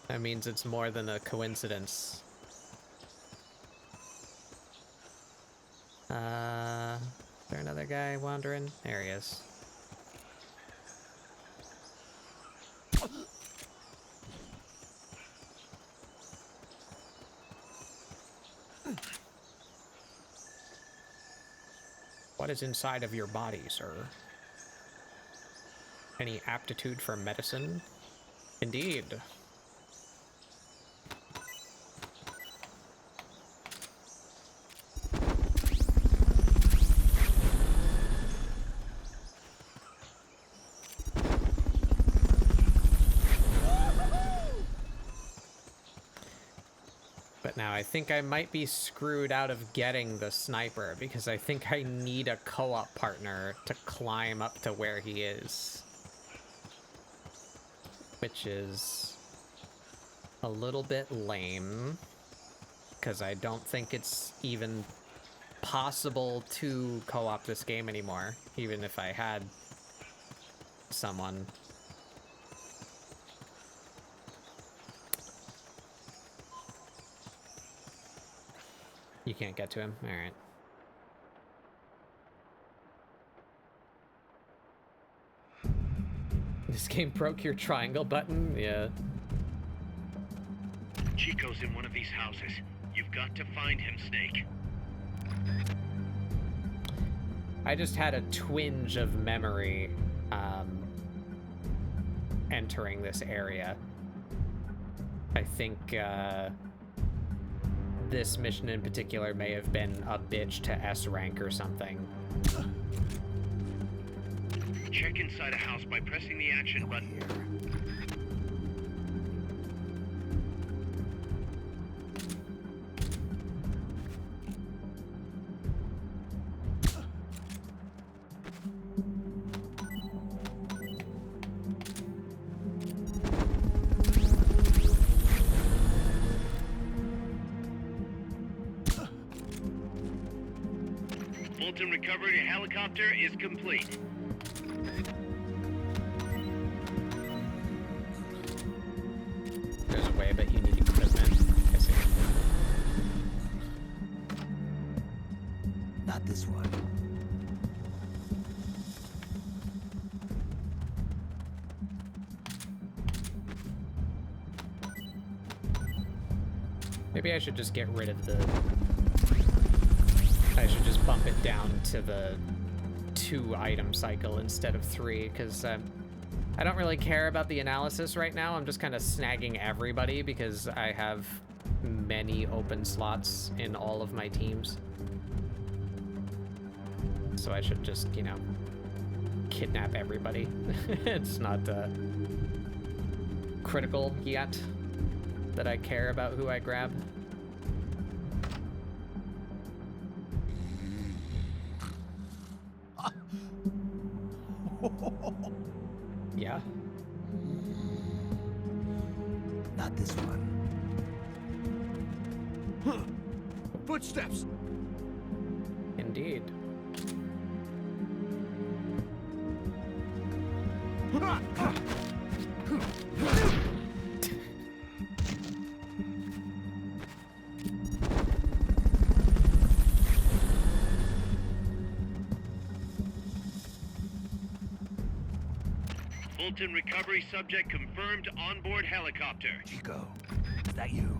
That means it's more than a coincidence. Is there another guy wandering? There he is. What is inside of your body, sir? Any aptitude for medicine? Indeed. But now I think I might be screwed out of getting the sniper, because I think I need a co-op partner to climb up to where he is. Which is a little bit lame, because I don't think it's even possible to co-op this game anymore, even if I had someone. You can't get to him? Alright. This game broke your triangle button? Yeah. Chico's in one of these houses. You've got to find him, Snake. I just had a twinge of memory entering this area. I think this mission in particular may have been a bitch to S rank or something. Check inside a house by pressing the action button. Fulton recovery helicopter is complete. There's a way, but you need equipment. I see. Not this one. Maybe I should just get rid of the... I should just bump it down to the 2-item cycle instead of 3, because I don't really care about the analysis right now. I'm just kind of snagging everybody because I have many open slots in all of my teams. So I should just, you know, kidnap everybody. It's not critical yet that I care about who I grab. Yeah. Not this one. Footsteps. Indeed. Fulton recovery subject confirmed onboard helicopter. Chico, is that you?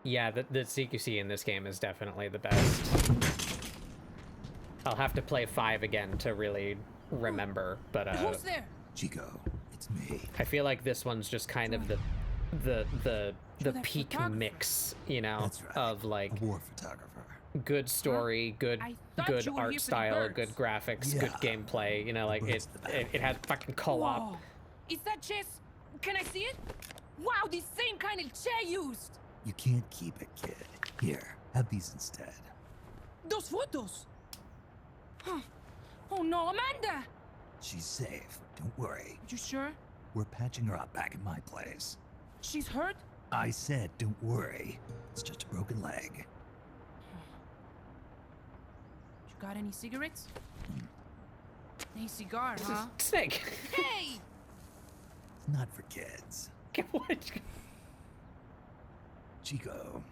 Yeah, the CQC in this game is definitely the best. I'll have to play 5 again to really remember, but Who's there? Chico, it's me. I feel like this one's just kind of the that peak photographer. mix, you know, That's right. of like A war photographer. good story, good I thought good you were art here for the style, birds. good graphics, good Yeah. gameplay, you know, like Birds it had fucking co-op. Whoa. Is that chess? Can I see it? Wow, the same kind of chair used. You can't keep it, kid. Here, have these instead. Those photos. Huh. Oh no, Amanda! She's safe. Don't worry. You sure? We're patching her up back at my place. She's hurt? I said, don't worry. It's just a broken leg. You got any cigarettes? Any cigar, huh? Snake. Hey! It's not for kids. Chico,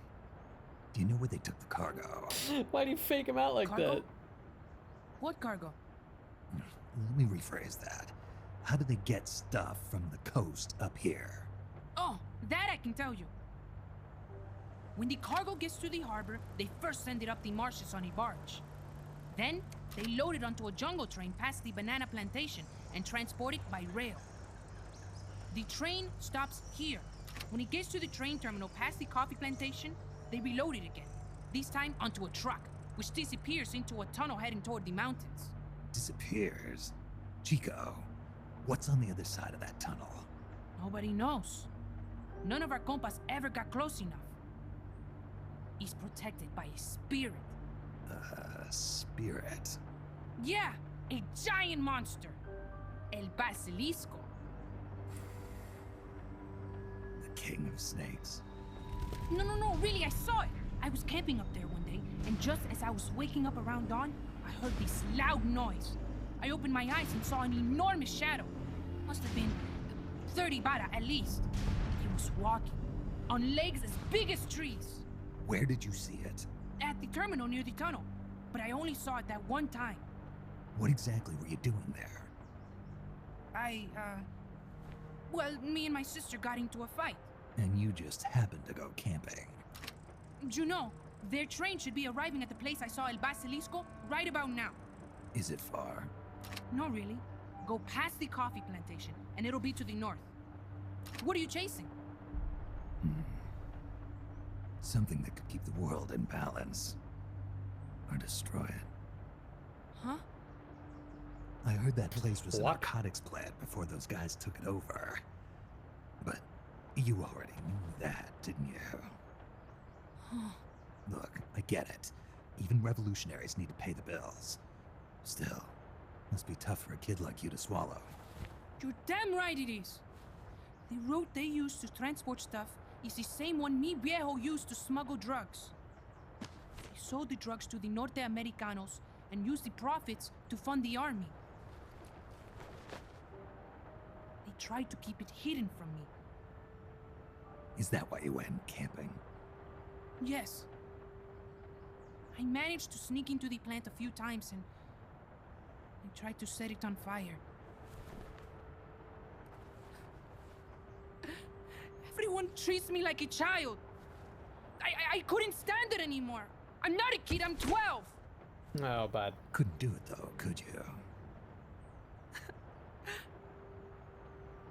do you know where they took the cargo? Why do you fake him out like Cargo? that? What cargo? Let me rephrase that. How do they get stuff from the coast up here? Oh, that I can tell you. When the cargo gets to the harbor, they first send it up the marshes on a barge. Then, they load it onto a jungle train past the banana plantation and transport it by rail. The train stops here. When it gets to the train terminal past the coffee plantation, they reload it again. This time onto a truck, which disappears into a tunnel heading toward the mountains. Disappears? Chico, what's on the other side of that tunnel? Nobody knows. None of our compas ever got close enough. He's protected by a spirit. Spirit. Yeah, a giant monster. El Basilisco. The king of snakes. No, really, I saw it. I was camping up there one day, and just as I was waking up around dawn, I heard this loud noise. I opened my eyes and saw an enormous shadow. Must have been 30 bara at least. He was walking, on legs as big as trees. Where did you see it? At the terminal near the tunnel, but I only saw it that one time. What exactly were you doing there? Well, me and my sister got into a fight. And you just happened to go camping. You know, their train should be arriving at the place I saw El Basilisco right about now. Is it far? No, really. Go past the coffee plantation, and it'll be to the north. What are you chasing? Something that could keep the world in balance. Or destroy it. Huh? I heard that place was a What? narcotics plant before those guys took it over. But you already knew that, didn't you? Look, I get it. Even revolutionaries need to pay the bills. Still, must be tough for a kid like you to swallow. You're damn right it is. The route they use to transport stuff is the same one mi viejo used to smuggle drugs. They sold the drugs to the Norte Americanos and used the profits to fund the army. They tried to keep it hidden from me. Is that why you went camping? Yes. I managed to sneak into the plant a few times and I tried to set it on fire. Everyone treats me like a child. I couldn't stand it anymore. I'm not a kid, I'm 12. Oh, bud. Couldn't do it though, could you?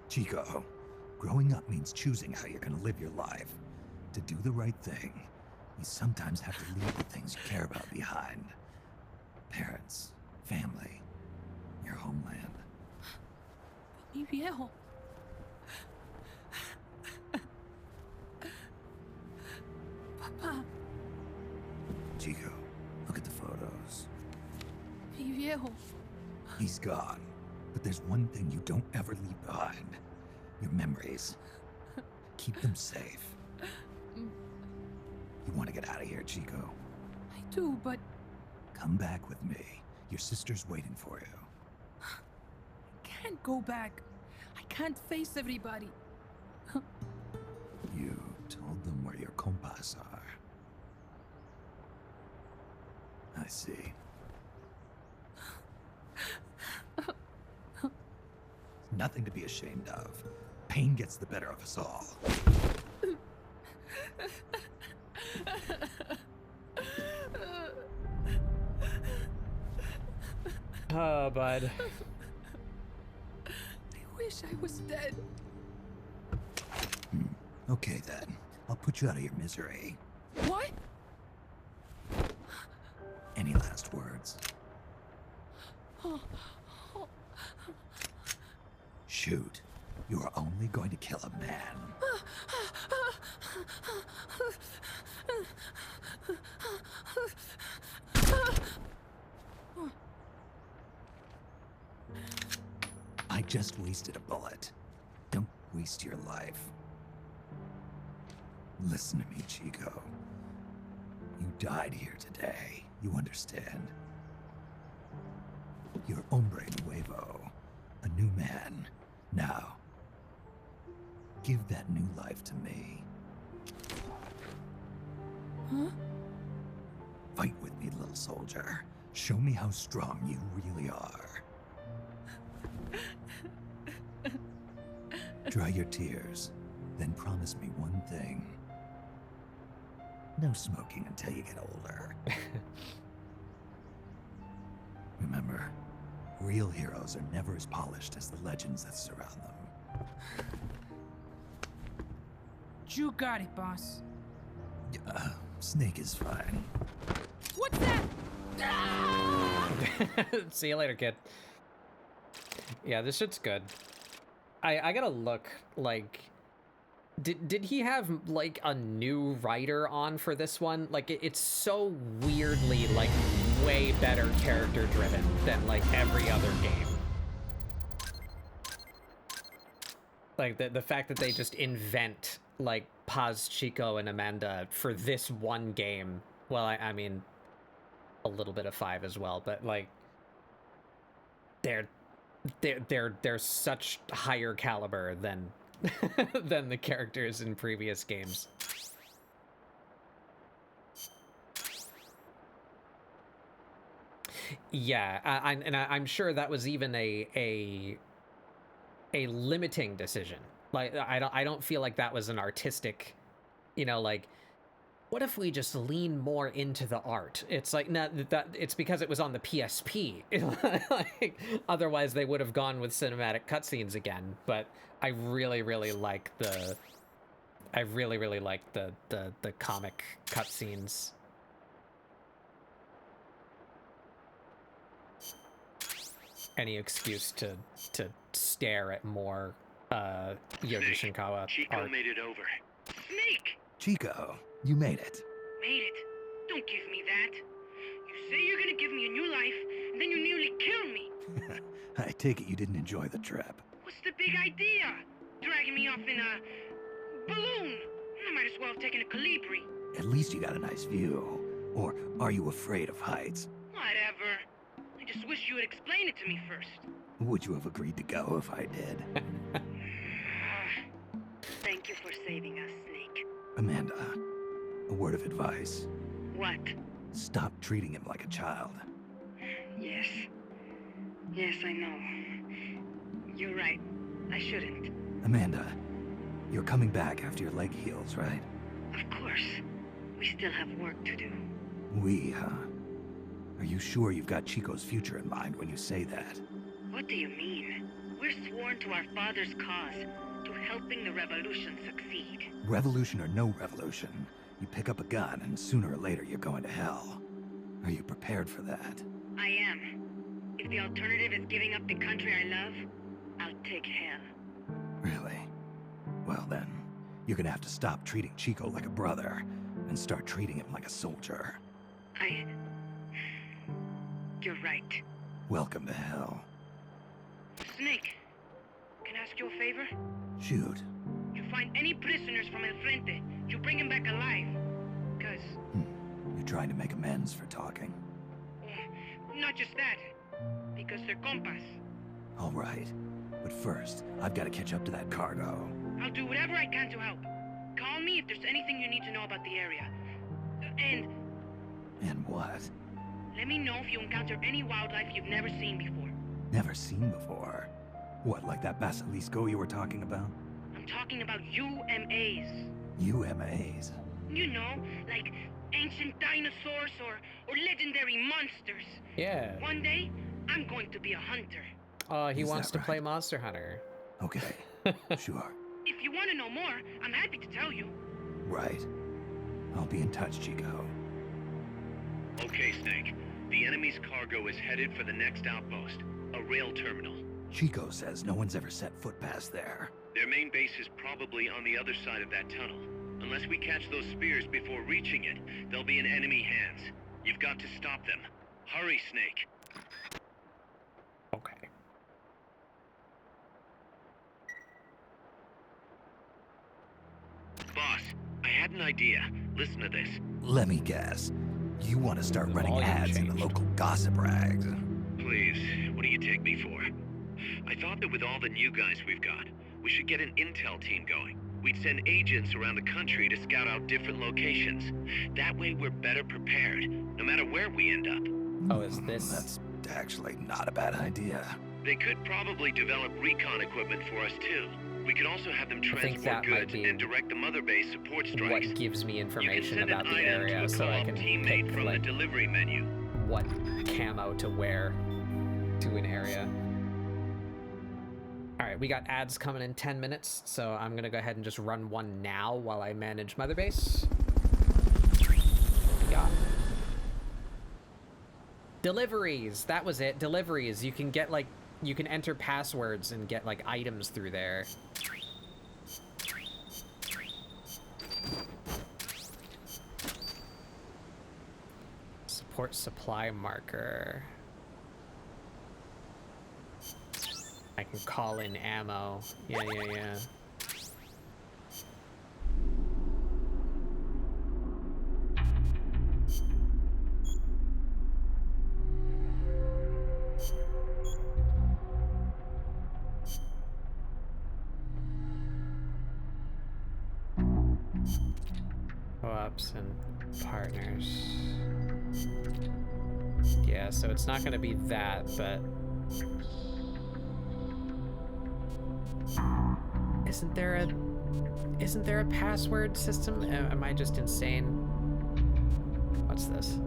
Chico, growing up means choosing how you're gonna live your life. To do the right thing, you sometimes have to leave the things you care about behind. Parents, family, your homeland. Mi viejo. Papa. Chico, look at the photos. Mi viejo. He's gone, but there's one thing you don't ever leave behind. Your memories. Keep them safe. You want to get out of here, Chico? I do, but... Come back with me. Your sister's waiting for you. I can't go back. I can't face everybody. You told them where your compas are. I see. Nothing to be ashamed of. Pain gets the better of us all. Oh, bud. I wish I was dead. Okay then. I'll put you out of your misery. What? Any last words? Shoot. You are only going to kill a man. I just wasted a bullet. Don't waste your life. Listen to me, Chico. You died here today. You understand? You're hombre nuevo. A new man. Now, give that new life to me. Huh? Fight with me, little soldier. Show me how strong you really are. Dry your tears, then promise me one thing. No smoking until you get older. Remember, real heroes are never as polished as the legends that surround them. You got it, boss. Snake is fine. What's that? Ah! See you later, kid. Yeah, this shit's good. I gotta look, like... Did he have, like, a new writer on for this one? Like, it's so weirdly, like, way better character-driven than, like, every other game. Like, the fact that they just invent, like, Paz, Chico, and Amanda for this one game. Well, I mean, a little bit of 5 as well, but, like, they're such higher caliber than than the characters in previous games. Yeah, I'm sure that was even a limiting decision. Like, I don't feel like that was an artistic, you know, like, what if we just lean more into the art? It's like, no, that it's because it was on the PSP. Like, otherwise they would have gone with cinematic cutscenes again. But I really like the the comic cutscenes. Any excuse to stare at more Yoji Shinkawa Chico art. made it over. Snake! Chico, you made it. Made it. Don't give me that. You say you're gonna give me a new life, and then you nearly kill me. I take it you didn't enjoy the trip. What's the big idea? Dragging me off in a balloon. I might as well have taken a Calibri. At least you got a nice view. Or are you afraid of heights? Whatever. I just wish you would explain it to me first. Would you have agreed to go if I did? Thank you for saving us, Snake. Amanda, a word of advice. What? Stop treating him like a child. Yes. Yes, I know. You're right. I shouldn't. Amanda, You're coming back after your leg heals, right? Of course. We still have work to do. We, huh? Are you sure you've got Chico's future in mind when you say that? What do you mean? We're sworn to our father's cause, to helping the revolution succeed. Revolution or no revolution, you pick up a gun and sooner or later you're going to hell. Are you prepared for that? I am. If the alternative is giving up the country I love, I'll take hell. Really? Well then, you're gonna have to stop treating Chico like a brother and start treating him like a soldier. You're right. Welcome to hell. Snake, can I ask you a favor? Shoot. You find any prisoners from El Frente, you bring them back alive. Cause... You're trying to make amends for talking. Not just that. Because they're compas. All right. But first, I've got to catch up to that cargo. I'll do whatever I can to help. Call me if there's anything you need to know about the area. And what? Let me know if you encounter any wildlife you've never seen before. Never seen before? What, like that basilisco you were talking about? I'm talking about UMAs. UMAs? You know, like ancient dinosaurs or legendary monsters. Yeah. One day, I'm going to be a hunter. He Is wants that to play Monster Hunter. Okay, sure. If you want to know more, I'm happy to tell you. Right. I'll be in touch, Chico. Okay, Snake. The enemy's cargo is headed for the next outpost, a rail terminal. Chico says no one's ever set foot past there. Their main base is probably on the other side of that tunnel. Unless we catch those spears before reaching it, they'll be in enemy hands. You've got to stop them. Hurry, Snake. Okay. Boss, I had an idea. Listen to this. Let me guess. You want to start running Volume ads in the changed. local gossip rags. Please, what do you take me for? I thought that with all the new guys we've got, we should get an intel team going. We'd send agents around the country to scout out different locations. That way we're better prepared, no matter where we end up. Oh, is this... That's actually not a bad idea. They could probably develop recon equipment for us too. We could also have them think transport that might goods be and direct the mother base support strikes. what gives me You can information send about an the item area to a so I co-op can teammate pick, from like, the delivery menu. what camo to wear to an area. Alright, we got ads coming in 10 minutes, so I'm gonna go ahead and just run one now while I manage Mother Base. Yeah. Deliveries! That was it. Deliveries. You can get, like, you can enter passwords and get, like, items through there. Support supply marker. I can call in ammo. Yeah. Co-ops and partners. Yeah, so it's not gonna be that, but... Isn't there a password system? Am I just insane? What's this?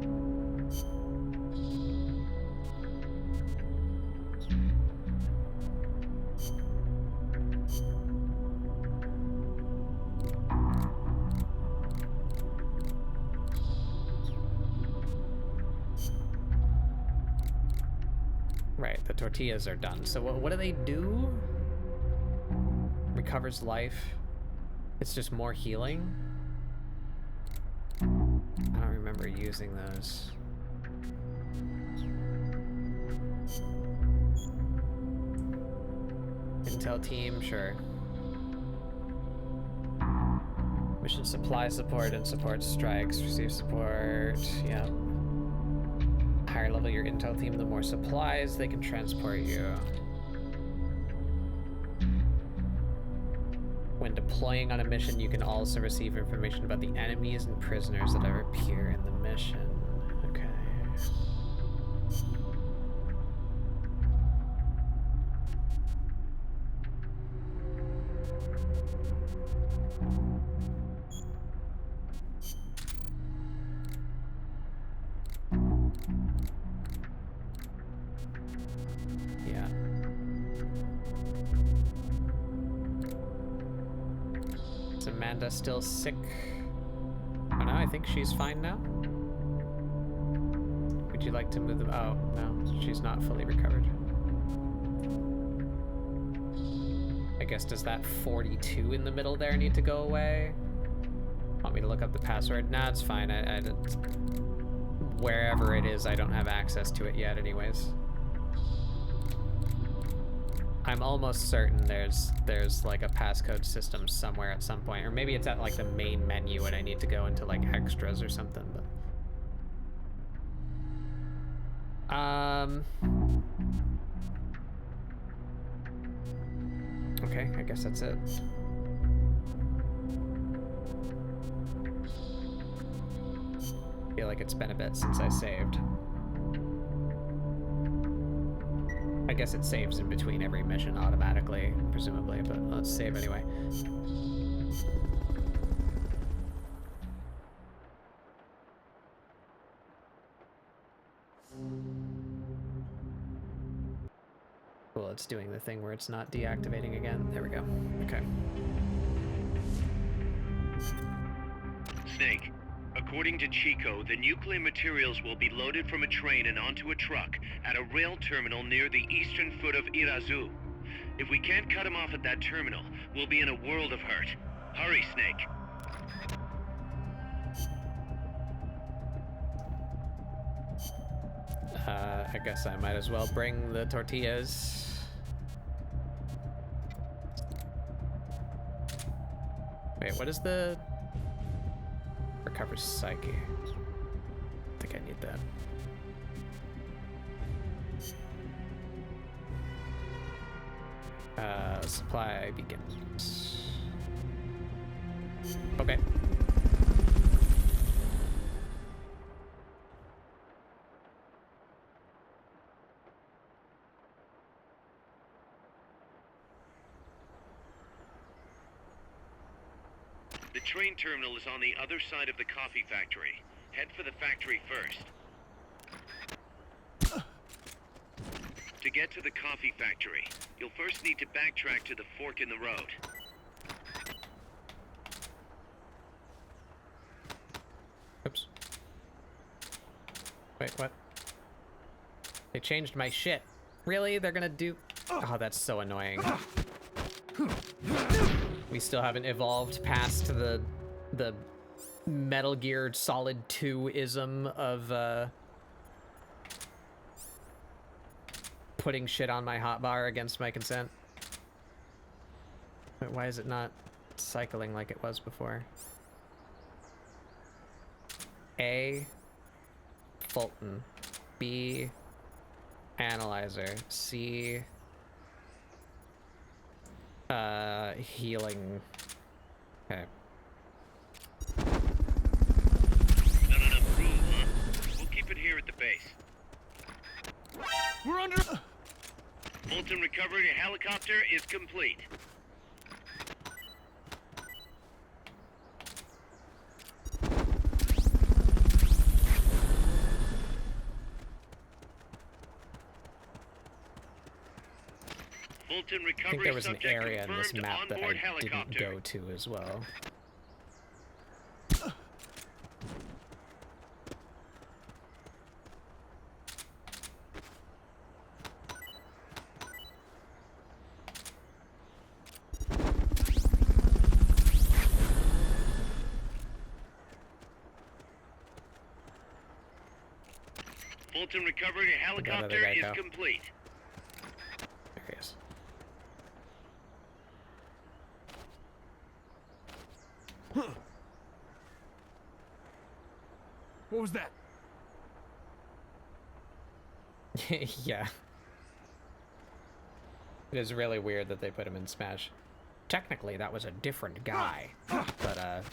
Right, the tortillas are done. So what do they do? Recovers life. It's just more healing. I don't remember using those. Intel team, sure. Mission supply support and support strikes. Receive support. Yeah. Higher level your intel team, the more supplies they can transport you. When deploying on a mission, you can also receive information about the enemies and prisoners that appear in the mission. Okay. Yeah. Is Amanda still sick? Oh no, I think she's fine now. Would you like to move them? Oh, no, she's not fully recovered. I guess, does that 42 in the middle there need to go away? Want me to look up the password? Nah, it's fine. Wherever it is, I don't have access to it yet anyways. I'm almost certain there's like a passcode system somewhere at some point, or maybe it's at like the main menu and I need to go into like extras or something, but... Okay, I guess that's it. Feel like it's been a bit since I saved. I guess it saves in between every mission automatically, presumably, but let's save anyway. Cool, it's doing the thing where it's not deactivating again. There we go. Okay. Snake, according to Chico, the nuclear materials will be loaded from a train and onto a truck at a rail terminal near the eastern foot of Irazu. If we can't cut him off at that terminal, we'll be in a world of hurt. Hurry, Snake. I guess I might as well bring the tortillas. Wait, what is the... Recovers psyche. I think I need that. Supply begins. Okay. The train terminal is on the other side of the coffee factory. Head for the factory first. To get to the coffee factory, you'll first need to backtrack to the fork in the road. Oops. Wait, what? They changed my shit. Really? They're gonna do... Oh, that's so annoying. We still haven't evolved past the Metal Gear Solid 2-ism of putting shit on my hotbar against my consent. Wait, why is it not cycling like it was before? A, Fulton. B, Analyzer. C, healing. Okay. Not enough room, huh? We'll keep it here at the base. We're under... Fulton recovery helicopter is complete. Fulton I think recovery there was an subject area in this confirmed map that onboard I helicopter. didn't go to as well. Fulton recovery helicopter guy is go? complete. There he is. What was that? Yeah. It is really weird that they put him in Smash. Technically, that was a different guy. But,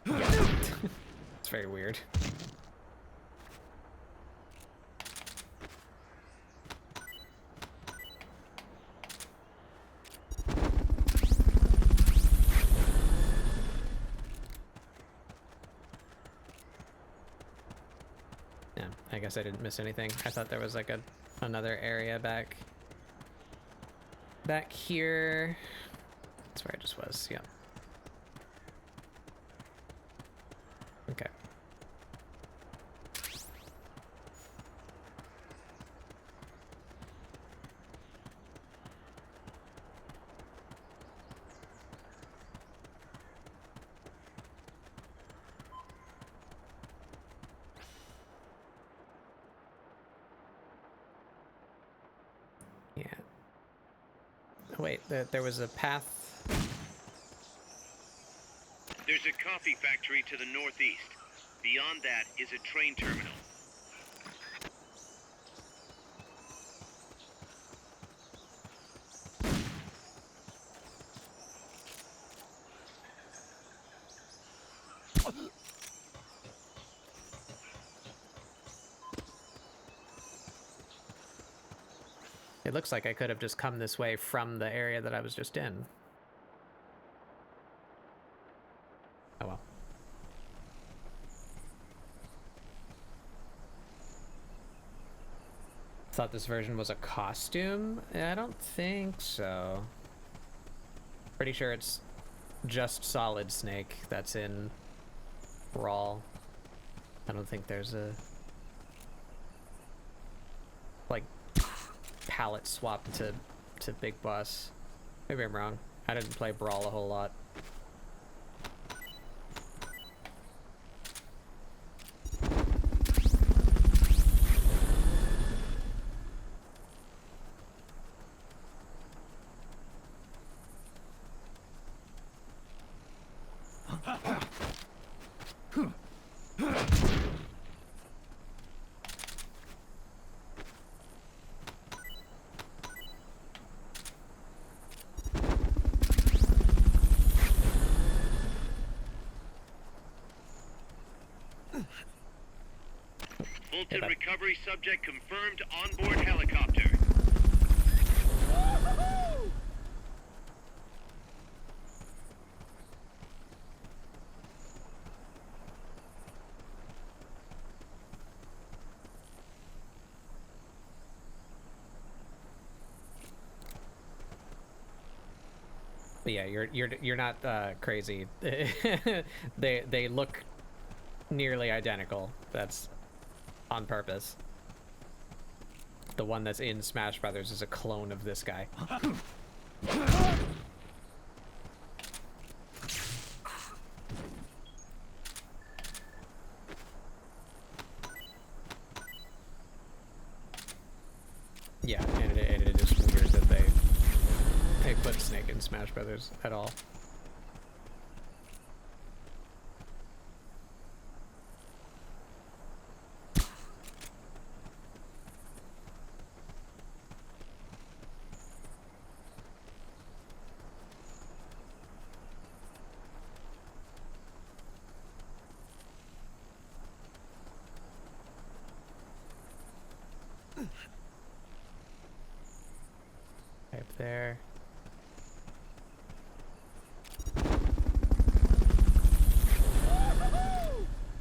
yeah. It's very weird. guess I didn't miss anything. I thought there was like another area back here. That's where I just was. Yeah. Okay. Yeah. Oh, wait, there was a path. There's a coffee factory to the northeast. Beyond that is a train terminal. It looks like I could have just come this way from the area that I was just in. Oh well. Thought this version was a costume? I don't think so. Pretty sure it's just Solid Snake that's in Brawl. I don't think there's a like palette swap to Big Boss. Maybe I'm wrong. I didn't play Brawl a whole lot. Fulton recovery subject confirmed onboard helicopter. But yeah, you're not crazy. They look nearly identical. That's on purpose. The one that's in Smash Brothers is a clone of this guy. Yeah, and it is weird that they put Snake in Smash Brothers at all. Up there.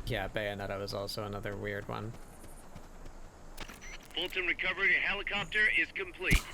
Yeah, Bayonetta was also another weird one. Fulton recovery helicopter is complete.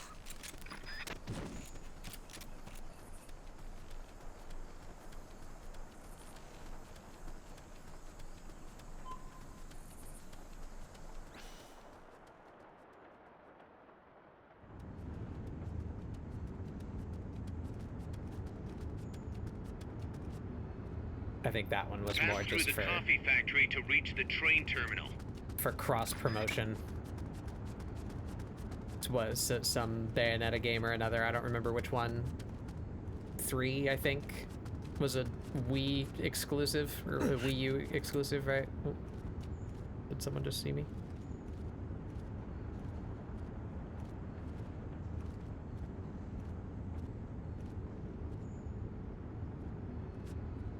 I think that one was Pass more through just the for coffee factory to reach the train terminal. cross promotion. It was some Bayonetta game or another. I don't remember which one. 3, I think, was a Wii exclusive or a Wii U exclusive, right? Oh. Did someone just see me?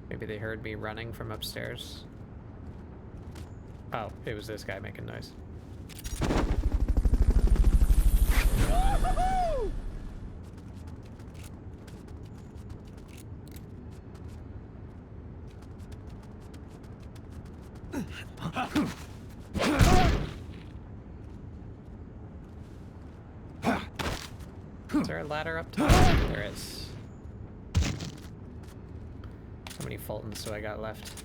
Maybe they heard me running from upstairs. Oh, it was this guy making noise. Is there a ladder up top? There is. How many Fultons do I got left?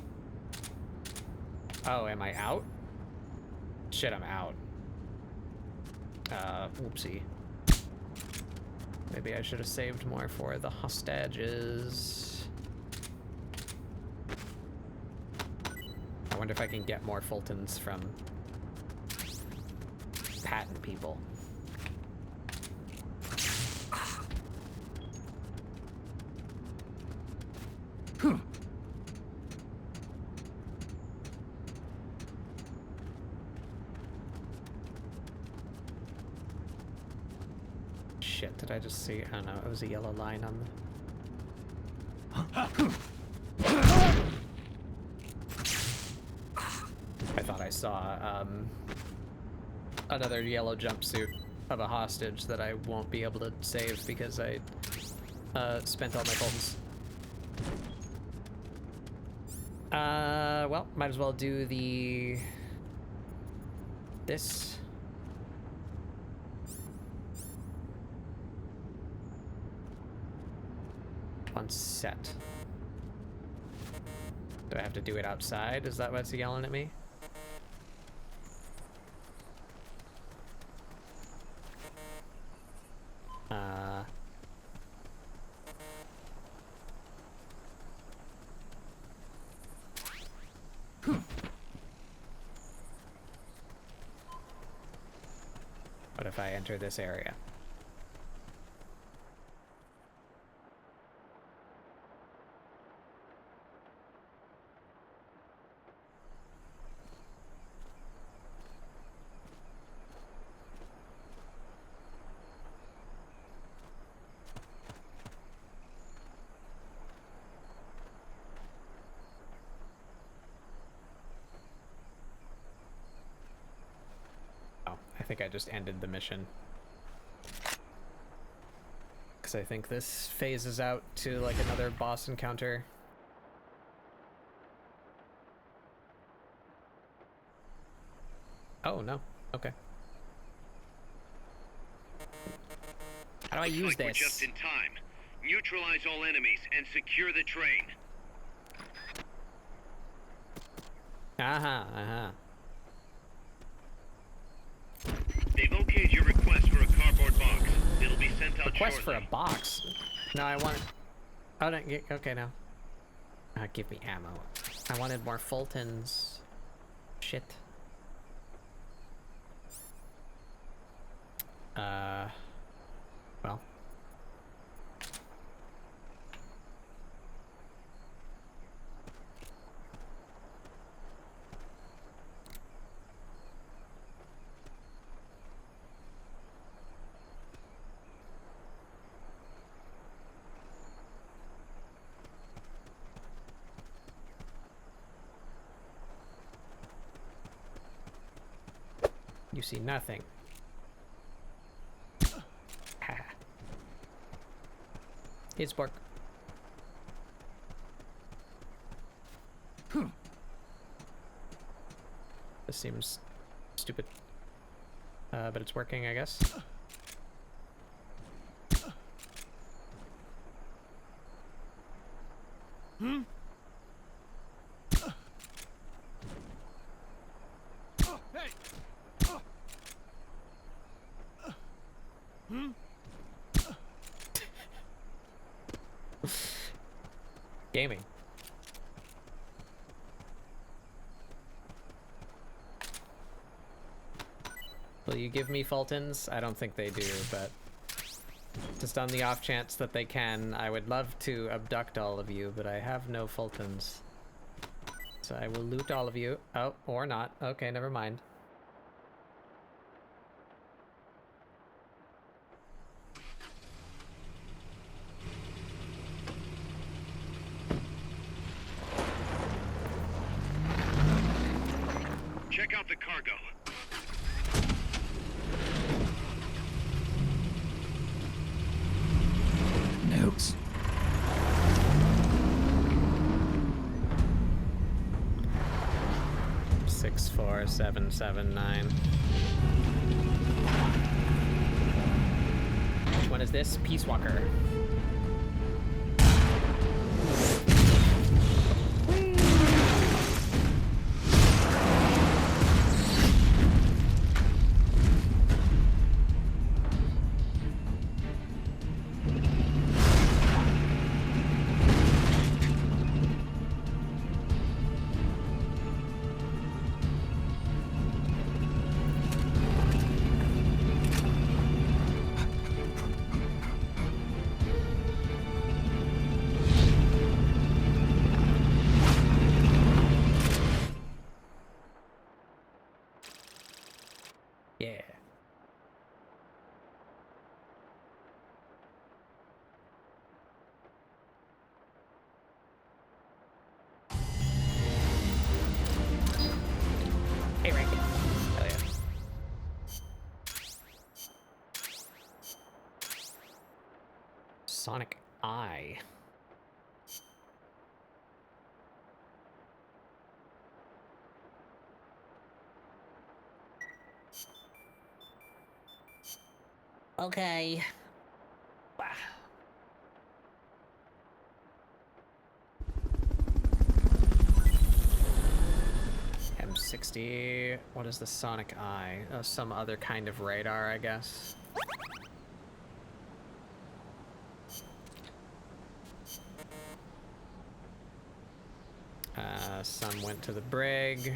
Oh, am I out? Shit, I'm out. Whoopsie. Maybe I should have saved more for the hostages. I wonder if I can get more Fultons from patent people. Shit, did I just see? Oh no, it was a yellow line on the... I thought I saw another yellow jumpsuit of a hostage that I won't be able to save because I spent all my Fultons. Well, might as well do this. On set. Do I have to do it outside? Is that what's yelling at me? What if I enter this area? I think I just ended the mission. Because I think this phases out to like another boss encounter. Oh, no. Okay. How do I use this? We're just in time. Neutralize all enemies and secure the train. They've okayed your request for a cardboard box. It'll be sent out Request shortly. for a box? No, I want... Oh, no, okay, now. Give me ammo. I wanted more Fultons. Shit. Well. You see nothing. It's bark. This seems stupid. But it's working, I guess. Gaming. Will you give me Fultons? I don't think they do, but just on the off chance that they can, I would love to abduct all of you, but I have no Fultons. So I will loot all of you. Oh, or not. Okay, never mind. Check out the cargo. Nukes. Six, 4, 7, 7, 9. Which one is this? Peacewalker. Yeah. Hey, Rank. Hell yeah. Sonic Eye. Okay. M60. What is the Sonic Eye? Some other kind of radar, I guess. Some went to the brig.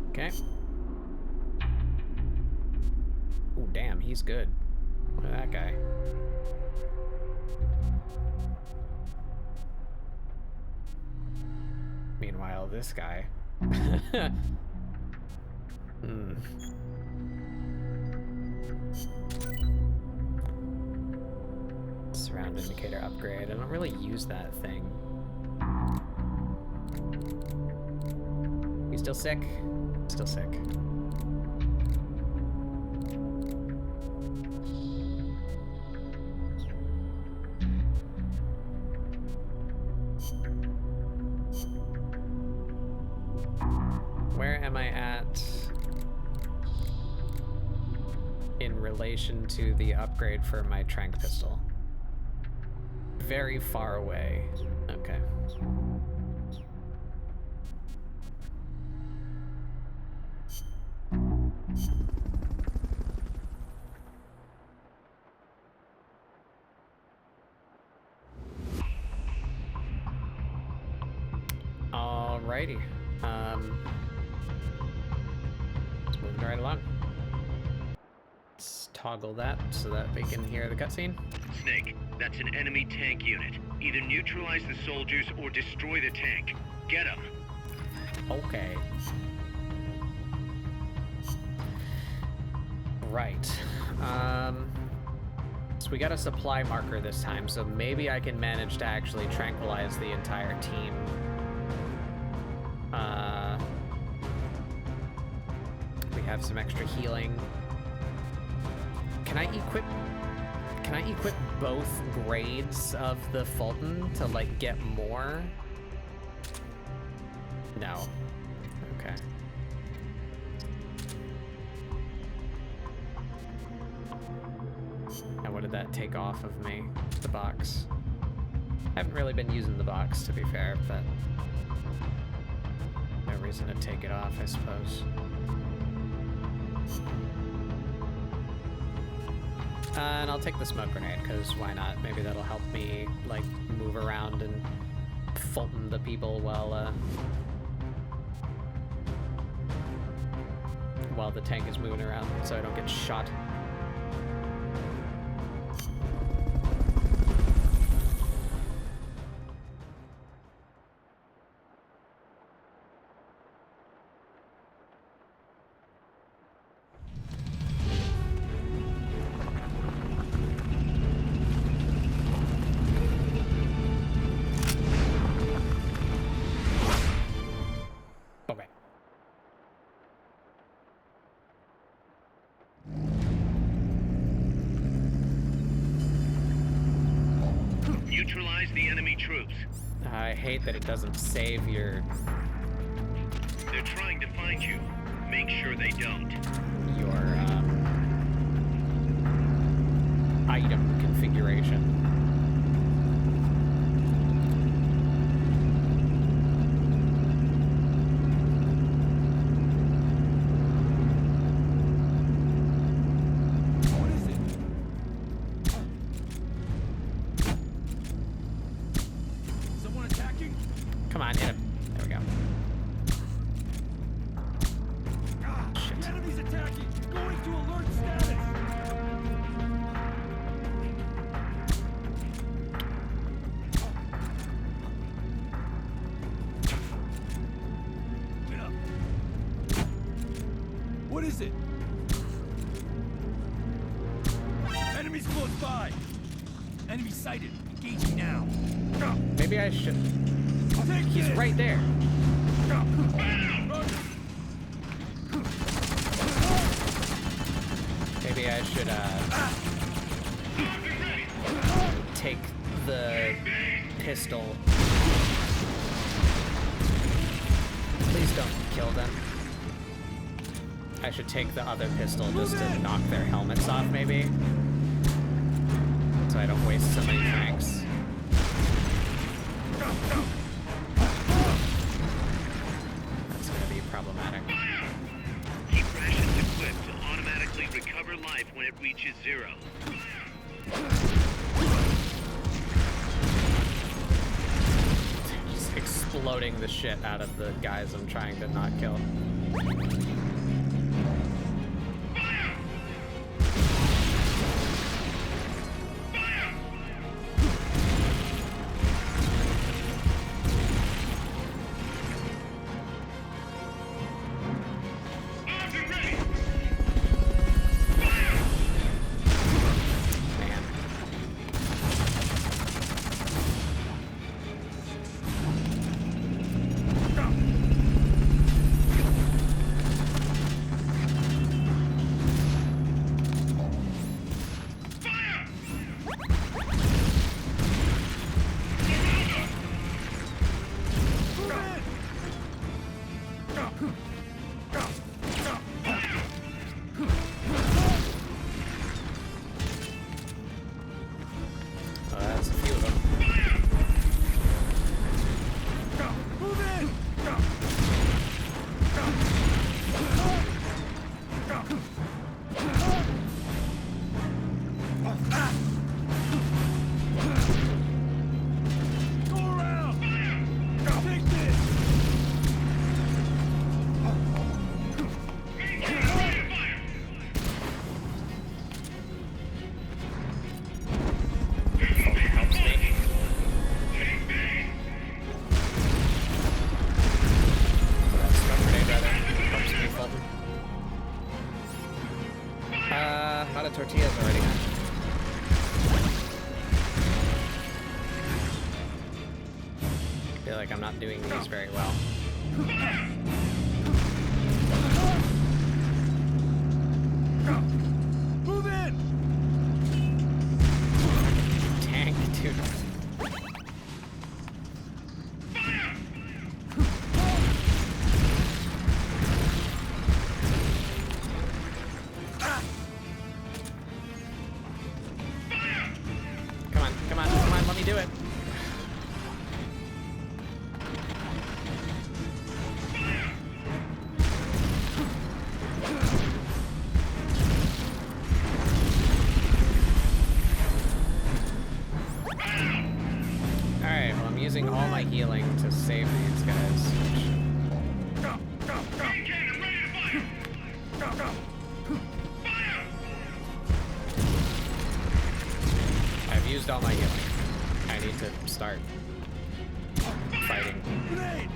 Okay. Oh, damn, he's good. Look at that guy. Meanwhile, this guy. Surround indicator upgrade. I don't really use that thing. You still sick? Still sick. Where am I at in relation to the upgrade for my tranq pistol? Very far away. Okay. Alrighty. Let's move right along. Let's toggle that so that we can hear the cutscene. Snake, that's an enemy tank unit. Either neutralize the soldiers or destroy the tank. Get them. Okay. Right. So we got a supply marker this time, so maybe I can manage to actually tranquilize the entire team. We have some extra healing. Can I equip both grades of the Fulton to like get more? No. Okay. And what did that take off of me? The box. I haven't really been using the box, to be fair, but no reason to take it off, I suppose. And I'll take the smoke grenade, because why not? Maybe that'll help me, like, move around and Fulton the people while the tank is moving around, so I don't get shot. Neutralize the enemy troops. I hate that it doesn't save your... They're trying to find you. Make sure they don't. Your, location. Come on, hit him. There we go. Shit. Enemies attacking! Going to alert status! What is it? Enemies close by! Enemy sighted. Engaging now. Maybe I should... Take He's this. right there. Maybe I should, take the pistol. Please don't kill them. I should take the other pistol just to knock their helmets off, maybe. So I don't waste so many tanks. That's gonna be problematic. Keep rations equipped to automatically recover life when it reaches 0. Just exploding the shit out of the guys I'm trying to not kill. That's a few of them. Go around! Take this! Helps me. That's smoke grenade rather. Helps me, Fulton. A lot of tortillas already. I feel like I'm not doing these very well. Move in! Tank, dude. Come on, let me do it. Alright, well I'm using all my healing to save these guys. I've used all my healing. I need to start fighting. Grenade!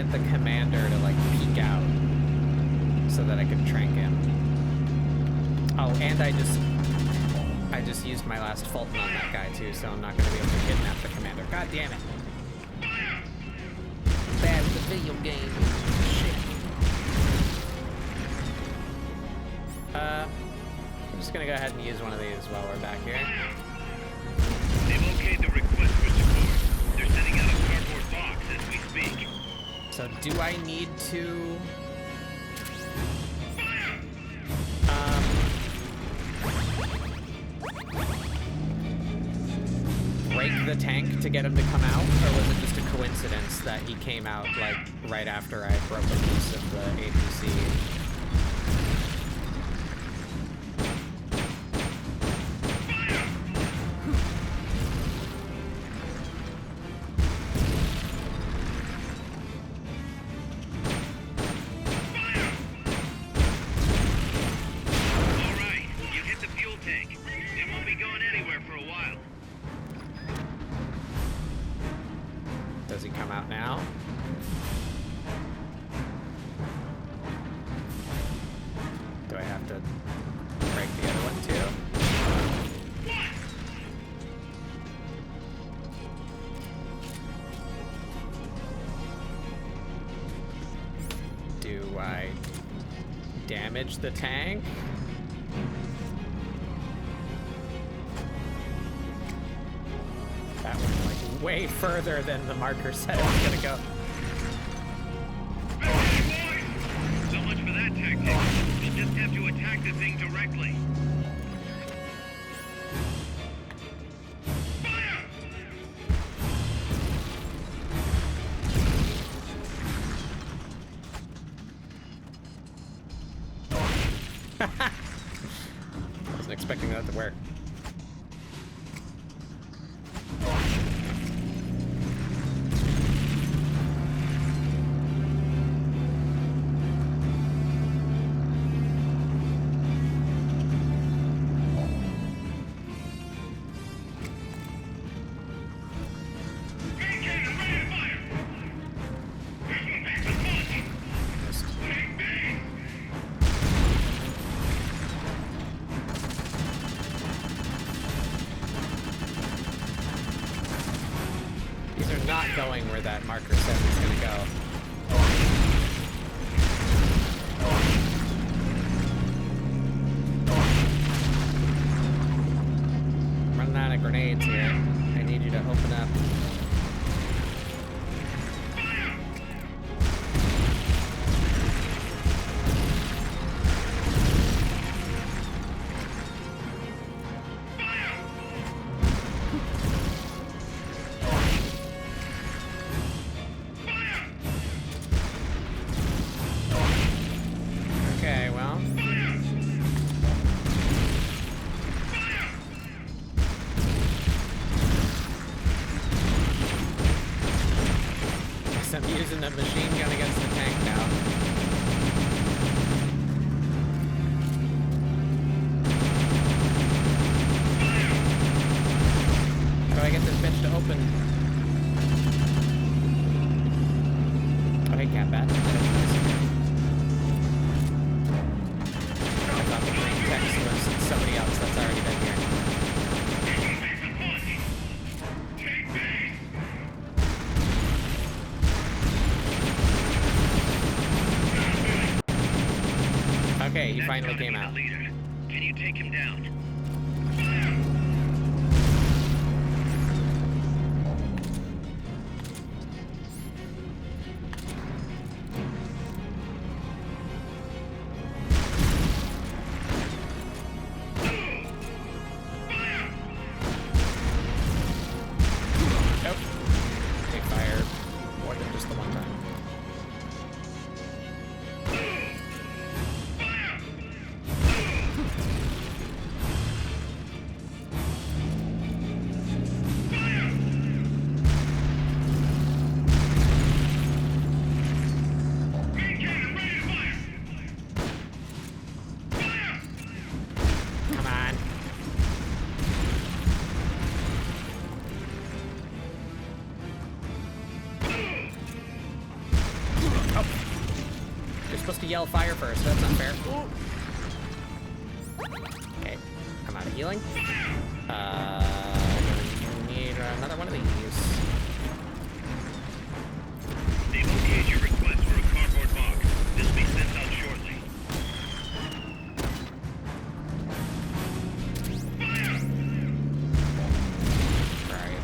get the commander to, like, peek out so that I could trank him. Oh, and I just used my last Fulton on that guy, too, so I'm not going to be able to kidnap the commander. God damn it. Bad with the video game. Shit. I'm just going to go ahead and use one of these while we're back here. They've okayed the request for support. They're sending out a cardboard box as we speak. So do I need to... break the tank to get him to come out? Or was it just a coincidence that he came out, like, right after I broke a piece of the APC? Does he come out now? Do I have to break the other one too? Do I damage the tank? That went like way further than the marker said it was gonna go. So much for that tactic. You'll just have to attack the thing directly. I wasn't expecting that to work. Not going where that marker says it's gonna go. I'm running out of grenades here. I need you to open up. I'm using the machine gun against the tank now. How do I get this bitch to open? Oh, hey, Catbat. I thought the green text was somebody else that's already been here. Okay, he finally came out. Can you take him down? Nope. They fire more than just the one time. to yell fire first. That's not fair. Ooh. Okay, I'm out of healing. Need another one of these. They've okayed your request for a cardboard box. This will be sent out shortly. Fire! Right.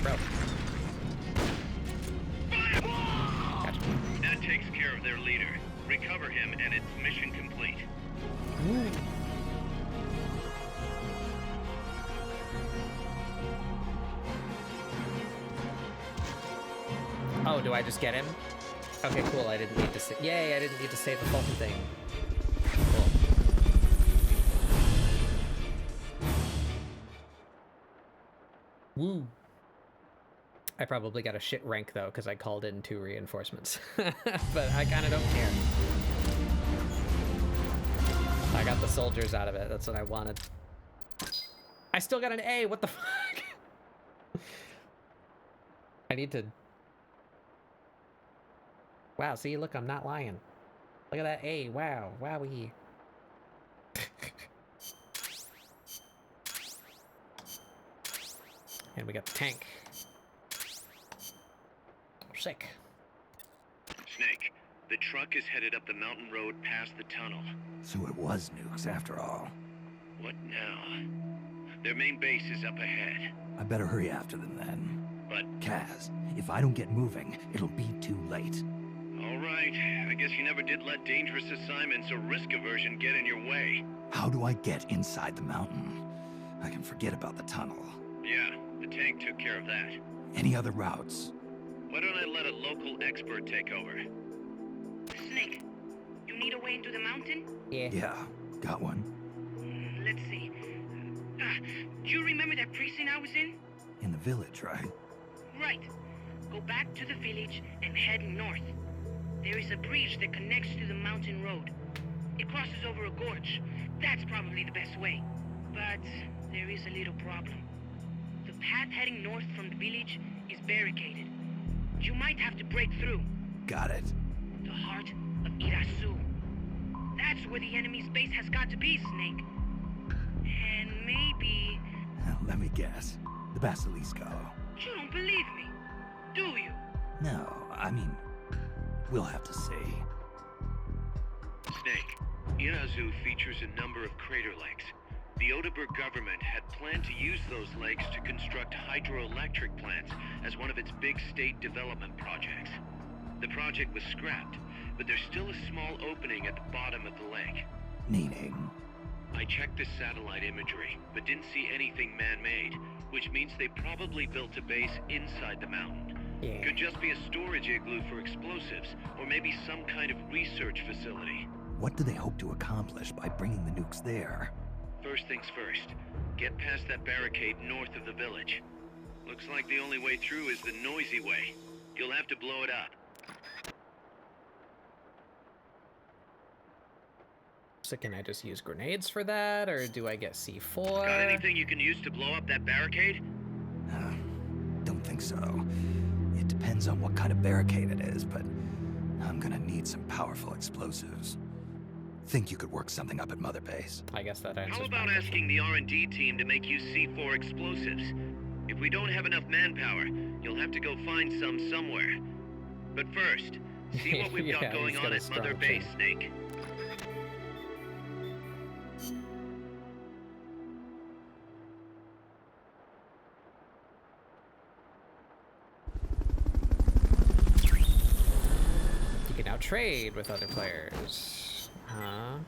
Bro. Gotcha. That takes care of their leader. Recover him, and it's mission complete. Ooh. Oh, do I just get him? Okay, cool. I didn't need to say. Yay! I didn't need to save the Fulton thing. Cool. Woo. I probably got a shit rank though, because I called in 2 reinforcements. But I kind of don't care. I got the soldiers out of it. That's what I wanted. I still got an A. What the fuck? I need to... Wow, see, look, I'm not lying. Look at that A. Wow. Wowie. And we got the tank. Sick. Snake, the truck is headed up the mountain road past the tunnel. So it was nukes after all. What now? Their main base is up ahead. I better hurry after them then. But... Kaz, if I don't get moving, it'll be too late. All right. I guess you never did let dangerous assignments or risk aversion get in your way. How do I get inside the mountain? I can forget about the tunnel. Yeah, the tank took care of that. Any other routes? Why don't I let a local expert take over? Snake, you need a way into the mountain? Yeah, got one. Let's see. Do you remember that precinct I was in? In the village, right? Right. Go back to the village and head north. There is a bridge that connects to the mountain road. It crosses over a gorge. That's probably the best way. But there is a little problem. The path heading north from the village is barricaded. You might have to break through. Got it. The heart of Irasu. That's where the enemy's base has got to be, Snake. And maybe... Let me guess. The Basilisco. You don't believe me, do you? No, I mean... We'll have to see. Snake, Irazu features a number of crater lakes. The Odeberg government had planned to use those lakes to construct hydroelectric plants as one of its big state development projects. The project was scrapped, but there's still a small opening at the bottom of the lake. Meaning? I checked the satellite imagery, but didn't see anything man-made, which means they probably built a base inside the mountain. Yeah. Could just be a storage igloo for explosives, or maybe some kind of research facility. What do they hope to accomplish by bringing the nukes there? First things first, get past that barricade north of the village. Looks like the only way through is the noisy way. You'll have to blow it up. So can I just use grenades for that, or do I get C4? Got anything you can use to blow up that barricade? Don't think so. It depends on what kind of barricade it is, but I'm gonna need some powerful explosives. Think you could work something up at Mother Base? I guess that answers How my about question. asking the R&D team to make you C4 explosives? If we don't have enough manpower, you'll have to go find some somewhere. But first, see what we've Yeah, got going he's got on a at Mother strong Base, chin. Snake. You can now trade with other players. Huh?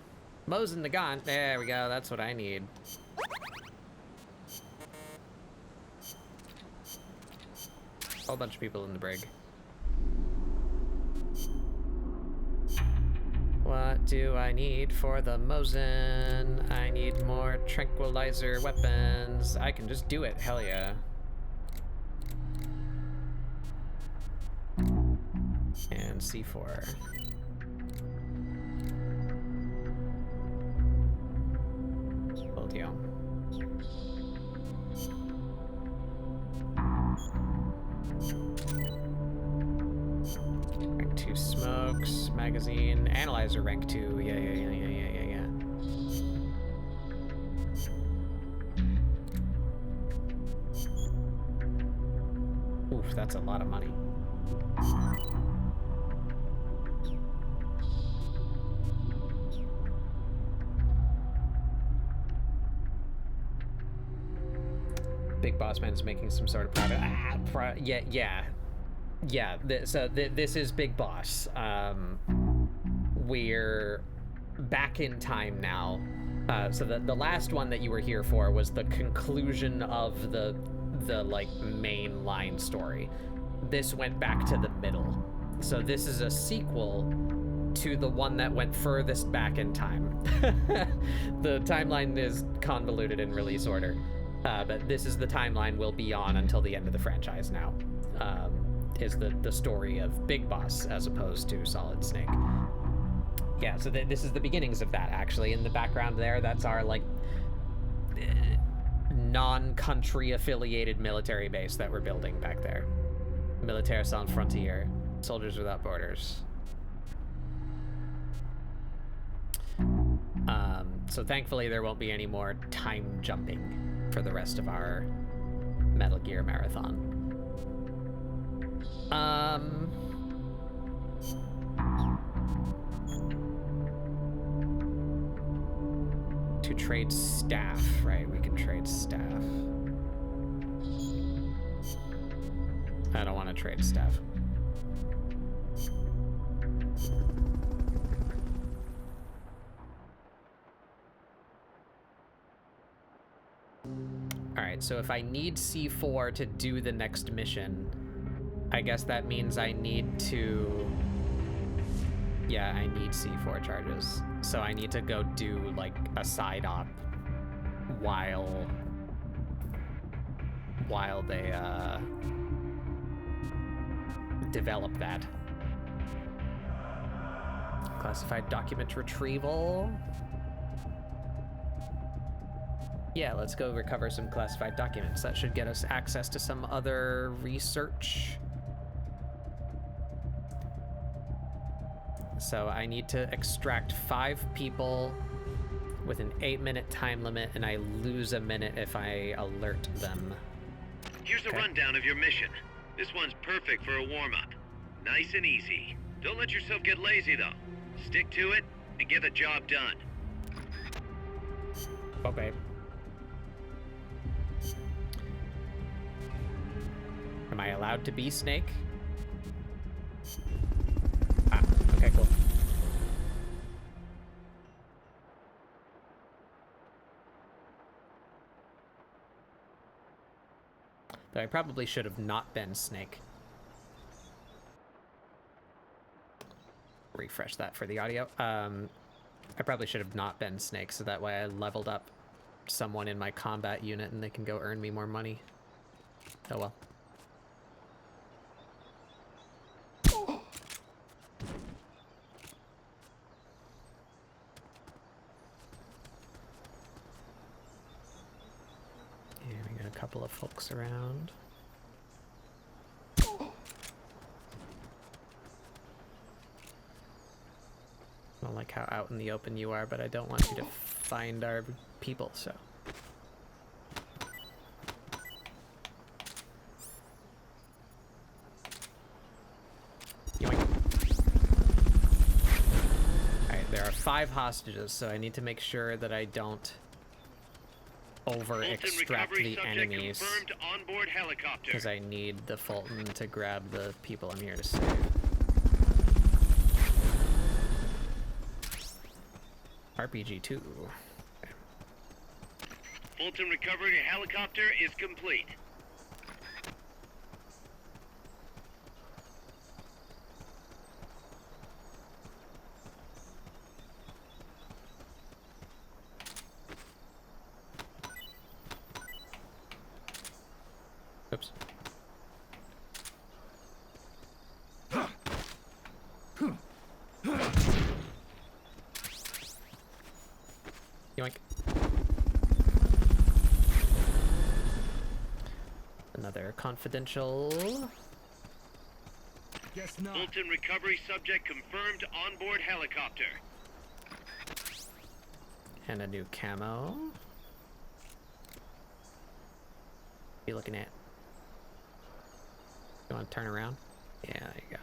Mosin Nagant. There we go. That's what I need. Whole bunch of people in the brig. What do I need for the Mosin? I need more tranquilizer weapons. I can just do it. Hell yeah. And C4. Hold you. 2 smokes, magazine, analyzer rank 2. Yeah. Oof, that's a lot of money. Big Boss Man is making some sort of private. Yeah. This is Big Boss. We're back in time now. So the last one that you were here for was the conclusion of the like main line story. This went back to the middle. So this is a sequel to the one that went furthest back in time. The timeline is convoluted in release order. But this is the timeline we'll be on until the end of the franchise now. Is the story of Big Boss as opposed to Solid Snake. Yeah, so this is the beginnings of that, actually. In the background there, that's our, like, non-country affiliated military base that we're building back there. Militaire Sans Frontier. Soldiers Without Borders. So thankfully there won't be any more time jumping for the rest of our Metal Gear marathon. To trade staff, right? We can trade staff. I don't want to trade staff. Alright, so if I need C4 to do the next mission, I guess that means I need to... Yeah, I need C4 charges. So I need to go do, like, a side op while they, develop that. Classified document retrieval. Yeah, let's go recover some classified documents. That should get us access to some other research. So I need to extract 5 people with an 8-minute time limit, and I lose a minute if I alert them. Here's a rundown of your mission. This one's perfect for a warm-up. Nice and easy. Don't let yourself get lazy, though. Stick to it and get the job done. Okay. Am I allowed to be Snake? Ah, okay, cool. Though I probably should have not been Snake. Refresh that for the audio. I probably should have not been Snake, so that way I leveled up someone in my combat unit and they can go earn me more money. Oh well. Yeah, we got a couple of folks around. I don't like how out in the open you are, but I don't want you to find our people, so. Yoink. Alright, there are 5 hostages, so I need to make sure that I don't over-extract the enemies. Because I need the Fulton to grab the people I'm here to save. RPG 2. Fulton recovering a helicopter is complete. Oops. Yoink. Another confidential. Guess not. Fulton recovery subject confirmed onboard helicopter. And a new camo. You looking at? You want to turn around? Yeah, there you go.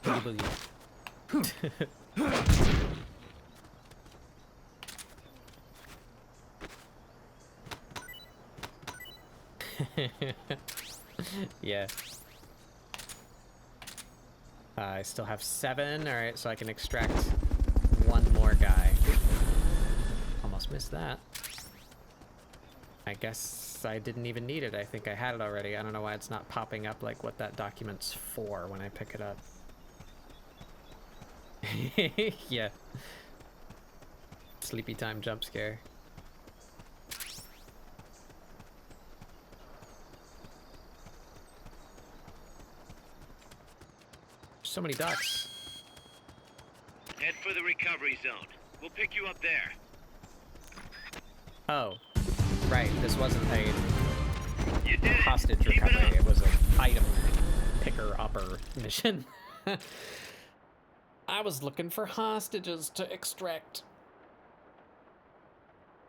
Boogie boogie. Yeah. I still have 7. All right, so I can extract one more guy. Almost missed that. I guess I didn't even need it. I think I had it already. I don't know why it's not popping up like what that document's for when I pick it up. Yeah. Sleepy time jump scare. So many ducks. Head for the recovery zone. We'll pick you up there. Oh, right. This wasn't a You did it. hostage Keep recovery. It It was an item picker-upper mission. I was looking for hostages to extract.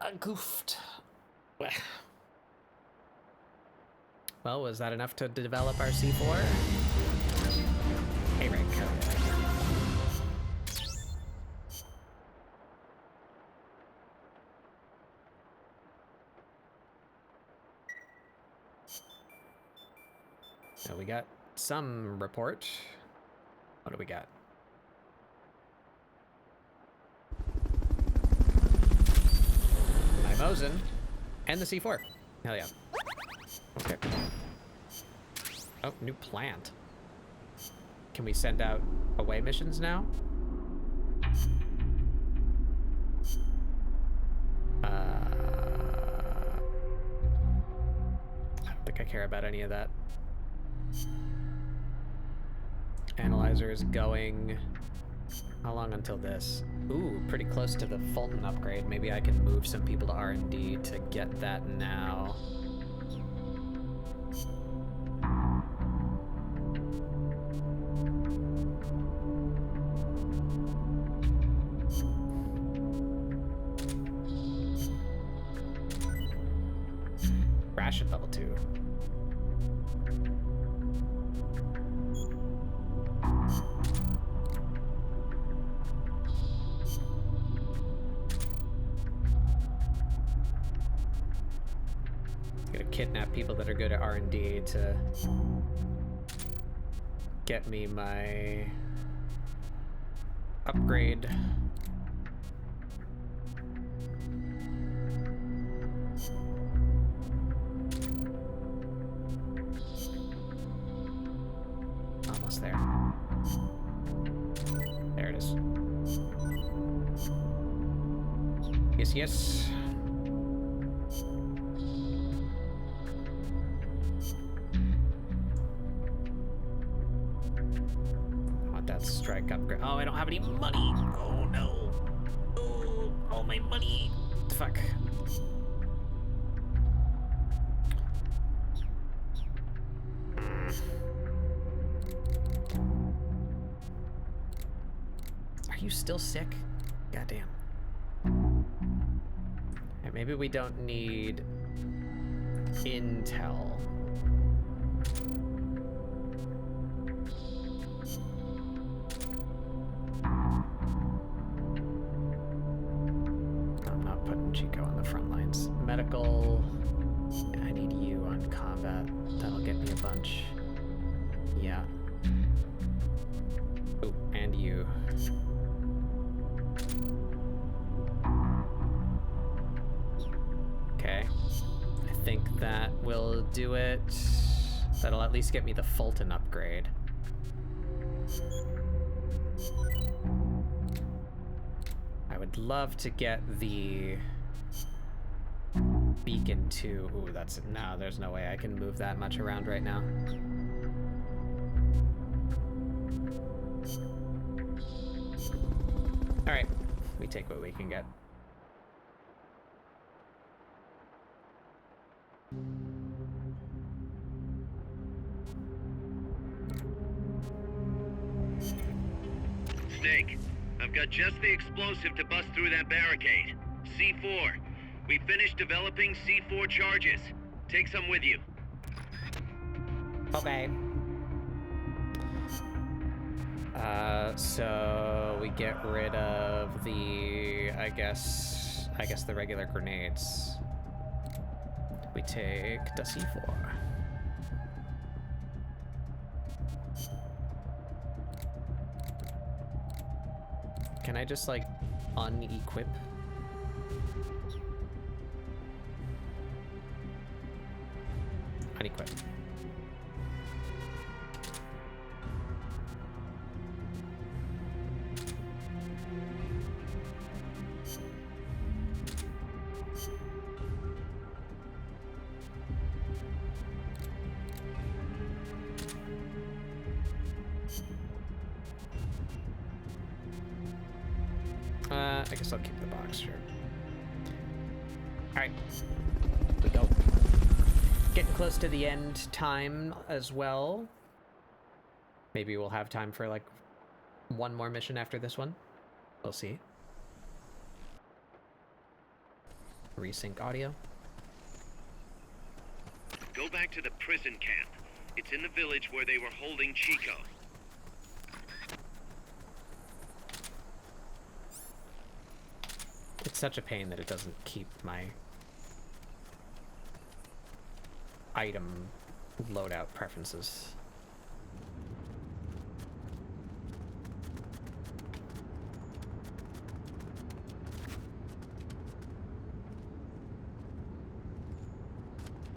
I goofed. Well, was that enough to develop our C4? Hey, Rick. So we got some report. What do we got? Mosin and the C4. Hell yeah. Okay. Oh, new plant. Can we send out away missions now? I don't think I care about any of that. Analyzer is going... How long until this? Ooh, pretty close to the Fulton upgrade. Maybe I can move some people to R&D to get that now. Ration level 2. Kidnap people that are good at R&D to get me my upgrade. Almost there. There it is. Yes, yes. Strike upgrade. Oh, I don't have any money. Oh no. Oh, all my money. Fuck. Are you still sick? Goddamn. Right, maybe we don't need intel. Chico on the front lines. Medical. I need you on combat. That'll get me a bunch. Yeah. Oh, and you. Okay. I think that will do it. That'll at least get me the Fulton upgrade. I would love to get the beacon too. Ooh, that's... No, there's no way I can move that much around right now. Alright, we take what we can get. Snake, I've got just the explosive to bust through that barricade. C4. We finished developing C4 charges. Take some with you. Okay. So we get rid of the, I guess the regular grenades. We take the C4. Can I just like unequip? Unequip. I guess I'll keep the box, sure. Alright. We go. Getting close to the end time as well. Maybe we'll have time for like one more mission after this one. We'll see. Resync audio. Go back to the prison camp. It's in the village where they were holding Chico. It's such a pain that it doesn't keep my item loadout preferences.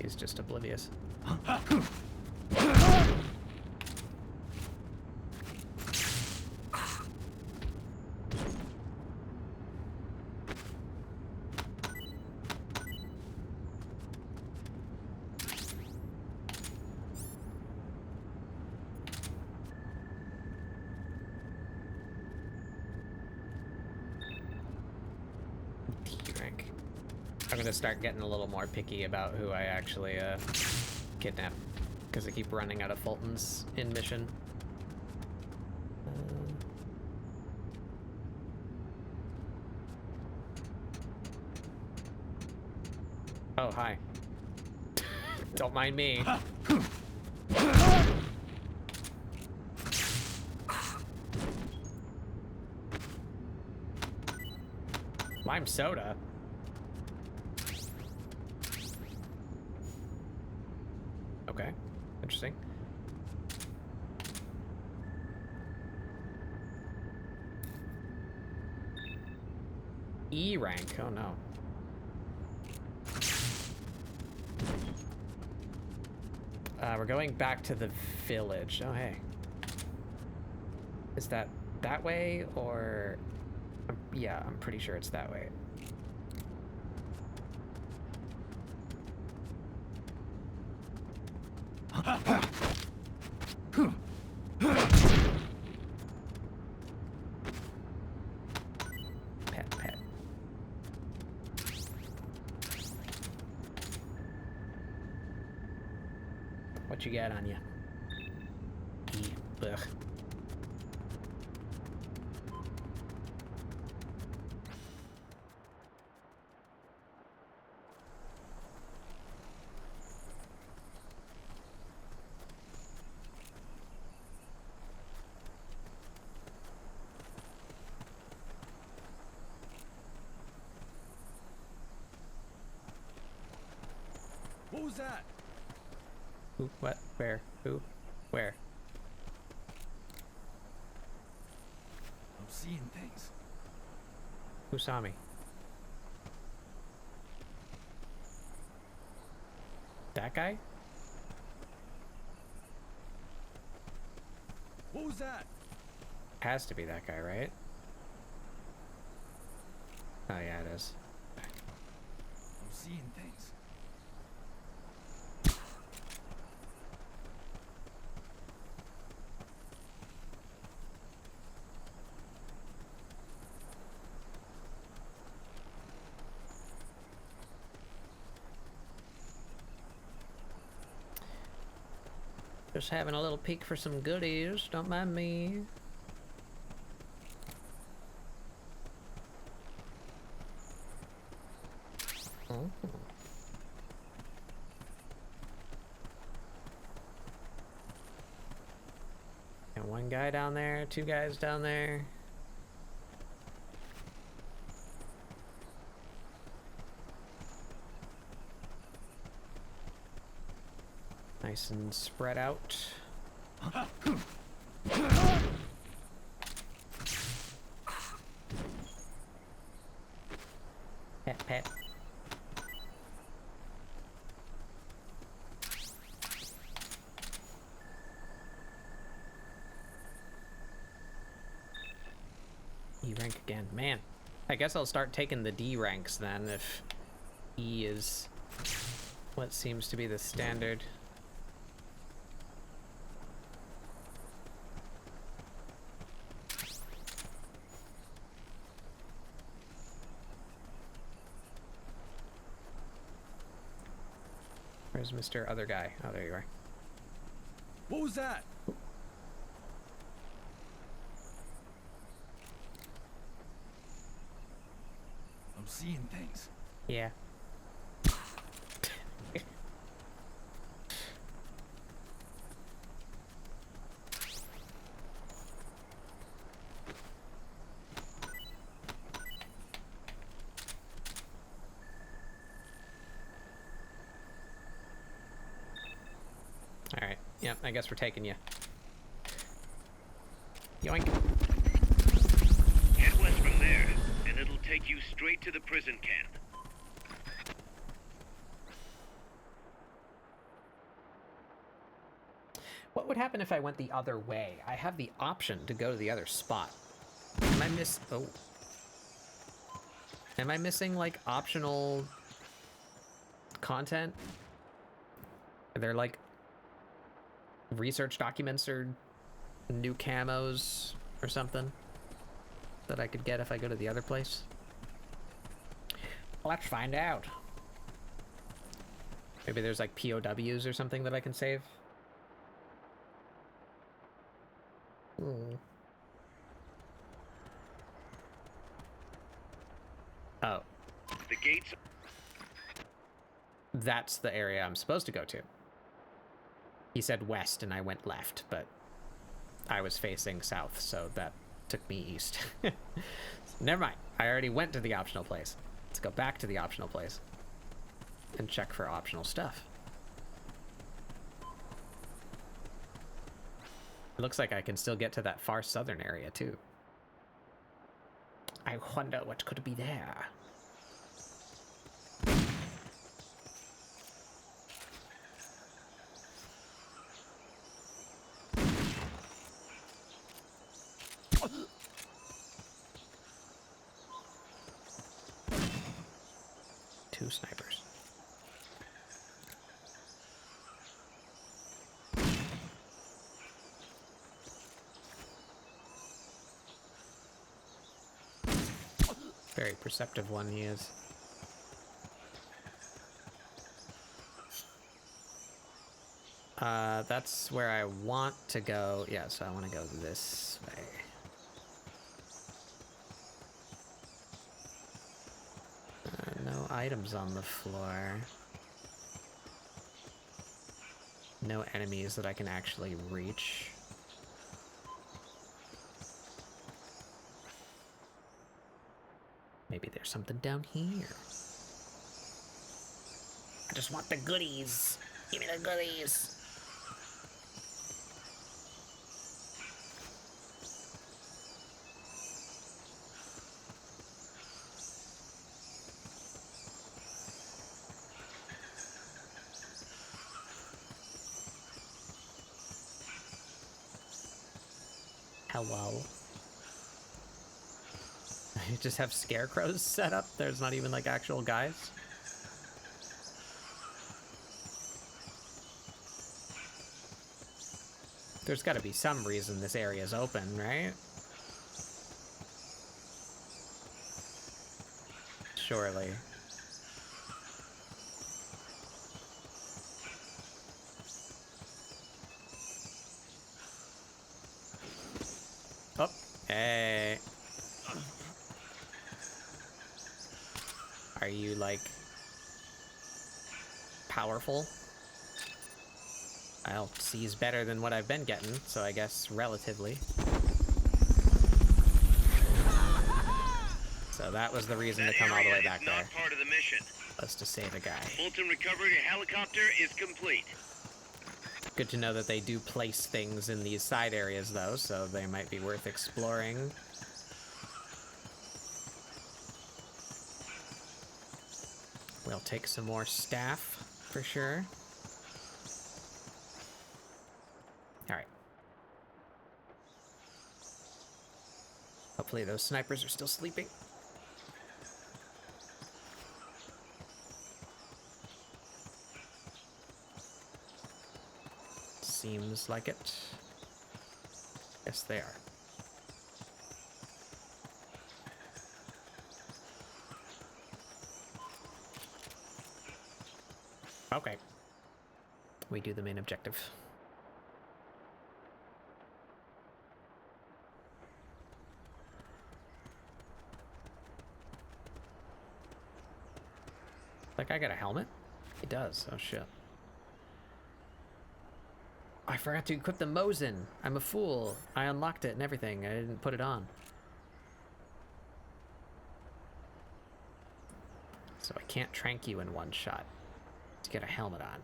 He's just oblivious. I'm gonna start getting a little more picky about who I actually kidnap, because I keep running out of Fultons in mission. Oh, hi. Don't mind me. Lime soda? Okay, interesting. E rank, oh no. We're going back to the village. Oh, hey. Is that way, or... yeah, I'm pretty sure it's that way. Pet. What you got on you? Ugh. What was that? Who? What? Where? Who? Where? I'm seeing things. Who saw me? That guy? What was that? Has to be that guy, right? Oh yeah, it is. I'm seeing things. Just having a little peek for some goodies, don't mind me. Oh. And one guy down there, two guys down there. Nice and spread out. Pet, pet. E rank again. Man, I guess I'll start taking the D ranks then if E is what seems to be the standard. Where's Mr. Other Guy? Oh, there you are. What was that? I'm seeing things. Yeah. Alright, yep, I guess we're taking you. Yoink. Head west from there, and it'll take you straight to the prison camp. What would happen if I went the other way? I have the option to go to the other spot. Am I missing, like, optional content? Are there, like, research documents or new camos or something that I could get if I go to the other place? Let's find out. Maybe there's, like, POWs or something that I can save? Oh. The gates... That's the area I'm supposed to go to. He said west and I went left, but I was facing south, so that took me east. Never mind. I already went to the optional place. Let's go back to the optional place and check for optional stuff. It looks like I can still get to that far southern area, too. I wonder what could be there. Two snipers. Very perceptive one he is. That's where I want to go. Yeah, so I want to go this way. No items on the floor. No enemies that I can actually reach. Maybe there's something down here. I just want the goodies. Give me the goodies. Hello. You just have scarecrows set up? There's not even like actual guys? There's gotta be some reason this area is open, right? Surely. Oh, hey. Are you, like, powerful? I'll seize better than what I've been getting, so I guess relatively. So that was the reason to come all the way back there. Not part of the mission. Was to save a guy. Fulton recovery helicopter is complete. Good to know that they do place things in these side areas, though, so they might be worth exploring. We'll take some more staff, for sure. Alright. Hopefully those snipers are still sleeping. Seems like it. Yes, they are. Okay. We do the main objective. That guy got a helmet? He does. Oh, shit. I forgot to equip the Mosin. I'm a fool. I unlocked it and everything. I didn't put it on. So I can't trank you in one shot to get a helmet on.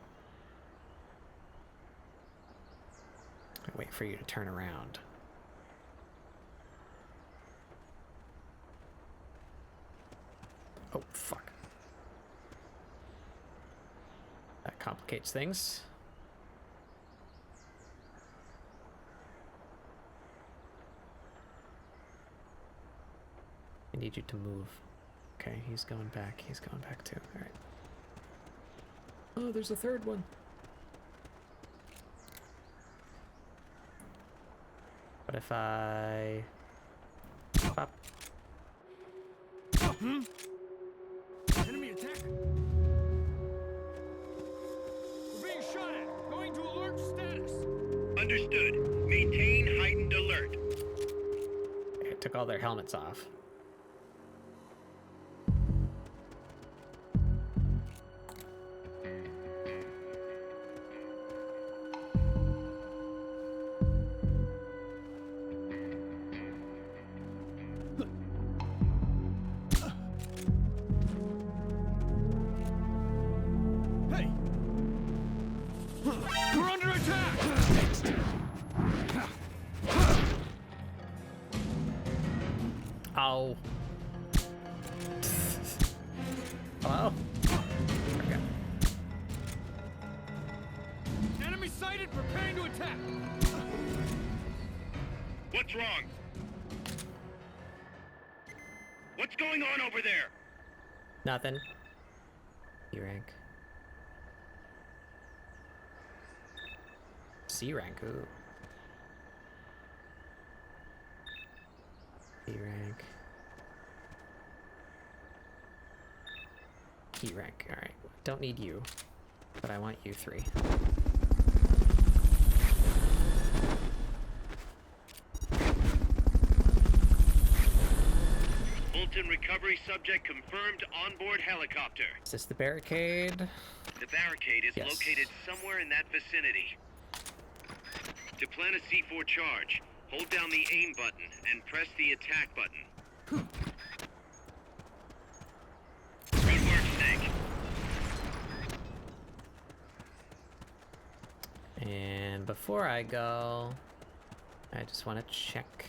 I wait for you to turn around. Oh, fuck. That complicates things. I need you to move. Okay, he's going back. He's going back too. All right. Oh, there's a third one. What if I... Pop. Enemy attack! We're being shot at! Going to alert status! Understood. Maintain heightened alert. Okay, took all their helmets off. Oh. Hello? Okay. Enemy sighted, preparing to attack! What's wrong? What's going on over there? Nothing. C rank. C rank, ooh. B rank. E rank, alright. Don't need you, but I want you 3. Fulton recovery subject confirmed onboard helicopter. Is this the barricade? The barricade is Yes. located somewhere in that vicinity. To plant a C4 charge, hold down the aim button and press the attack button. Good work, Snake. And before I go, I just want to check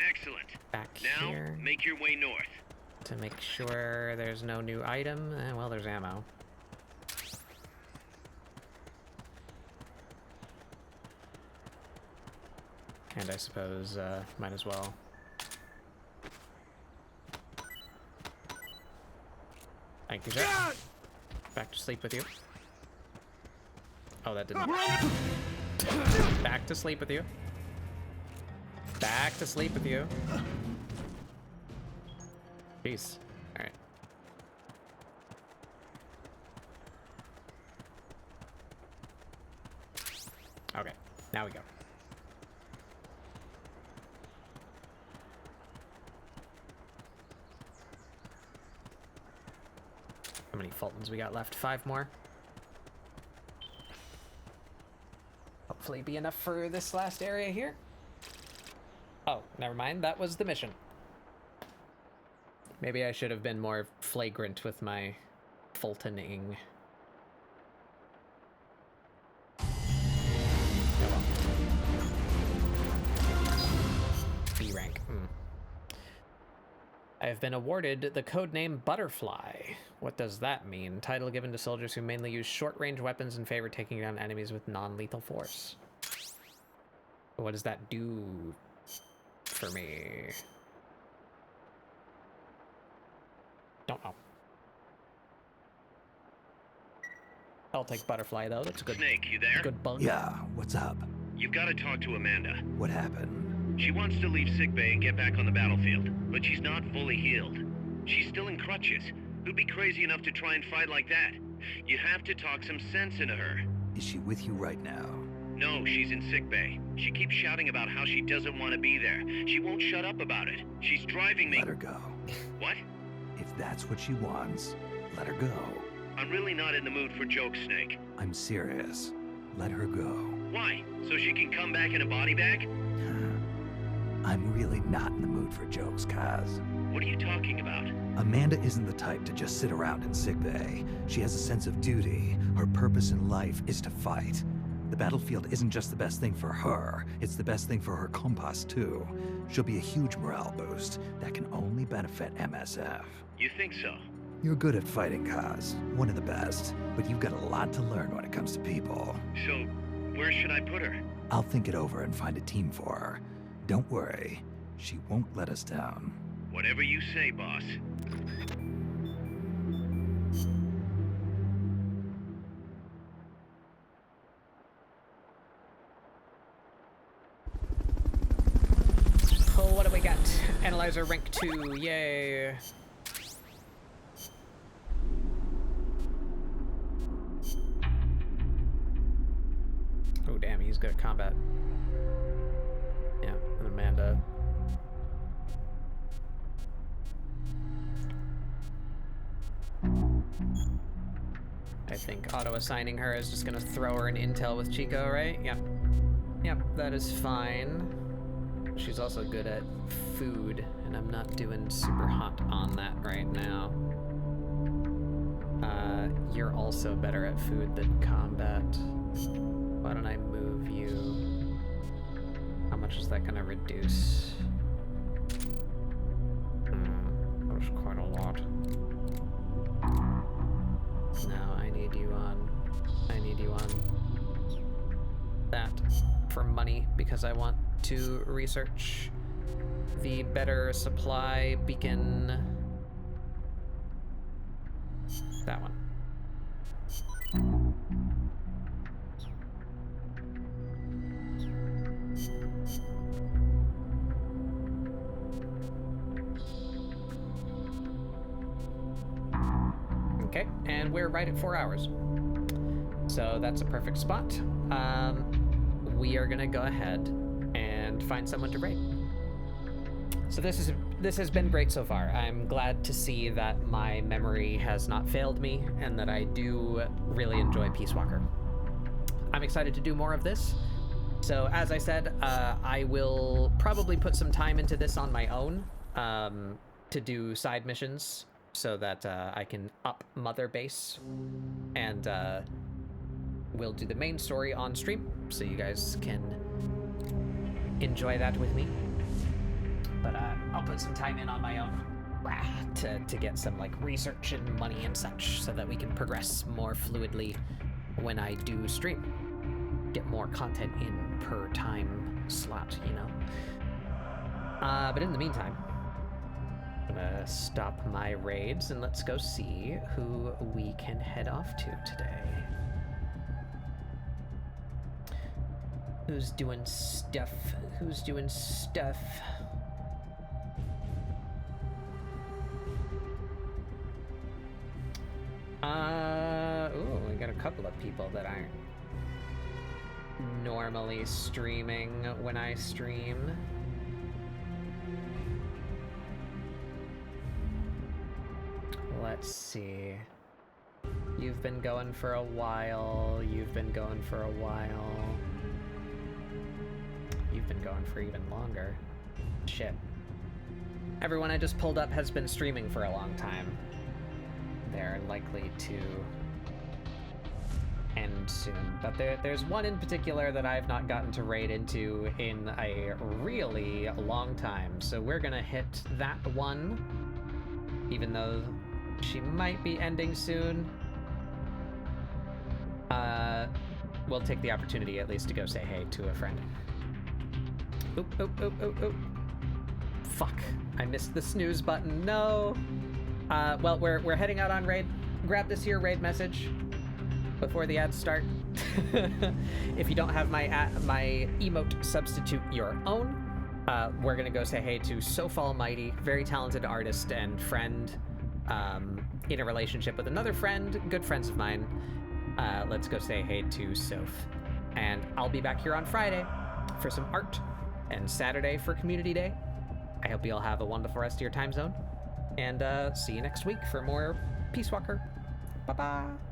Excellent. back Now, here make your way north. to make sure there's no new item. Well, there's ammo. And I suppose, might as well. Thank you, sir. Back to sleep with you. Oh, that didn't. Back to sleep with you. Back to sleep with you. Peace. Alright. Okay, now we go. many Fultons we got left? 5 more? Hopefully be enough for this last area here. Oh, never mind. That was the mission. Maybe I should have been more flagrant with my Fultoning. B rank. I have been awarded the codename Butterfly. What does that mean? Title given to soldiers who mainly use short-range weapons and favor taking down enemies with non-lethal force. What does that do for me? Don't know. I'll take Butterfly, though. That's a good... Snake, you there? Good bug. Yeah, what's up? You've got to talk to Amanda. What happened? She wants to leave sickbay and get back on the battlefield, but she's not fully healed. She's still in crutches. Who'd be crazy enough to try and fight like that? You have to talk some sense into her. Is she with you right now? No, she's in sickbay. She keeps shouting about how she doesn't want to be there. She won't shut up about it. She's driving me... Let her go. What? If that's what she wants, let her go. I'm really not in the mood for jokes, Snake. I'm serious. Let her go. Why? So she can come back in a body bag? I'm really not in the mood for jokes, Kaz. What are you talking about? Amanda isn't the type to just sit around in sickbay. She has a sense of duty. Her purpose in life is to fight. The battlefield isn't just the best thing for her, it's the best thing for her compass, too. She'll be a huge morale boost that can only benefit MSF. You think so? You're good at fighting, Kaz. One of the best. But you've got a lot to learn when it comes to people. So, where should I put her? I'll think it over and find a team for her. Don't worry. She won't let us down. Whatever you say, boss. Oh, what do we got? Analyzer rank 2, yay. Oh, damn, he's good at combat. Yeah, and Amanda. I think auto-assigning her is just gonna throw her an intel with Chico, right? Yep. Yep, that is fine. She's also good at food, and I'm not doing super hot on that right now. You're also better at food than combat. Why don't I move you? How much is that gonna reduce? That was quite a lot. No, I need you on that for money because I want to research the better supply beacon. That one. Okay, and we're right at 4 hours. So that's a perfect spot. We are gonna go ahead and find someone to raid. So this has been great so far. I'm glad to see that my memory has not failed me and that I do really enjoy Peacewalker. I'm excited to do more of this. So as I said, I will probably put some time into this on my own to do side missions so that I can up Mother Base, and we'll do the main story on stream so you guys can enjoy that with me. But I'll put some time in on my own to get some like research and money and such so that we can progress more fluidly when I do stream. Get more content in per time slot, you know? But in the meantime, I'm gonna stop my raids and let's go see who we can head off to today. Who's doing stuff? Who's doing stuff? Ooh, we got a couple of people that aren't normally streaming when I stream. Let's see. You've been going for a while. You've been going for a while. You've been going for even longer. Shit. Everyone I just pulled up has been streaming for a long time. They're likely to end soon. But there's one in particular that I've not gotten to raid into in a really long time. So we're gonna hit that one, even though she might be ending soon. We'll take the opportunity at least to go say hey to a friend. Oop, oop, oop, oop, oop. Fuck, I missed the snooze button, no. Well, we're heading out on raid. Grab this here raid message before the ads start. If you don't have my emote, substitute your own. We're gonna go say hey to Soph Almighty, very talented artist and friend, in a relationship with another friend, good friends of mine. Let's go say hey to Soph. And I'll be back here on Friday for some art, and Saturday for Community Day. I hope you all have a wonderful rest of your time zone, and see you next week for more Peacewalker. Bye-bye.